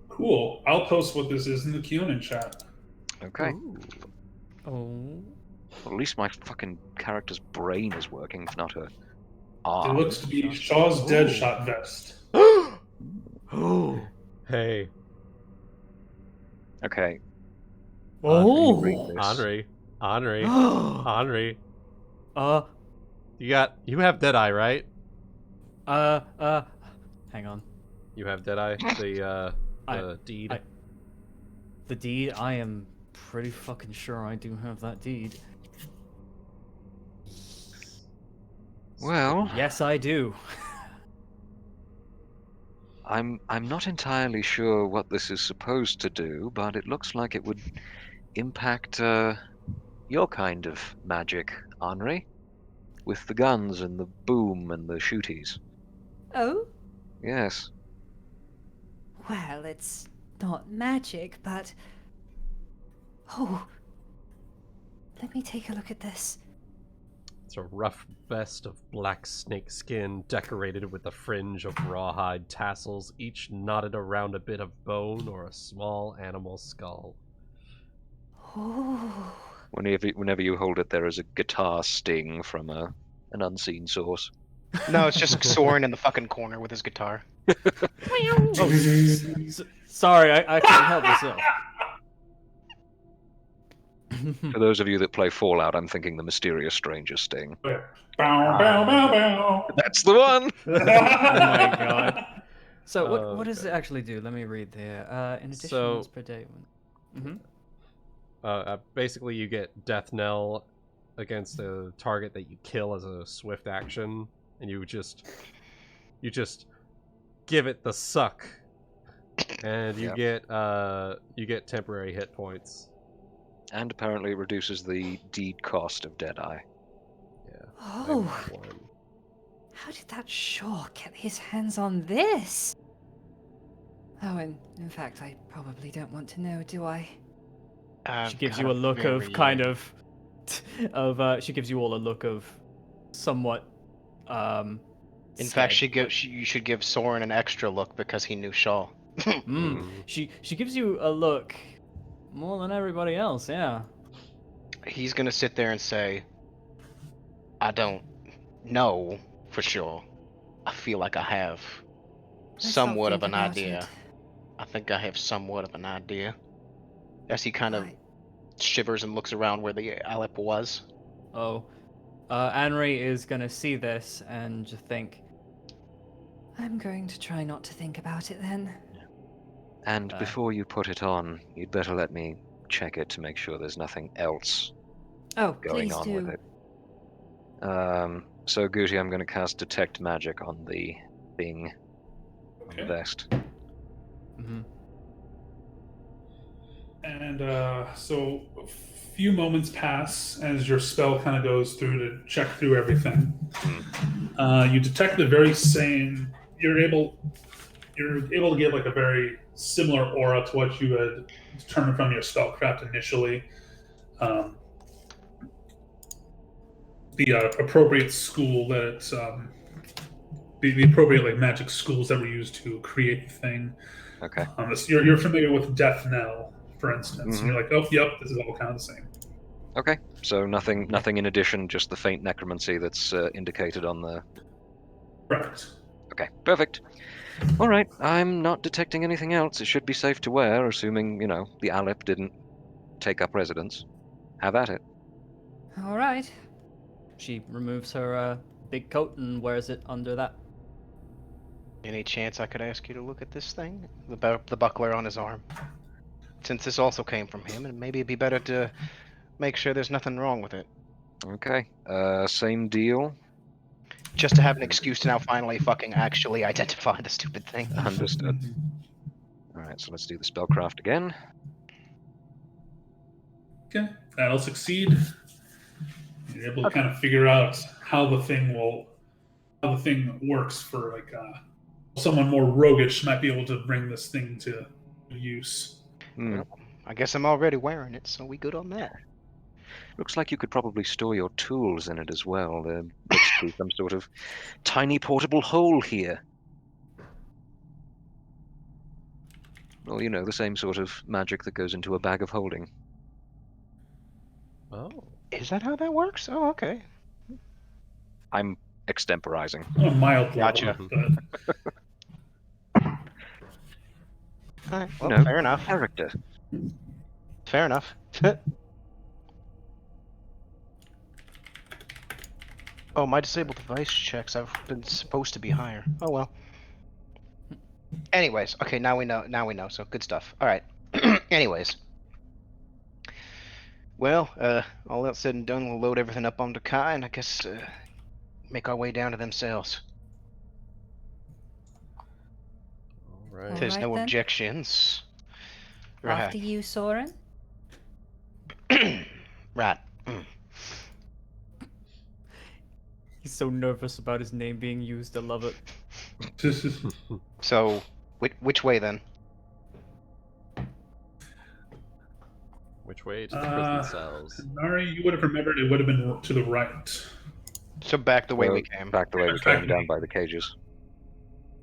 Cool. I'll post what this is in the Kyonin chat. Okay. ooh. Oh. Well, at least my fucking character's brain is working, if not her It arm. looks to be Shaw's Ooh. Deadshot vest. Hey, Okay. Oh. read this. Anri, Anri, uh. Anri. You have Deadeye, right? Hang on. You have Deadeye, the deed. The deed, I am pretty fucking sure I do have that deed. Well, Yes, I do. I'm not entirely sure what this is supposed to do, but it looks like it would impact your kind of magic, Anri, with the guns and the boom and the shooties. Oh? Yes. Well, it's not magic, but... Oh. Let me take a look at this. It's a rough vest of black snake skin, decorated with a fringe of rawhide tassels, each knotted around a bit of bone or a small animal skull. Oh. Whenever you hold it, there is a guitar sting from an unseen source. No, it's just Sorren in the fucking corner with his guitar. Sorry, I can't help myself. For those of you that play Fallout, I'm thinking the mysterious stranger sting. Bow, bow, bow, bow. That's the one! Oh my god. So Oh, what does okay. it actually do? Let me read there. In addition, So- once per day. Basically, you get Death Knell against a target that you kill as a swift action, and you just give it the suck, and you get temporary hit points. And apparently it reduces the deed cost of Deadeye. Yeah. Oh. -1. How did that Shaw get his hands on this? Oh, and in fact, I probably don't want to know, do I? She gives you a look of she gives you all a look of somewhat In fact, scared. you should give Sorren an extra look because he knew Shaw. She gives you a look more than everybody else, yeah. He's gonna sit there and say, I don't know for sure. I feel like I have Let's not somewhat of think an about idea. it. I think I have somewhat of an idea. As he kind of Right. shivers and looks around where the Alep was. Oh. Anri is gonna see this and just think, I'm going to try not to think about it then. And before you put it on, you'd better let me check it to make sure there's nothing else Oh, going please on do. with it. So Guti, I'm going to cast Detect Magic on the thing, on the Okay. vest. And so a few moments pass as your spell kind of goes through to check through everything. You detect the very same. You're able to get like a very similar aura to what you had determined from your spellcraft initially. The appropriate school that it's the appropriate like magic schools that were used to create the thing. Okay. You're familiar with Death Knell, for instance, and you're like, oh, yep, this is all kind of the same. Okay. So nothing in addition, just the faint necromancy that's indicated on the... Correct. Okay, perfect. All right, I'm not detecting anything else. It should be safe to wear, assuming, the Aleph didn't take up residence. Have at it. All right. She removes her big coat and wears it under that. Any chance I could ask you to look at this thing? The buckler on his arm. Since this also came from him, and maybe it'd be better to make sure there's nothing wrong with it. Okay, same deal. Just to have an excuse to now finally fucking actually identify the stupid thing. Understood. All right, so let's do the spellcraft again. Okay, that'll succeed. You're able to kind of figure out how the thing works for like someone more roguish might be able to bring this thing to use. Hmm. I guess I'm already wearing it, so we good on that. Looks like you could probably store your tools in it as well. There looks to be some sort of tiny portable hole here. Well, the same sort of magic that goes into a bag of holding. Oh. Is that how that works? Oh, okay. I'm extemporizing. On a mild Gotcha. level, but Alright, well, fair enough. Character. Fair enough. Oh, my disabled device checks have been supposed to be higher. Oh well. Anyways, okay, now we know, so good stuff. Alright. Anyways. Well, all that said and done, we'll load everything up onto Kai and I guess make our way down to them cells. All If right. there's no then. objections. After you, Sorren. Right. He's so nervous about his name being used. I love it. So, which way then? Which way to the prison cells? Kanari, you would have remembered it would have been to the right. So back the way we So, came. Back the way we Back came, to down me. by the cages.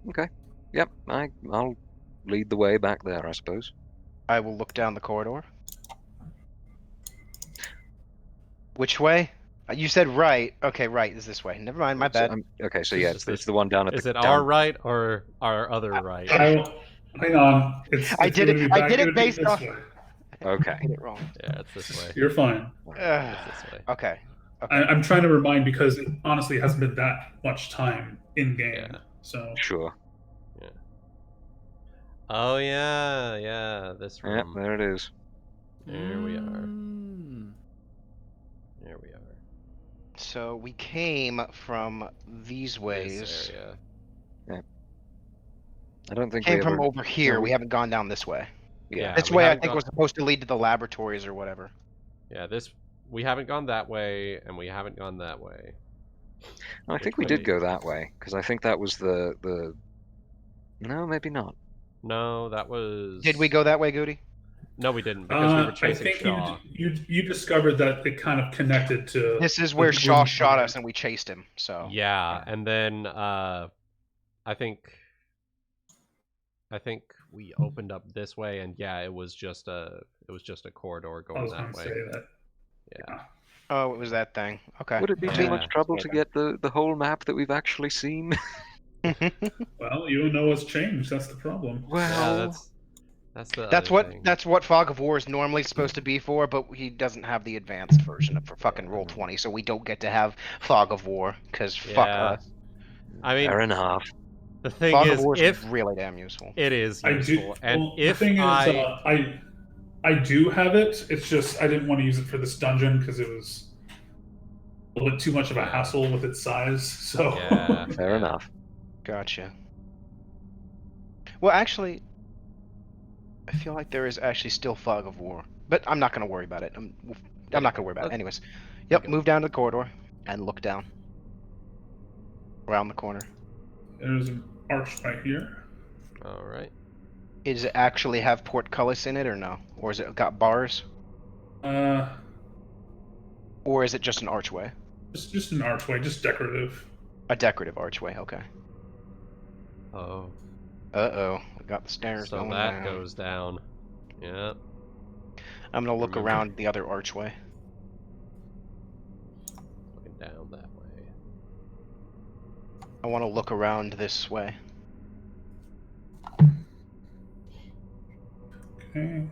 Okay. Yep, I'll lead the way back there, I suppose. I will look down the corridor. Which way? You said right. Okay, right is this way. Never mind, my bad. Okay, so Is yeah, this- it's the one down at Is the it down- our right or our other right? Hang on. I did it- I did it based off- Way. Okay. I did it wrong. Yeah, it's this way. You're fine. It's this way. Okay. I'm trying to remind because it honestly hasn't been that much time in game. Yeah. So Sure. Oh yeah, this Yep, room. there it is. There we are. Mm. There we are. So we came from these ways. This area. I don't think Came we from ever... over here. no, We haven't gone down this way. Yeah. This we way I haven't think gone- was supposed to lead to the laboratories or whatever. Yeah, we haven't gone that way, and we haven't gone that way. I think we Which did way? go that way, because I think that was the... No, maybe not. No, that was. Did we go that way, Goody? No, we didn't because we were I chasing think Shaw. you discovered that it kind of connected to. This is where the Shaw room shot here. us and we chased him. So Yeah, and then I think we opened up this way, and yeah, it was just a corridor I going was that going to way. say that. Yeah. Oh, it was that thing. Okay. Would it be too Yeah. much trouble to get the whole map that we've actually seen? Well, you don't know what's changed. That's the problem. Yeah, that's the That's other what thing. that's what Fog of War is normally supposed to be for, but he doesn't have the advanced version of for fucking Roll 20, so we don't get to have Fog of War because fuck Yeah. us. I mean, Fair enough. the thing Fog of is, War is if really damn useful. it is I useful, do. and Well, if the thing I is, I do have it. It's just I didn't want to use it for this dungeon because it was a little bit too much of a hassle with its size. So yeah, Fair yeah. enough. Gotcha. Well, actually, I feel like there is actually still Fog of War, but I'm not gonna worry about it. I'm not gonna worry about it. Anyways, yep. Okay. Move down to the corridor and look down around the corner. there's an arch right here. All right. Does it actually have portcullis in it or no? Or is it got bars? Or is it just an archway? Just an archway, just decorative. A decorative archway, okay. Oh, Uh-oh, we got the stairs so going that down. goes down. Yeah. I'm gonna look Remember. around the other archway. Going down that way. I want to look around this way. Okay.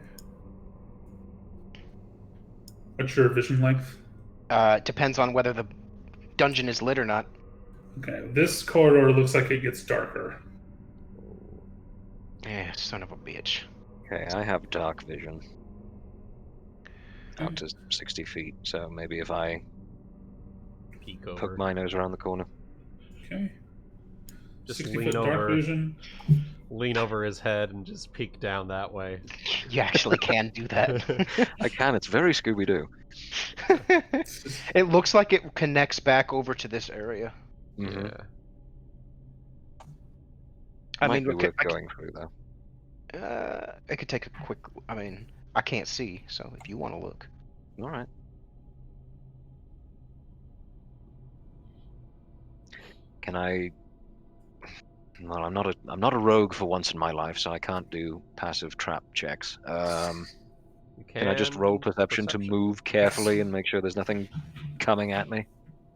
What's your vision length? Depends on whether the dungeon is lit or not. Okay, this corridor looks like it gets darker. Yeah, son of a bitch. Okay, I have dark vision. Out to 60 feet, so maybe if I Peek poke over. my nose around the corner. Okay. Just 60-foot lean dark over. vision. Lean over his head and just peek down that way. You actually can do that. I can, it's very Scooby-Doo. It looks like it connects back over to this area. Mm-hmm. Yeah. I Might mean, be worth going through, though. I could take a quick. I mean, I can't see, so if you want to look. Alright. Can I... Well, I'm not a rogue for once in my life, so I can't do passive trap checks. You Can I just roll perception to move carefully and make sure there's nothing coming at me?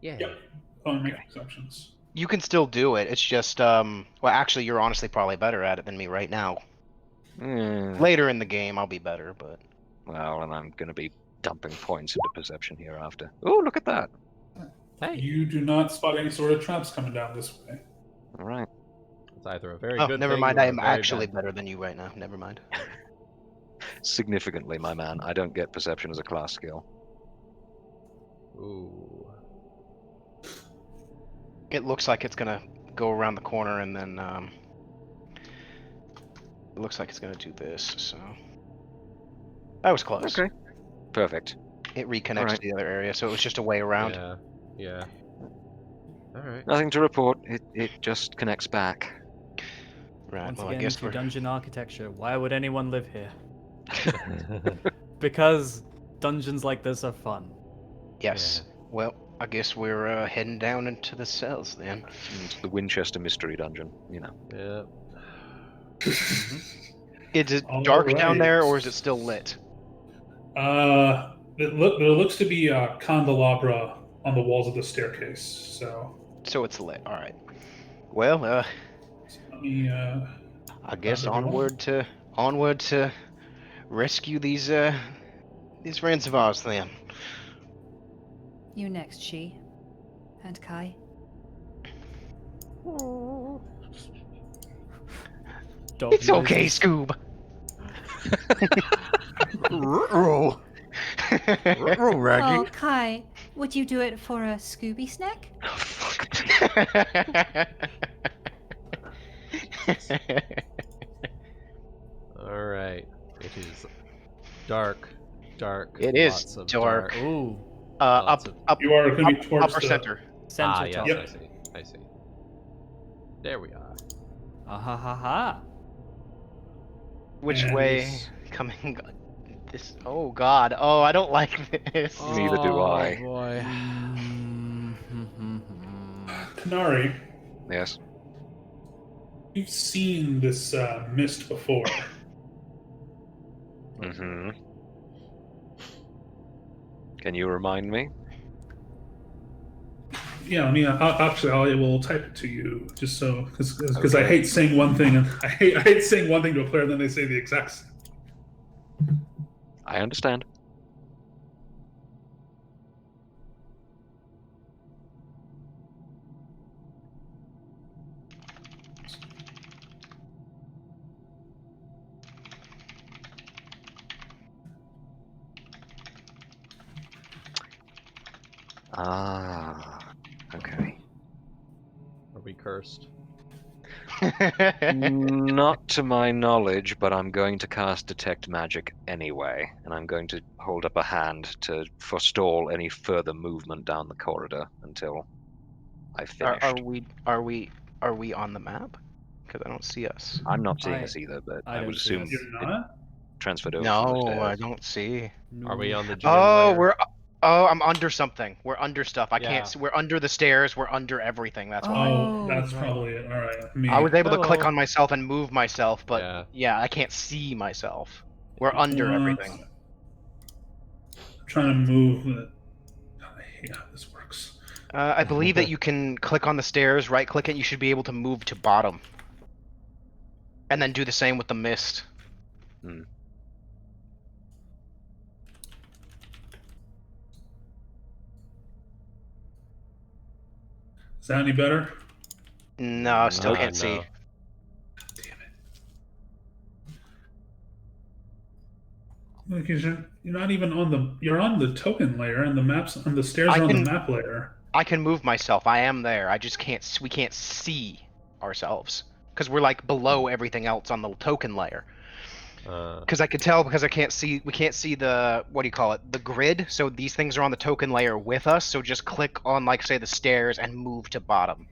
Yeah. Yep. Only make Okay. exceptions. You can still do it. It's just well, actually, you're honestly probably better at it than me right now. Later in the game, I'll be better, but Well, and I'm going to be dumping points into perception hereafter. Oh, look at that! Hey, You do not spot any sort of traps coming down this way. All right. it's either a very oh, good never thing mind. or I a am very actually bad better than you right now. Never mind. Significantly, my man. I don't get perception as a class skill. thing. Ooh. It looks like it's gonna go around the corner and then it looks like it's gonna do this. So that was close. Okay. Perfect. It reconnects Alright. to the other area, so it was just a way around. Yeah. Yeah. All right. Nothing to report. It just connects back. Right. Once well, I again, guess to we're. dungeon architecture. Why would anyone live here? Because dungeons like this are fun. Yes. Well, I guess we're heading down into the cells then. It's the Winchester Mystery Dungeon, you know. Yeah. Is it All dark down right. there, or is it still lit? There looks to be a candelabra on the walls of the staircase. So So it's lit. All right. Well, let me. I guess Found everyone? onward to rescue these friends of ours then. You next, She. And Kai. Dog It's okay, noises. Scoob. Oh, Kai, would you do it for a Scooby snack? All right. It is dark. Dark. It is lots of dark. Ooh. Lots Up, You are going to be towards upper the center. Center yes, top. Yep. I see. There we are. Ah ha ha ha. Which And way? this- Coming. This. Oh God. Oh, I don't like this. Neither do I. Oh boy. Kanari, Yes. you've seen this mist before. Mm-hmm. Can you remind me? Yeah, I mean, I will type it to you just so because I Okay. hate saying one thing and I hate saying one thing to a player and then they say the exact same. I understand. Ah, okay. Are we cursed? Not to my knowledge, but I'm going to cast Detect Magic anyway, and I'm going to hold up a hand to forestall any further movement down the corridor until I've finished. Are we on the map? Because I don't see us. I'm not seeing I- us either, but I I would don't see assume us. You're it not? transferred over from the No, stairs. I don't see. Are we No. on the GM Oh, layer? I'm under something. We're under stuff. I Yeah. can't see. We're under the stairs. We're under everything. That's why. Oh, Oh, that's right. probably it. All right. Me. I was able to click Hello. on myself and move myself, but Yeah. yeah, I can't see myself. We're under everything. I'm trying to move it. I hate how this works. I believe that you can click on the stairs, right click it, you should be able to move to bottom. And then do the same with the mist. Is that any better? No, I still can't see. No. Damn it. Look, you're not even on the. You're on the token layer, and the maps on the stairs I are on can- the map layer. I can move myself. I am there. I just can't. We can't see ourselves because we're like below everything else on the token layer. Because I could tell because I can't see. We can't see the what do you call it? The grid. So these things are on the token layer with us. So just click on like say the stairs and move to bottom.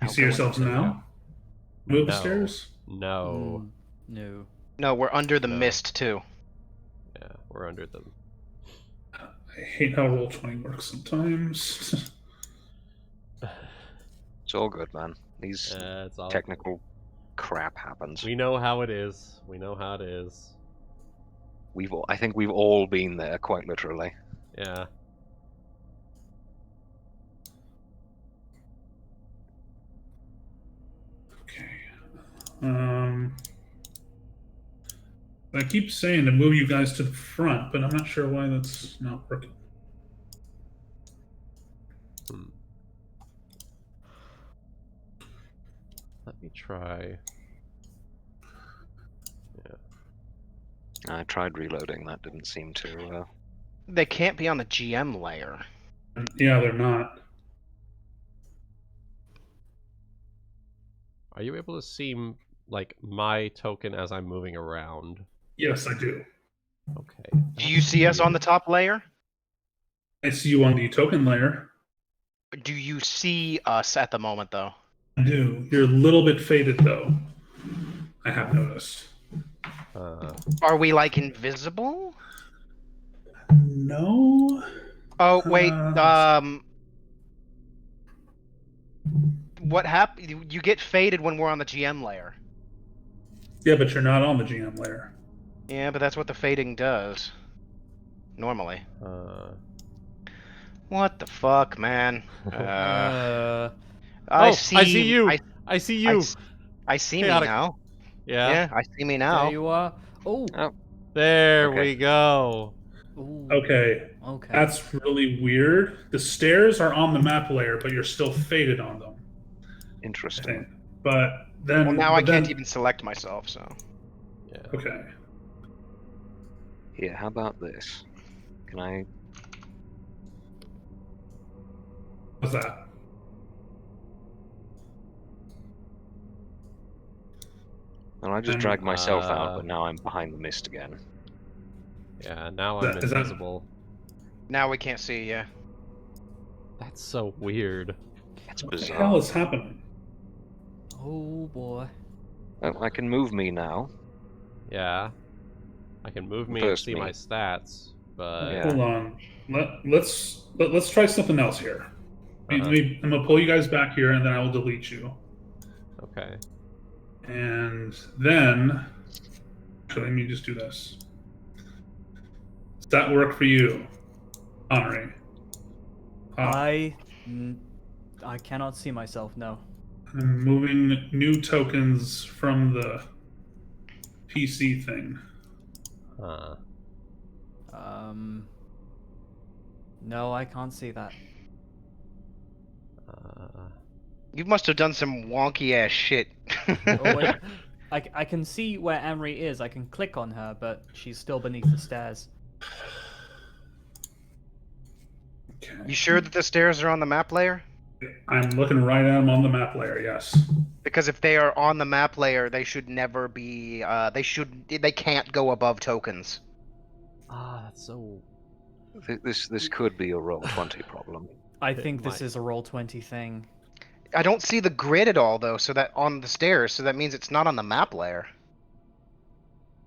You I'll see go yourselves into- now? Move the No. stairs. No. No. No, we're under the No. mist too. Yeah, we're under them. I hate how Roll20 works sometimes. It's all good, man. These It's all technical crap happens. We know how it is. We know how it is. I think we've all been there, quite literally. Yeah. Okay. I keep saying to move you guys to the front, but I'm not sure why that's not working. Let me try. I tried reloading. That didn't seem to. They can't be on the GM layer. Yeah, they're not. Are you able to see like my token as I'm moving around? Yes, I do. Okay. Do you see us on the top layer? I see you on the token layer. Do you see us at the moment though? I do. You're a little bit faded, though. I have noticed. Are we like invisible? No. Oh wait. What happened? You get faded when we're on the GM layer. Yeah, but you're not on the GM layer. Yeah, but that's what the fading does. Normally. What the fuck, man? I see you. I see you. I see me Chaotic. now. Yeah. Yeah, I see me now. There you are. Oh. There Okay. we go. Ooh. Okay. Okay. That's really weird. The stairs are on the map layer, but you're still faded on them. I Interesting. think. But then. Well, now but I can't then- even select myself, so. Yeah. Okay. Here, how about this? Can I? What's that? Well, I just And, dragged myself out, but now I'm behind the mist again. Yeah, now Is I'm that- is that- invisible. Now we can't see you. That's so weird. It's What the bizarre. hell is happening? Oh boy. Oh, I can move me now. Yeah. I can move me and Burst see me. my stats, but Yeah. Hold on. Let's try something else here. Uh-huh. I'm gonna pull you guys back here, and then I will delete you. okay. And then, actually, let me just do this. Does that work for you, Anri? I cannot see myself. No. I'm moving new tokens from the PC thing. No, I can't see that. You must have done some wonky ass shit. Oh wait. I can see where Anri is. I can click on her, but she's still beneath the stairs. Okay. You sure that the stairs are on the map layer? I'm looking right at them on the map layer. Yes. Because if they are on the map layer, they should never be. They can't go above tokens. That's so. This could be a Roll20 problem. I It think this might. is a Roll20 thing. I don't see the grid at all though. So that on the stairs, so that means it's not on the map layer.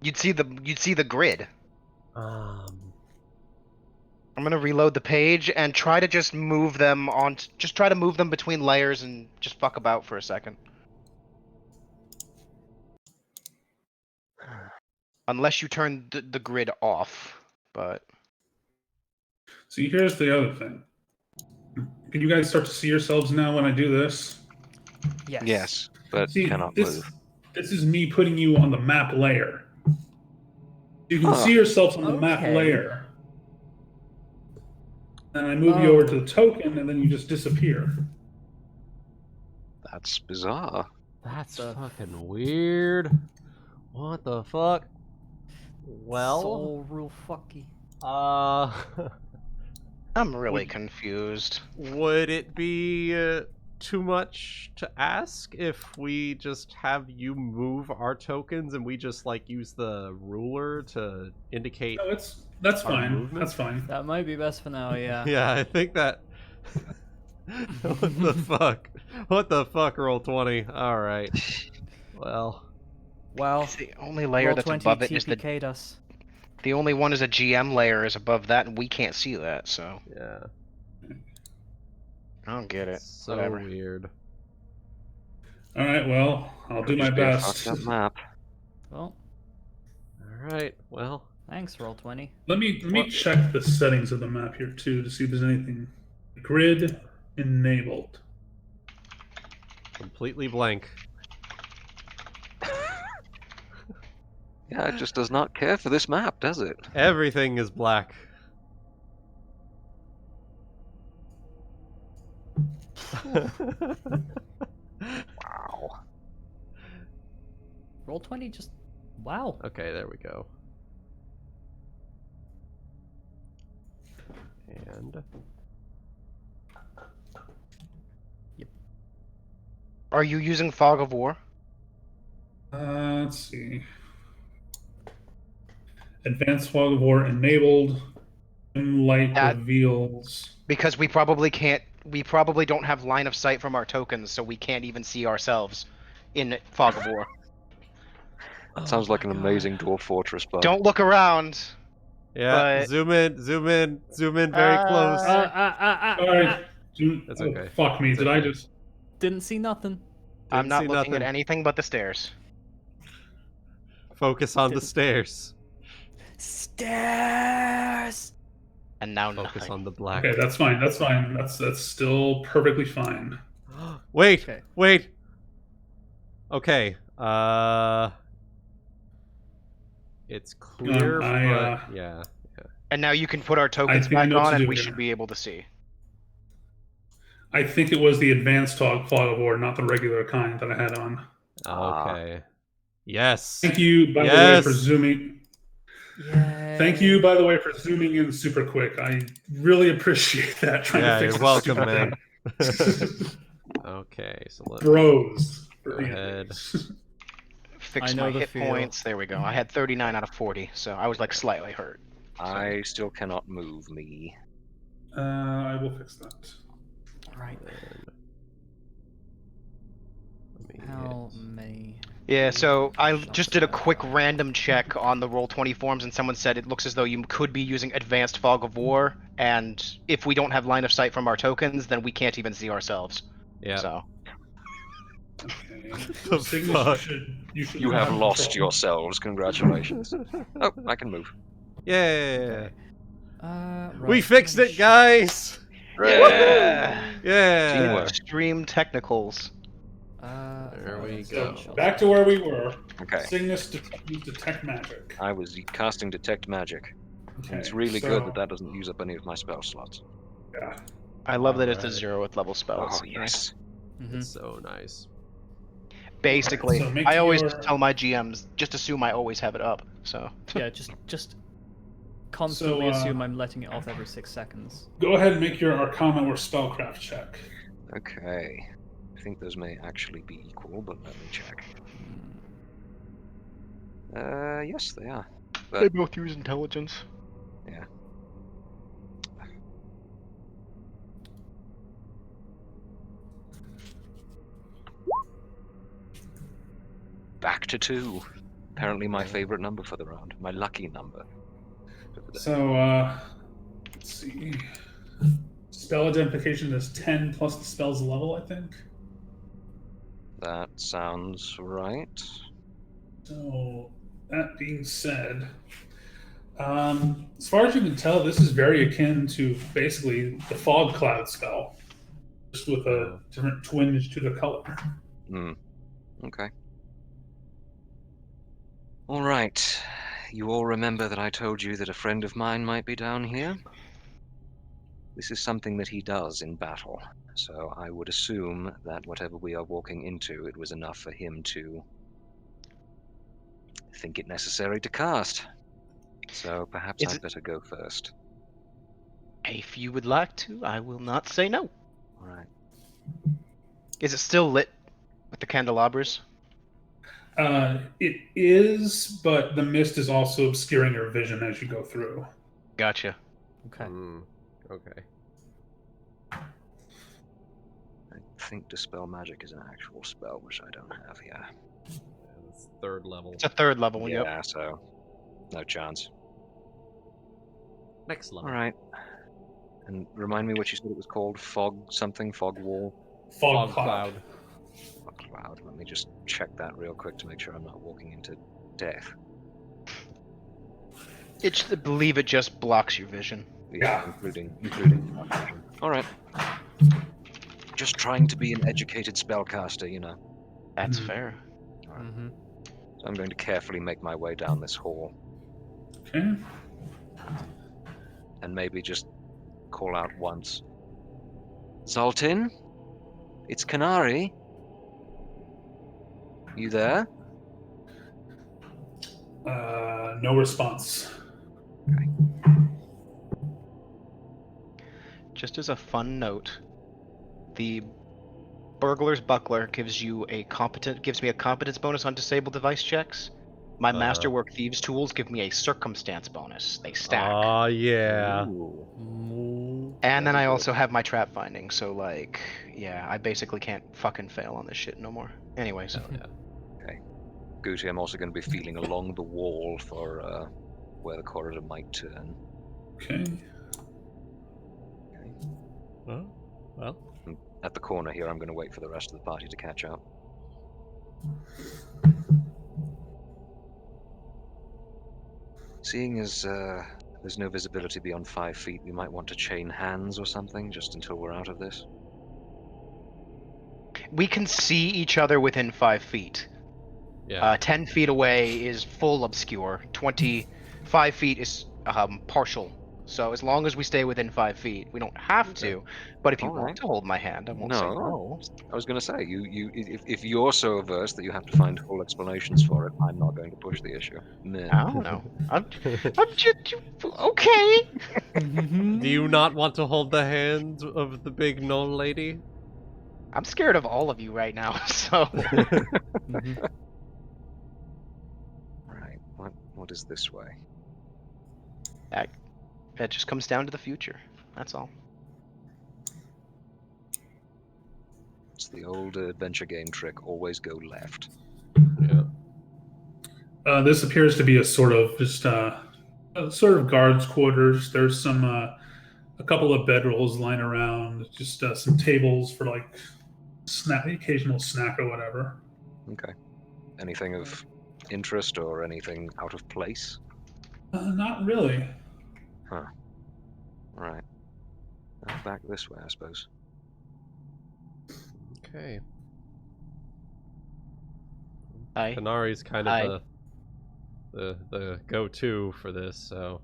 You'd see the grid. I'm gonna reload the page and try to just move them on. Just try to move them between layers and just fuck about for a second. Unless you turn the grid off, but See, here's the other thing. Can you guys start to see yourselves now when I do this? Yes. Yes, but See, cannot this, move. this is me putting you on the map layer. You can see yourself on the map Okay. layer. And I move you over to the token, and then you just disappear. That's bizarre. That's The- fucking weird. What the fuck? Well, So real fucky. I'm really confused. would it be too much to ask if we just have you move our tokens and we just like use the ruler to indicate? No, that's Our fine. movement? That's fine. That might be best for now, yeah. Yeah, I think that. What the fuck? What the fuck? Roll 20. All right. Well, Well, The only layer roll that's 20 above it is TPK'd us. the only one is a GM layer is above that, and we can't see that. So yeah. I don't get it. So Whatever. weird. All right. Well, I'll do Could my just be a best. fucked up map. Well, All right. Well, thanks, roll 20. Let me check the settings of the map here too to see if there's anything. Grid enabled. completely blank. Yeah, it just does not care for this map, does it? Everything is black. Wow. Roll 20 just. Wow. Okay, there we go. And Are you using Fog of War? Let's see. Advanced Fog of War enabled. Light That- reveals. Because we probably can't. We probably don't have line of sight from our tokens, so we can't even see ourselves in Fog of War. Sounds like an amazing Dwarf Fortress bug. Don't look around. yeah, But- zoom in very close. All right. That's oh, okay. Fuck me. That's Did I okay. just? Didn't see nothing. I'm Didn't not see looking at nothing. anything but the stairs. Focus on the Didn't- stairs. Stairs! And now Focus nothing. on the black. Okay, that's fine. That's fine. That's still perfectly fine. Wait, Okay. wait. Okay. It's clear, but yeah. And now you can put our tokens think I back know what on, to and do we here. should be able to see. I think it was the advanced Fog of War, not the regular kind that I had on. Okay. Yes. Thank you, by the way, Yes. for zooming. Yeah. Thank you, by the way, for zooming in super quick. I really appreciate that. Trying Yeah, to fix you're this welcome, stupid man. thing. Okay, so let Bros. Go ahead. Fix I know my the hit feel. points. There we go. I had 39 out of 40, so I was like slightly hurt. I still cannot move me. I will fix that. Right. let me How hit. many? Yeah, so I shots just did a have I quick got? random check on the Roll20 forms, and someone said it looks as though you could be using Advanced Fog of War, and if we don't have line of sight from our tokens, then we can't even see ourselves. Yeah. So Okay. The Cygnus, fuck? you should You have lost control. yourselves. Congratulations. Oh, I can move. Yeah. Right, We fixed it, guys. yeah, Yeah. Teamwork. extreme technicals. There we So, go. back to where we were. Okay. Cygnus detect magic. I was casting Detect Magic. Okay, It's really so, good that that doesn't use up any of my spell slots. Yeah. I love that it's a Alright. 0 with level spells. Oh, yes. Mm-hmm. It's so nice. Basically, so make I always your- tell my GMs just assume I always have it up. So Yeah, just constantly So, assume I'm letting it off every 6 seconds. Go ahead and make your Arcana or Spellcraft check. Okay. I think those may actually be equal, but let me check. Yes, they are. they both use intelligence. Yeah. Back to 2. Apparently my favorite number for the round. My lucky number. for the day. So, let's see. Spell identification is 10 plus the spell's level, I think. That sounds right. So, that being said, as far as you can tell, this is very akin to basically the Fog Cloud spell, just with a different twinge to the color. Hmm. Okay. All right. you all remember that I told you that a friend of mine might be down here? This is something that he does in battle, so I would assume that whatever we are walking into, it was enough for him to think it necessary to cast. So perhaps Is I'd it- better go first. If you would like to, I will not say no. All right. Is it still lit with the candelabras? It is, but the mist is also obscuring your vision as you go through. Gotcha. Okay. Okay. I think Dispel Magic is an actual spell, which I don't have here. Yeah, that's 3rd level. It's a 3rd level one, Yeah, yep. so no chance. Next level. All right. And remind me what you said it was called? Fog something? Fog wall? Fog cloud. Fog cloud. Let me just check that real quick to make sure I'm not walking into death. I believe it just blocks your vision. Yeah, including dark vision. All right. Just trying to be an educated spellcaster, you know. That's Mhm. fair. Mm-hmm. So I'm going to carefully make my way down this hall Okay. and maybe just call out once. Zoltin? It's Kanari. You there? No response. Just as a fun note, the Burglar's Buckler gives me a competence bonus on disabled device checks. My Masterwork Thieves tools give me a circumstance bonus. They stack. Oh, yeah. Ooh. And then very I good. also have my trap finding, so like, yeah, I basically can't fucking fail on this shit no more. Anyways, Guti, I'm also going to be feeling along the wall for where the corridor might turn. Okay. Oh, well. At the corner here, I'm going to wait for the rest of the party to catch up. Seeing as there's no visibility beyond 5 feet, we might want to chain hands or something just until we're out of this. we can see each other within 5 feet. Yeah. 10 feet away is full obscure. 25 feet is partial. So as long as we stay within 5 feet, we don't have to. But if you want Alright. to hold my hand, I won't say no. I was going to say, if you're so averse that you have to find full explanations for it, I'm not going to push the issue. Meh. I don't know. I'm just okay. Do you not want to hold the hand of the big Gnoll lady? I'm scared of all of you right now. So Right, what is this way? it just comes down to the future. That's all. It's the old adventure game trick, always go left. Yeah. This appears to be a sort of guards' quarters. There's a couple of bedrolls lying around. Just some tables for like occasional snack or whatever. Okay. Anything of interest or anything out of place? Not really. Right. Back this way, I suppose. Okay. Hi. Kanari's kind Hi. of the go-to for this, so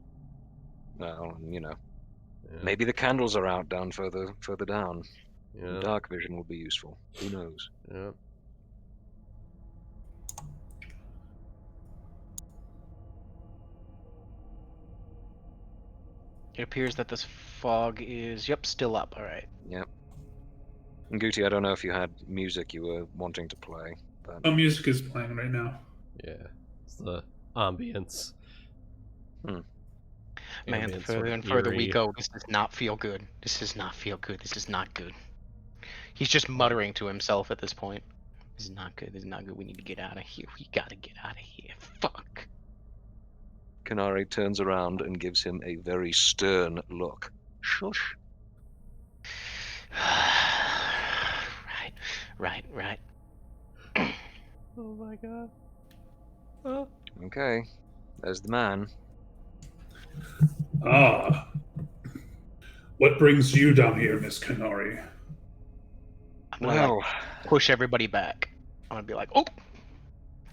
Well, yeah. maybe the candles are out down further down. Yeah. Dark vision will be useful. Who knows? Yeah. It appears that this fog is still up. All right. Yep. And Guti, I don't know if you had music you were wanting to play, but No music is playing right now. Yeah. It's the ambience. Man, the Ambient, further sort of and further we eerie. go, this does not feel good. This does not feel good. This is not good. He's just muttering to himself at this point. This is not good. This is not good. We need to get out of here. We gotta get out of here. Fuck. Kanari turns around and gives him a very stern look. Shush. Right. Oh my god. Oh. Okay. There's the man. Ah. What brings you down here, Miss Kanari? I'm gonna push everybody back. I'm gonna be like, oh,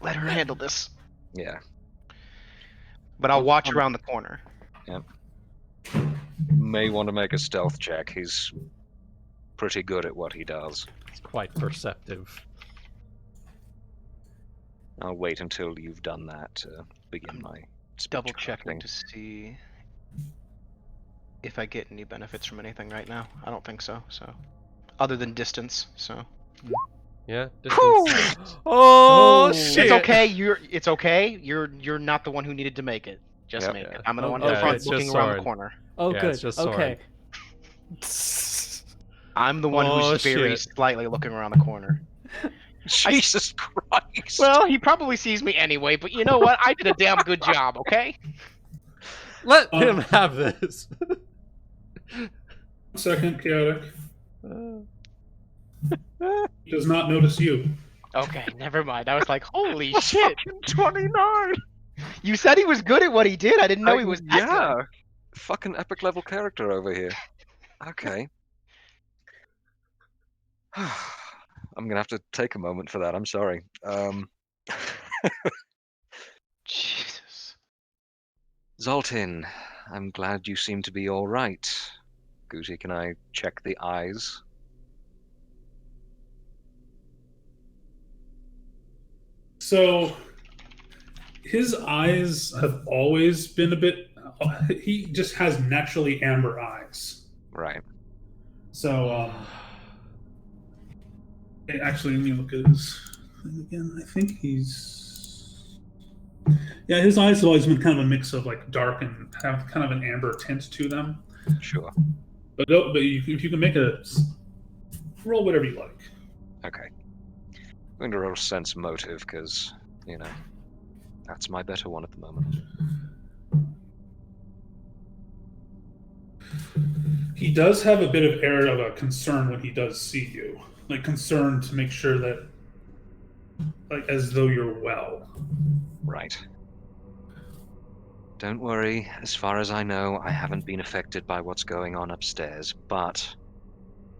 let her handle this. Yeah. But I'll watch around the corner. May want to make a stealth check. He's pretty good at what he does. It's quite perceptive. I'll wait until you've done that to begin my Double speech checking crafting. to see if I get any benefits from anything right now. I don't think so. So, other than distance. So. Yeah. Whew! Distance. Oh, Oh. shit! It's okay. It's okay. You're not the one who needed to make it. Just Yep. make it. Yeah. I'm the one Oh, in yeah, front it's looking just around the Sorren. corner. Oh, Yeah, good. it's just Okay. I'm the one Oh, who's very shit. slightly looking around the corner. Jesus Christ! Well, he probably sees me anyway, but you know what? I did a damn good job, okay? Let him have this. 1 second, Chaotic. He does not notice you. Okay, never mind. I was like, holy shit. 29! You said he was good at what he did. I didn't know he was that Yeah! good. Fucking epic level character over here. Okay. I'm gonna have to take a moment for that, I'm sorry. Jesus. Zoltin, I'm glad you seem to be alright. Guti, can I check the eyes? So, his eyes have always been a bit. He just has naturally amber eyes. Right. So, actually, let me look at his thing again. I think he's. Yeah, his eyes have always been kind of a mix of like dark and have kind of an amber tint to them. Sure. But if you can make a roll whatever you like. Okay. I'm going to roll sense motive because, you know, that's my better one at the moment. He does have a bit of air of a concern when he does see you, like concern to make sure that, like as though you're well. Right. Don't worry, as far as I know, I haven't been affected by what's going on upstairs, but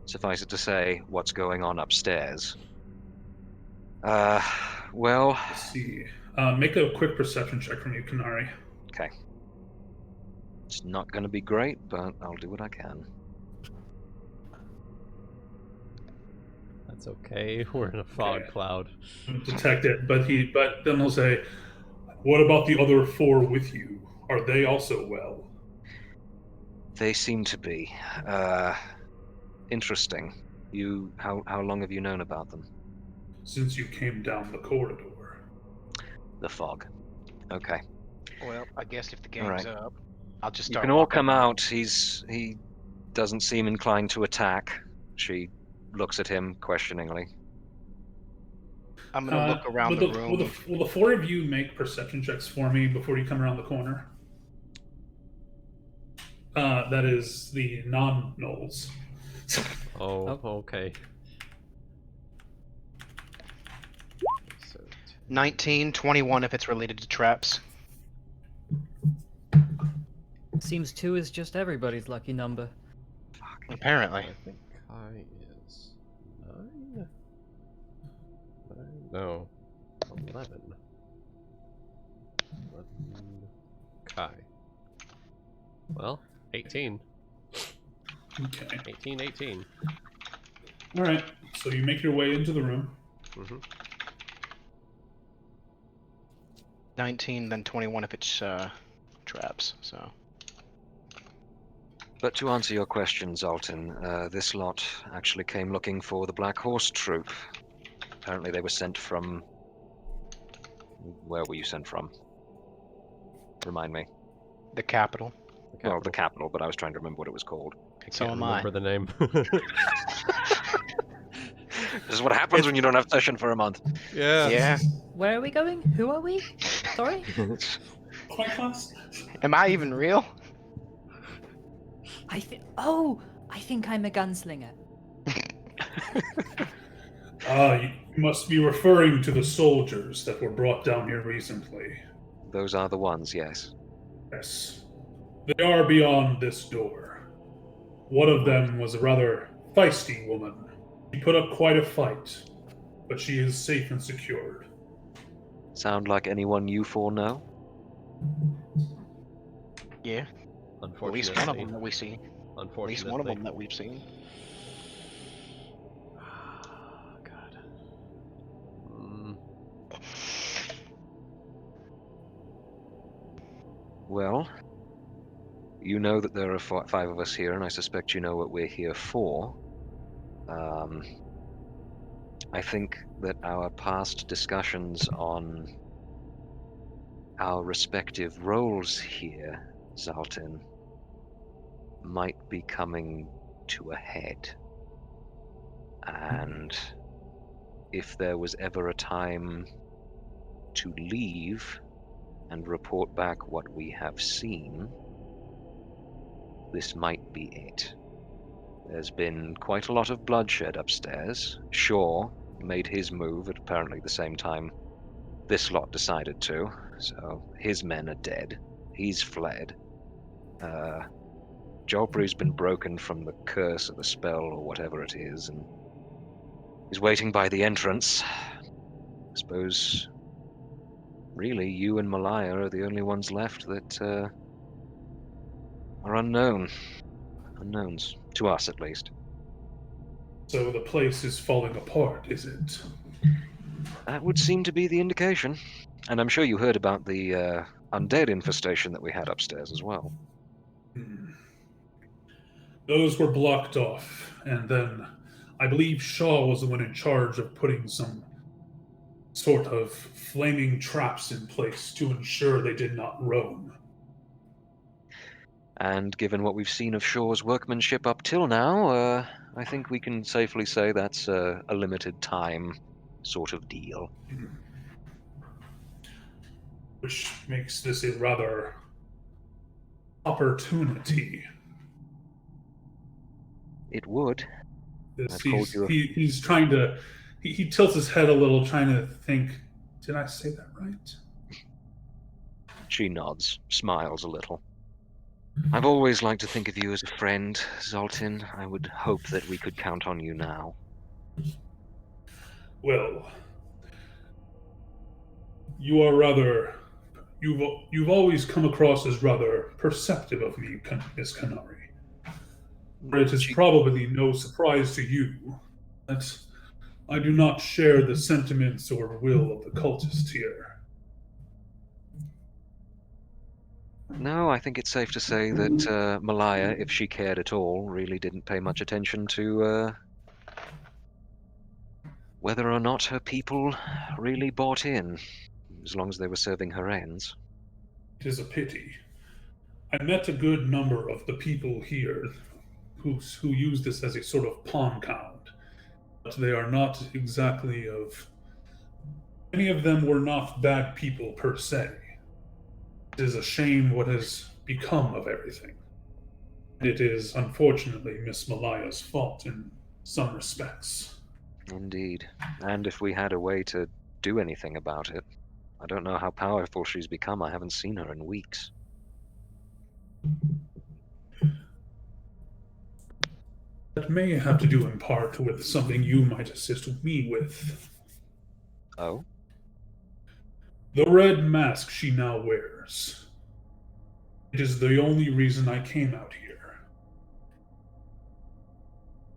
suffice it to say, what's going on upstairs. Well... Let's see. Make a quick perception check from you, Kanari. Okay. It's not going to be great, but I'll do what I can. That's okay. We're in a fog Okay. cloud. Detect it, but then he'll say, "What about the other 4 with you? Are they also well?" They seem to be. Interesting. How long have you known about them? Since you came down the corridor. The fog. Okay. Well, I guess if the game's Alright. up, I'll just You start can all walking come around. out. He doesn't seem inclined to attack. She looks at him questioningly. I'm gonna look around the room. Will the 4 of you make perception checks for me before you come around the corner? That is the non-Gnolls. Oh, okay. So, 19, 21 if it's related to traps. Seems 2 is just everybody's lucky number. Apparently. I think Kai is 9? No, 11. 11 Kai. Well, 18. Okay. 18. All right. So you make your way into the room. Mm-hmm. 19, then 21 if it's traps. So. But to answer your question, Zoltan, this lot actually came looking for the Black Horse Troop. Apparently they were sent from... Where were you sent from? Remind me. The capital. Well, the capital, but I was trying to remember what it was called. So Can't am I. remember the name. This is what happens when you don't have session for a month. Yeah. Yeah. Where are we going? Who are we? Sorry? Quite class. Am I even real? I think I'm a gunslinger. You must be referring to the soldiers that were brought down here recently. Those are the ones, yes. Yes. They are beyond this door. One of them was a rather feisty woman. She put up quite a fight, but she is safe and secured. Sound like anyone you four know? Yeah, at Unfortunately. least one of them that we see. At Unfortunately. least one of them that we've seen. God. Mm, Well, you know that there are 5 of us here, and I suspect you know what we're here for. I think that our past discussions on our respective roles here, Zaltin, might be coming to a head. And if there was ever a time to leave and report back what we have seen, this might be it. There's been quite a lot of bloodshed upstairs. Shaw made his move at apparently the same time this lot decided to, so his men are dead. He's fled. Jolpry's been broken from the curse of the spell or whatever it is, and he's waiting by the entrance. I suppose, really, you and Malaya are the only ones left that are unknown. Unknowns. To us, at least. So the place is falling apart, is it? That would seem to be the indication. And I'm sure you heard about the undead infestation that we had upstairs as well. Those were blocked off, and then I believe Shaw was the one in charge of putting some sort of flaming traps in place to ensure they did not roam. And given what we've seen of Shaw's workmanship up till now, I think we can safely say that's a limited time sort of deal. Which makes this a rather opportunity. It would. He's trying to. He tilts his head a little, trying to think. Did I say that right? She nods, smiles a little. I've always liked to think of you as a friend, Zaltin. I would hope that we could count on you now. Well, you are rather. You've always come across as rather perceptive of me, Miss Kanari. It is probably no surprise to you that I do not share the sentiments or will of the cultist here. No, I think it's safe to say that Malaya, if she cared at all, really didn't pay much attention to whether or not her people really bought in, as long as they were serving her ends. It is a pity. I met a good number of the people here who use this as a sort of pawn count, but they are not exactly of... Many of them were not bad people per se. It is a shame what has become of everything. It is, unfortunately, Miss Malaya's fault in some respects. Indeed. And if we had a way to do anything about it. I don't know how powerful she's become. I haven't seen her in weeks. That may have to do in part with something you might assist me with. Oh? The red mask she now wears. It is the only reason I came out here.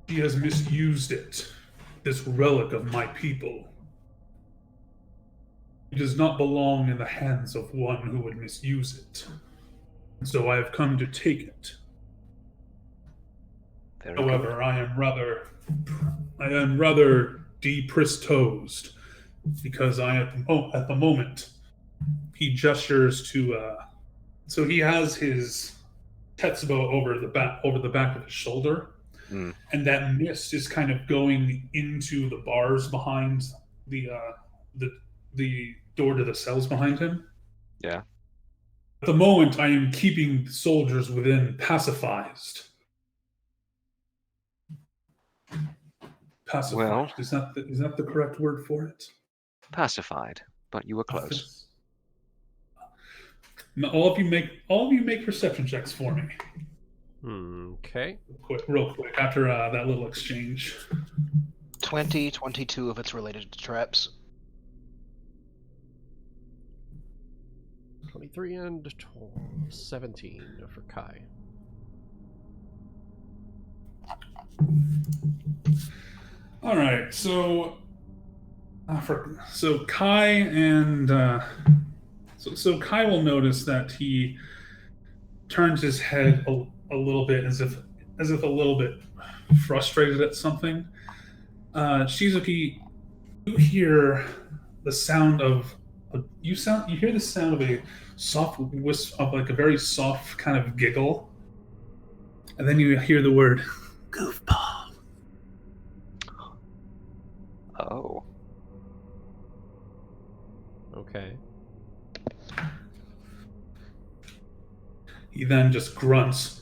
She has misused it, this relic of my people. It does not belong in the hands of one who would misuse it. And so I have come to take it. Very However, good. I am rather depristosed because at the moment he gestures to so he has his tetsubo over the back of his shoulder, and that mist is kind of going into the bars behind the door to the cells behind him. Yeah. At the moment, I am keeping the soldiers within pacified. Pacified. Well, is that the correct word for it? Pacified, but you were close. Now, all of you make perception checks for me. Okay. Real quick, after that little exchange. 22 if it's related to traps. 23 and 17 for Kai. All right, so Kai and so Kai will notice that he turns his head a little bit as if a little bit frustrated at something. Shizuki, you hear the sound of you hear the sound of a soft wisp of like a very soft kind of giggle, and then you hear the word goofball. Oh. Okay. He then just grunts.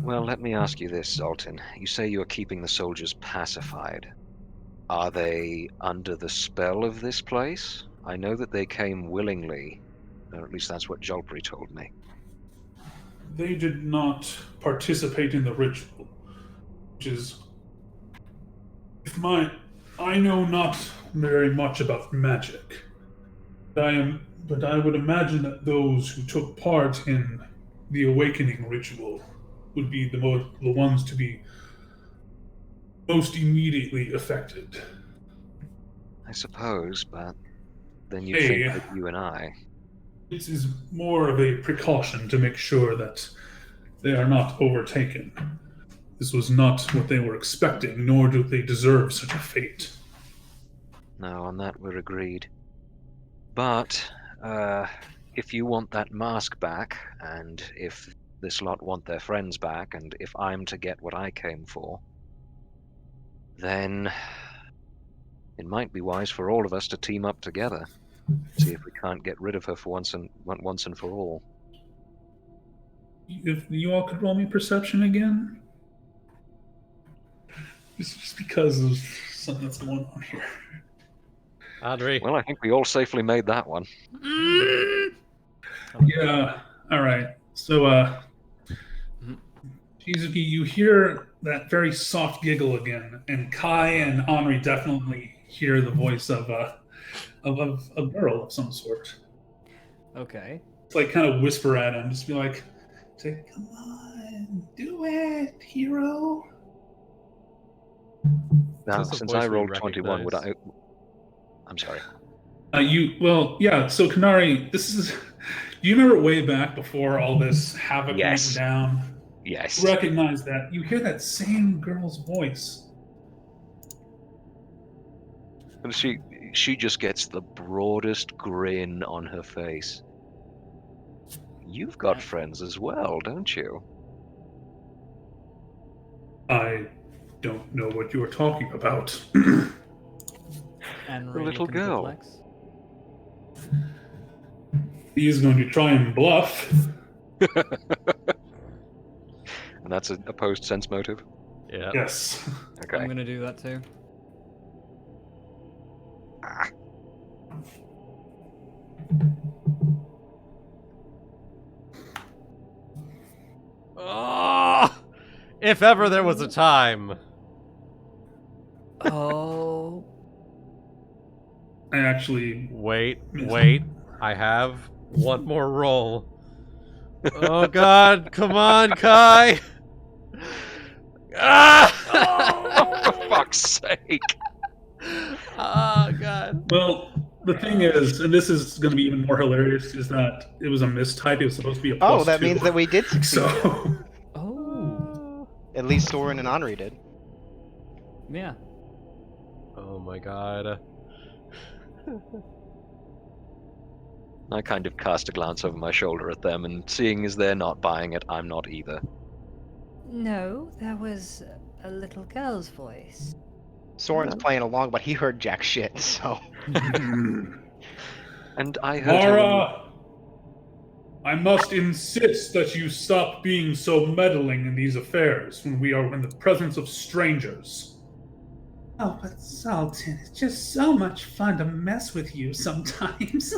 Well, let me ask you this, Zoltan. You say you're keeping the soldiers pacified. Are they under the spell of this place? I know that they came willingly, or at least that's what Jolpri told me. They did not participate in the ritual, which is, I know not very much about magic. But I would imagine that those who took part in the awakening ritual would be the ones to be most immediately affected. I suppose, but then you'd Hey. think that you and I... This is more of a precaution to make sure that they are not overtaken. This was not what they were expecting, nor do they deserve such a fate. No, on that we're agreed. But, if you want that mask back, and if this lot want their friends back, and if I'm to get what I came for, then it might be wise for all of us to team up together. See if we can't get rid of her for once and for all. If you all could roll me perception again? Just because of something that's going on here. Anri. Well, I think we all safely made that one. Yeah, alright. So, Shizuki, you hear that very soft giggle again, and Kai and Anri definitely hear the voice of a girl of some sort. Okay. It's like kind of whisper at him, just be like, say, come on, do it, hero. Now, Is this a since voice I we rolled 21, would I... recognize? I'm sorry. So Kanari, this is, do you remember way back before all this havoc Yes. went down? Yes. Recognize that. You hear that same girl's voice. And she just gets the broadest grin on her face. You've got friends as well, don't you? I don't know what you are talking about. Anri The little looking girl. perplexed. He's going to try and bluff. And that's a opposed sense motive? Yeah. Yes. Okay. I'm gonna do that too. Oh, if ever there was a time. Oh. I actually... Wait. I have one more roll. Oh god, come on, Kai. Ah! For fuck's sake! Oh god. Well, the thing is, and this is going to be even more hilarious, is that it was a mistype. It was supposed to be a Oh, +2. that means that we did succeed. So, Oh. At least Sorren and Anri did. Yeah. Oh my god. I kind of cast a glance over my shoulder at them, and seeing as they're not buying it, I'm not either. No, that was a little girl's voice. Soren's Yeah. playing along, but he heard jack shit, so. And I heard her... Mara, I must insist that you stop being so meddling in these affairs when we are in the presence of strangers. Oh, but Sultan, it's just so much fun to mess with you sometimes.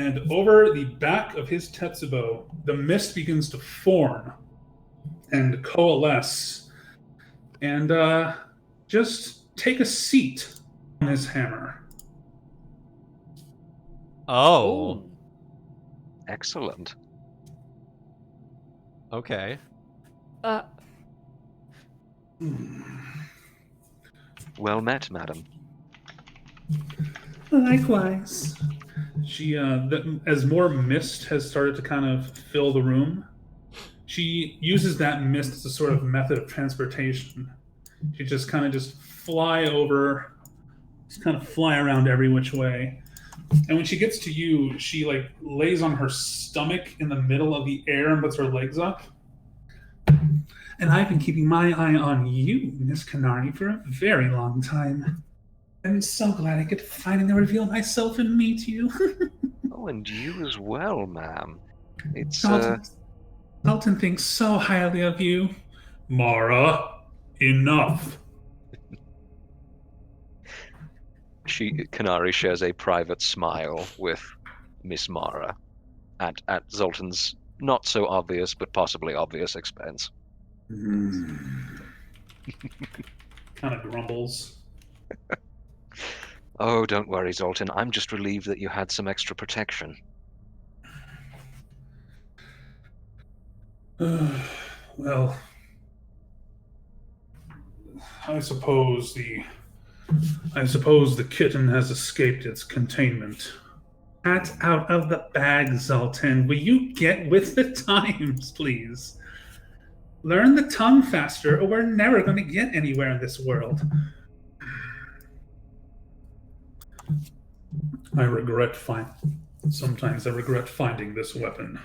And over the back of his Tetsubo, the mist begins to form and coalesce. And just take a seat on his hammer. Oh, Excellent. okay. Uh, Well met, madam. Likewise. She, as more mist has started to kind of fill the room, she uses that mist as a sort of method of transportation. She just kind of just fly over, just kind of fly around every which way. And when she gets to you, she like lays on her stomach in the middle of the air and puts her legs up. And I've been keeping my eye on you, Miss Kanari, for a very long time. I'm so glad I could finally reveal myself and meet you. Oh, and you as well, ma'am. It's, Sultan thinks so highly of you. Mara, enough. Kanari shares a private smile with Miss Mara at Zoltan's not so obvious but possibly obvious expense. Kind of grumbles. Oh, don't worry, Zoltan. I'm just relieved that you had some extra protection. Well, I suppose the kitten has escaped its containment. Cat out of the bag, Zoltan. Will you get with the times, please? Learn the tongue faster, or we're never going to get anywhere in this world. Sometimes I regret finding this weapon.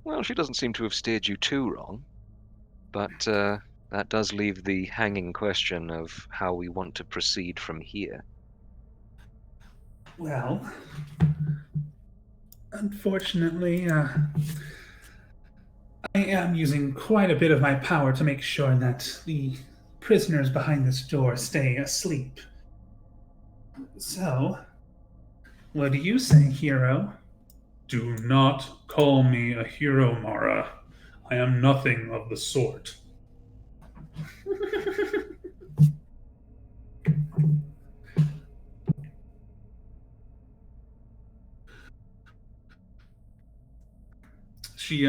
Well, she doesn't seem to have steered you too wrong. But that does leave the hanging question of how we want to proceed from here. Well, unfortunately, I am using quite a bit of my power to make sure that the prisoners behind this door stay asleep. So, what do you say, hero? Do not call me a hero, Mara. I am nothing of the sort. She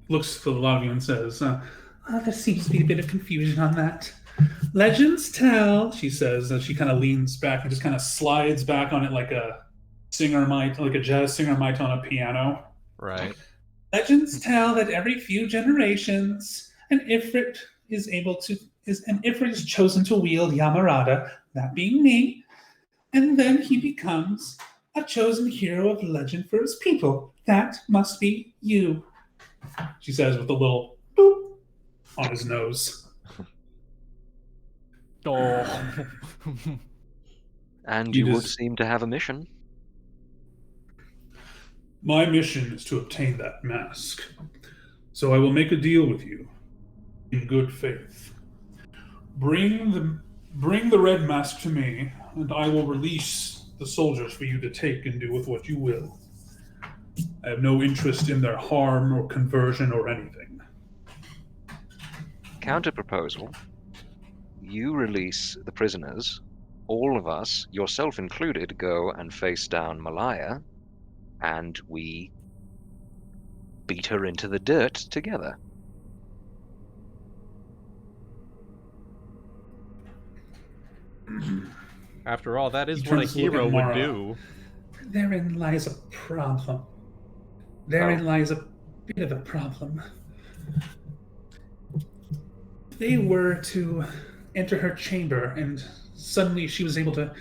looks to a lot of you and says, there seems to be a bit of confusion on that. Legends tell, she says, as she kind of leans back and just kind of slides back on it like a jazz singer might on a piano. Right. Legends tell that every few generations, an Ifrit is chosen to wield Yamarada, that being me, and then he becomes a chosen hero of legend for his people. That must be you, she says with a little boop on his nose. oh. And You you would just- seem to have a mission. My mission is to obtain that mask. So I will make a deal with you in good faith. Bring the red mask to me, and I will release the soldiers for you to take and do with what you will. I have no interest in their harm or conversion or anything. Counter proposal. You release the prisoners. All of us, yourself included, go and face down Malaya, and we beat her into the dirt together. After all, that is He what a turns to look hero at would Mara. do. Therein lies a problem. Therein lies a bit of a problem. If they were to enter her chamber and suddenly she was able to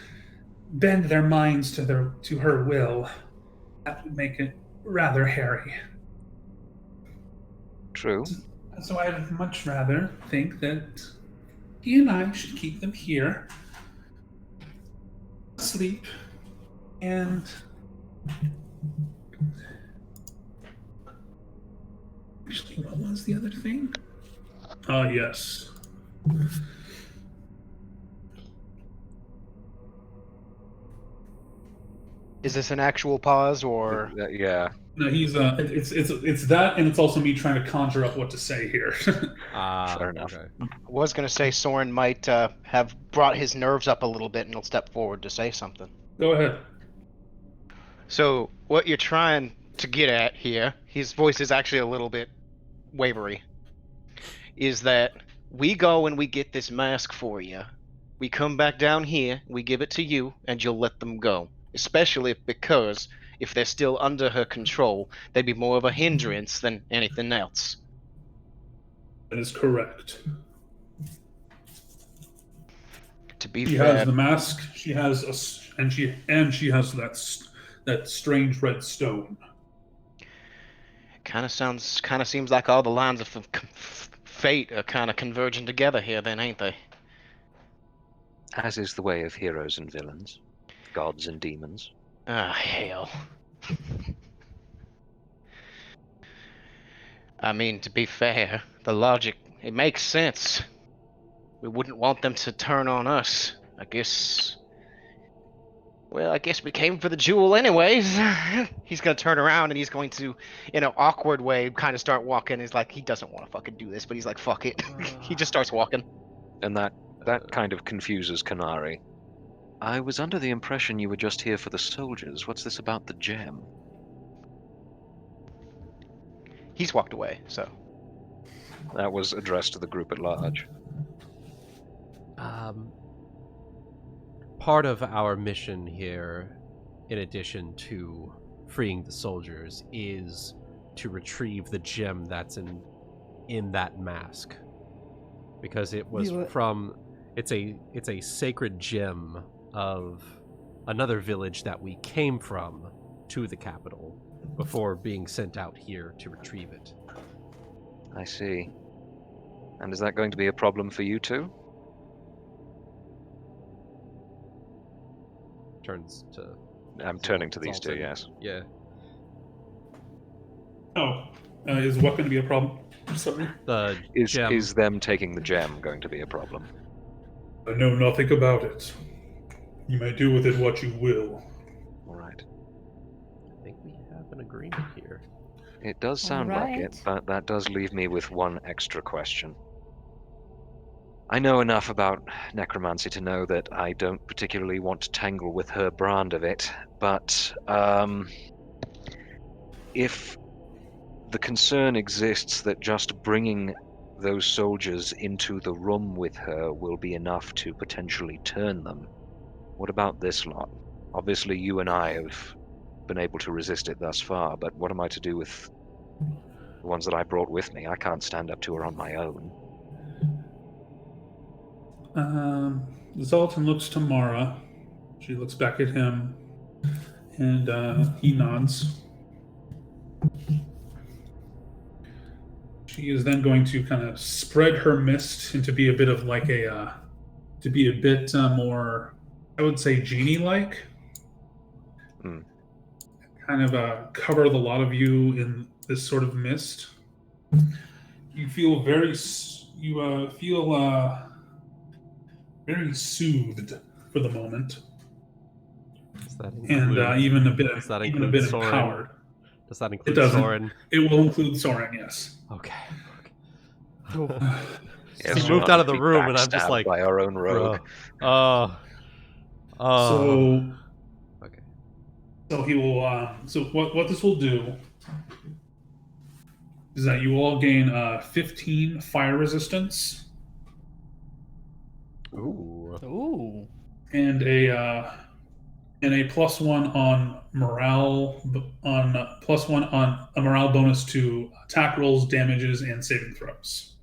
bend their minds to her will, that would make it rather hairy. True. So I'd much rather think that he and I should keep them here, asleep, and actually, what was the other thing? Yes. Is this an actual pause or? Yeah. No, he's it's that, and it's also me trying to conjure up what to say here. Fair enough. Okay. I was gonna say Sorren might have brought his nerves up a little bit, and he'll step forward to say something. Go ahead. So what you're trying to get at here, his voice is actually a little bit wavery, is that we go and we get this mask for you. We come back down here, we give it to you, and you'll let them go. Especially because if they're still under her control, they'd be more of a hindrance than anything else. That is correct. To be She fair, has the mask. She has and she has that strange red stone. kind of seems like all the lines of fate are kind of converging together here, then, ain't they? As is the way of heroes and villains, gods and demons. Ah, hell. I mean, to be fair, the logic, it makes sense. We wouldn't want them to turn on us. I guess we came for the jewel anyways. He's gonna turn around and he's going to, in an awkward way, kind of start walking. He's like, he doesn't want to fucking do this, but he's like, fuck it. He just starts walking. And that kind of confuses Kanari. I was under the impression you were just here for the soldiers. What's this about the gem? He's walked away, so. That was addressed to the group at large. Part of our mission here, in addition to freeing the soldiers, is to retrieve the gem that's in that mask, because it was from it's a sacred gem of another village that we came from to the capital before being sent out here to retrieve it. I see. And is that going to be a problem for you too? Turns to. I'm turning to these two, Zoltan. yes. Yeah. Oh, is what going to be a problem? Sorry. The gem. Is them taking the gem going to be a problem? I know nothing about it. You may do with it what you will. All right. I think we have an agreement here. It does sound like it, Alright. but that does leave me with one extra question. I know enough about necromancy to know that I don't particularly want to tangle with her brand of it, but if the concern exists that just bringing those soldiers into the room with her will be enough to potentially turn them, what about this lot? Obviously you and I have been able to resist it thus far, but what am I to do with the ones that I brought with me? I can't stand up to her on my own. Zoltan looks to Mara. She looks back at him, and he nods. She is then going to kind of spread her mist and to be a bit of like to be a bit more, I would say, genie-like. Hmm. Kind of cover the lot of you in this sort of mist. You feel very soothed for the moment, Does that and include, even a bit does that even a include bit Sorren? empowered. Does that include doesn't. Sorren? It will include Sorren, yes. Okay. Yes, He we're moved not out of the to be room, and I'm just backstabbed like, by our own rogue. bro. So Okay. So he will. So what this will do is that you will all gain 15 fire resistance Ooh. Ooh. and a +1 on morale +1 on a morale bonus to attack rolls, damages, and saving throws.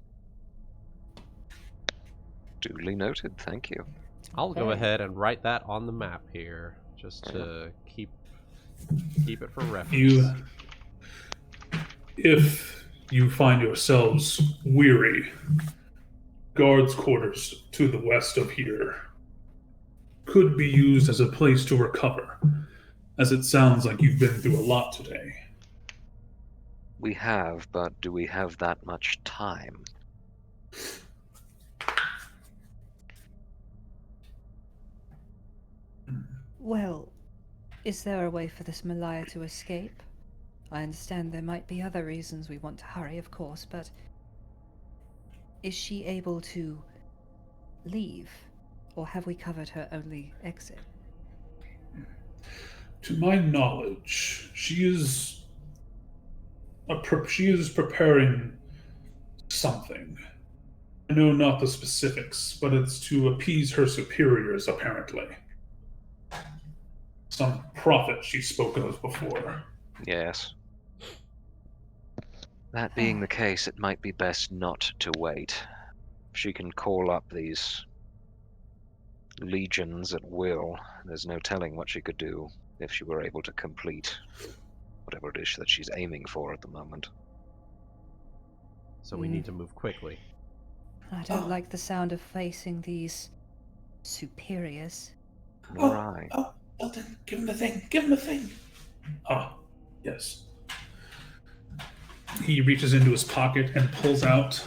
Duly noted, thank you. I'll go Okay. ahead and write that on the map here, just to keep it for reference. If you find yourselves weary, guards' quarters to the west of here could be used as a place to recover, as it sounds like you've been through a lot today. We have, but do we have that much time? Well, is there a way for this Malaya to escape? I understand there might be other reasons we want to hurry, of course, but is she able to leave? Or have we covered her only exit? To my knowledge, she is preparing something. I know not the specifics, but it's to appease her superiors, apparently. Some prophet she spoke of before. Yes. That being the case, it might be best not to wait. She can call up these legions at will. There's no telling what she could do if she were able to complete whatever it is that she's aiming for at the moment. So we need to move quickly. I don't like the sound of facing these superiors. Nor I. Oh, Wuten, give him the thing. Give him the thing. Ah, yes. He reaches into his pocket and pulls out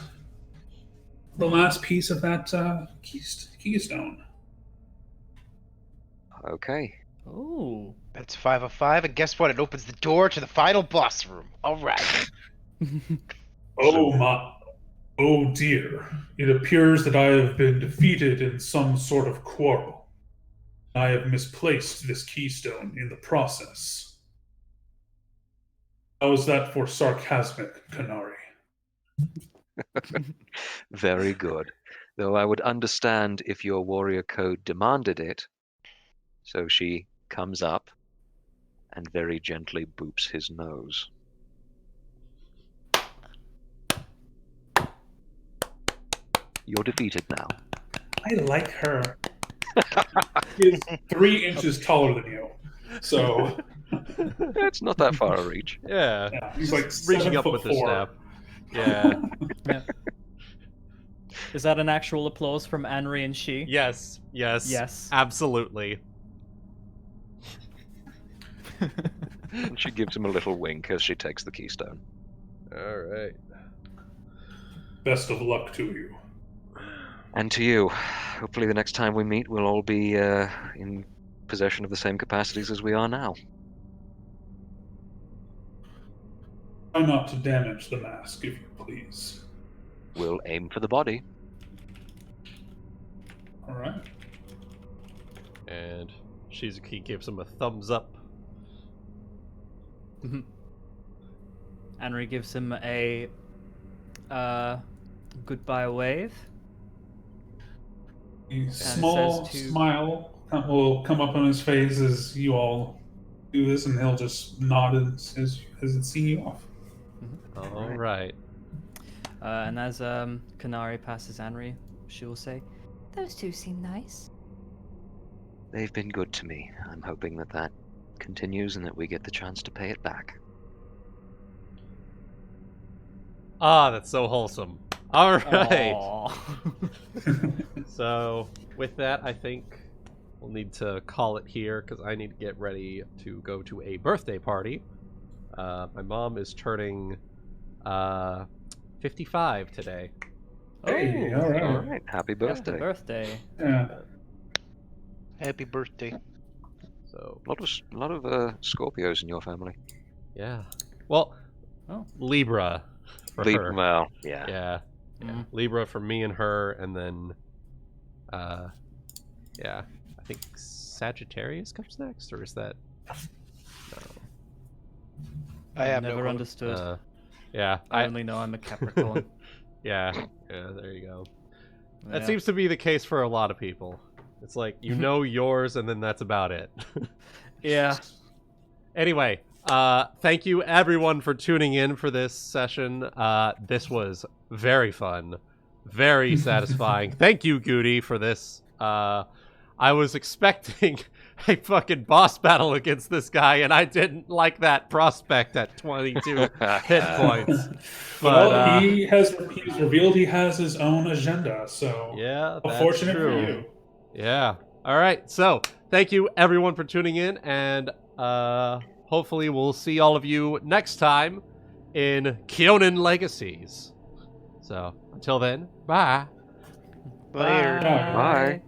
the last piece of that keystone. Okay. Oh. That's 5 of 5, and guess what? It opens the door to the final boss room. All right. Oh my. Oh dear. It appears that I have been defeated in some sort of quarrel. I have misplaced this keystone in the process. How is that for sarcasmic, Kanari? Very good. Though I would understand if your warrior code demanded it. So she comes up and very gently boops his nose. You're defeated now. I like her. She is 3 inches taller than you. So It's not that far a reach. Yeah. yeah, he's like Reaching up with the 7'4". staff. Yeah. Yeah. Is that an actual applause from Anri and she? Yes. Yes. Yes. Absolutely. And she gives him a little wink as she takes the keystone. All right. Best of luck to you. And to you. Hopefully the next time we meet, we'll all be in possession of the same capacities as we are now. Try not to damage the mask, if you please. We'll aim for the body. All right. And Shizuki gives him a thumbs up. Anri gives him a goodbye wave. A small says to- smile will come up on his face as you all do this, and he'll just nod as it's seeing you off. All right. And as Kanari passes Anri, she will say, Those two seem nice. They've been good to me. I'm hoping that that continues and that we get the chance to pay it back. Ah, that's so wholesome. All right. "Aw." So, with that, I think we'll need to call it here because I need to get ready to go to a birthday party. My mom is turning 55 today. Hey, Oh, all right. All right. Happy birthday. Happy birthday. Yeah. Happy birthday. So, A lot of Scorpios in your family. yeah. Well, Oh. Libra for her. Well, yeah. Yeah. Mm. Libra for me and her, and then, yeah, I think Sagittarius comes next, or is that? No. I have never no clue. understood. Yeah, I only know I'm a Capricorn. yeah, there you go. That Yeah. seems to be the case for a lot of people. It's like, you know yours, and then that's about it. Yeah. Anyway, thank you everyone for tuning in for this session. This was very fun, very satisfying. Thank you, Guti, for this. I was expecting a fucking boss battle against this guy, and I didn't like that prospect at 22 hit points. But Well, he's revealed he has his own agenda, so yeah, that's fortunate true. for you. Yeah. All right. So, thank you everyone for tuning in, and hopefully we'll see all of you next time in Kyonin Legacies. So, until then, bye. Later. Bye. Bye.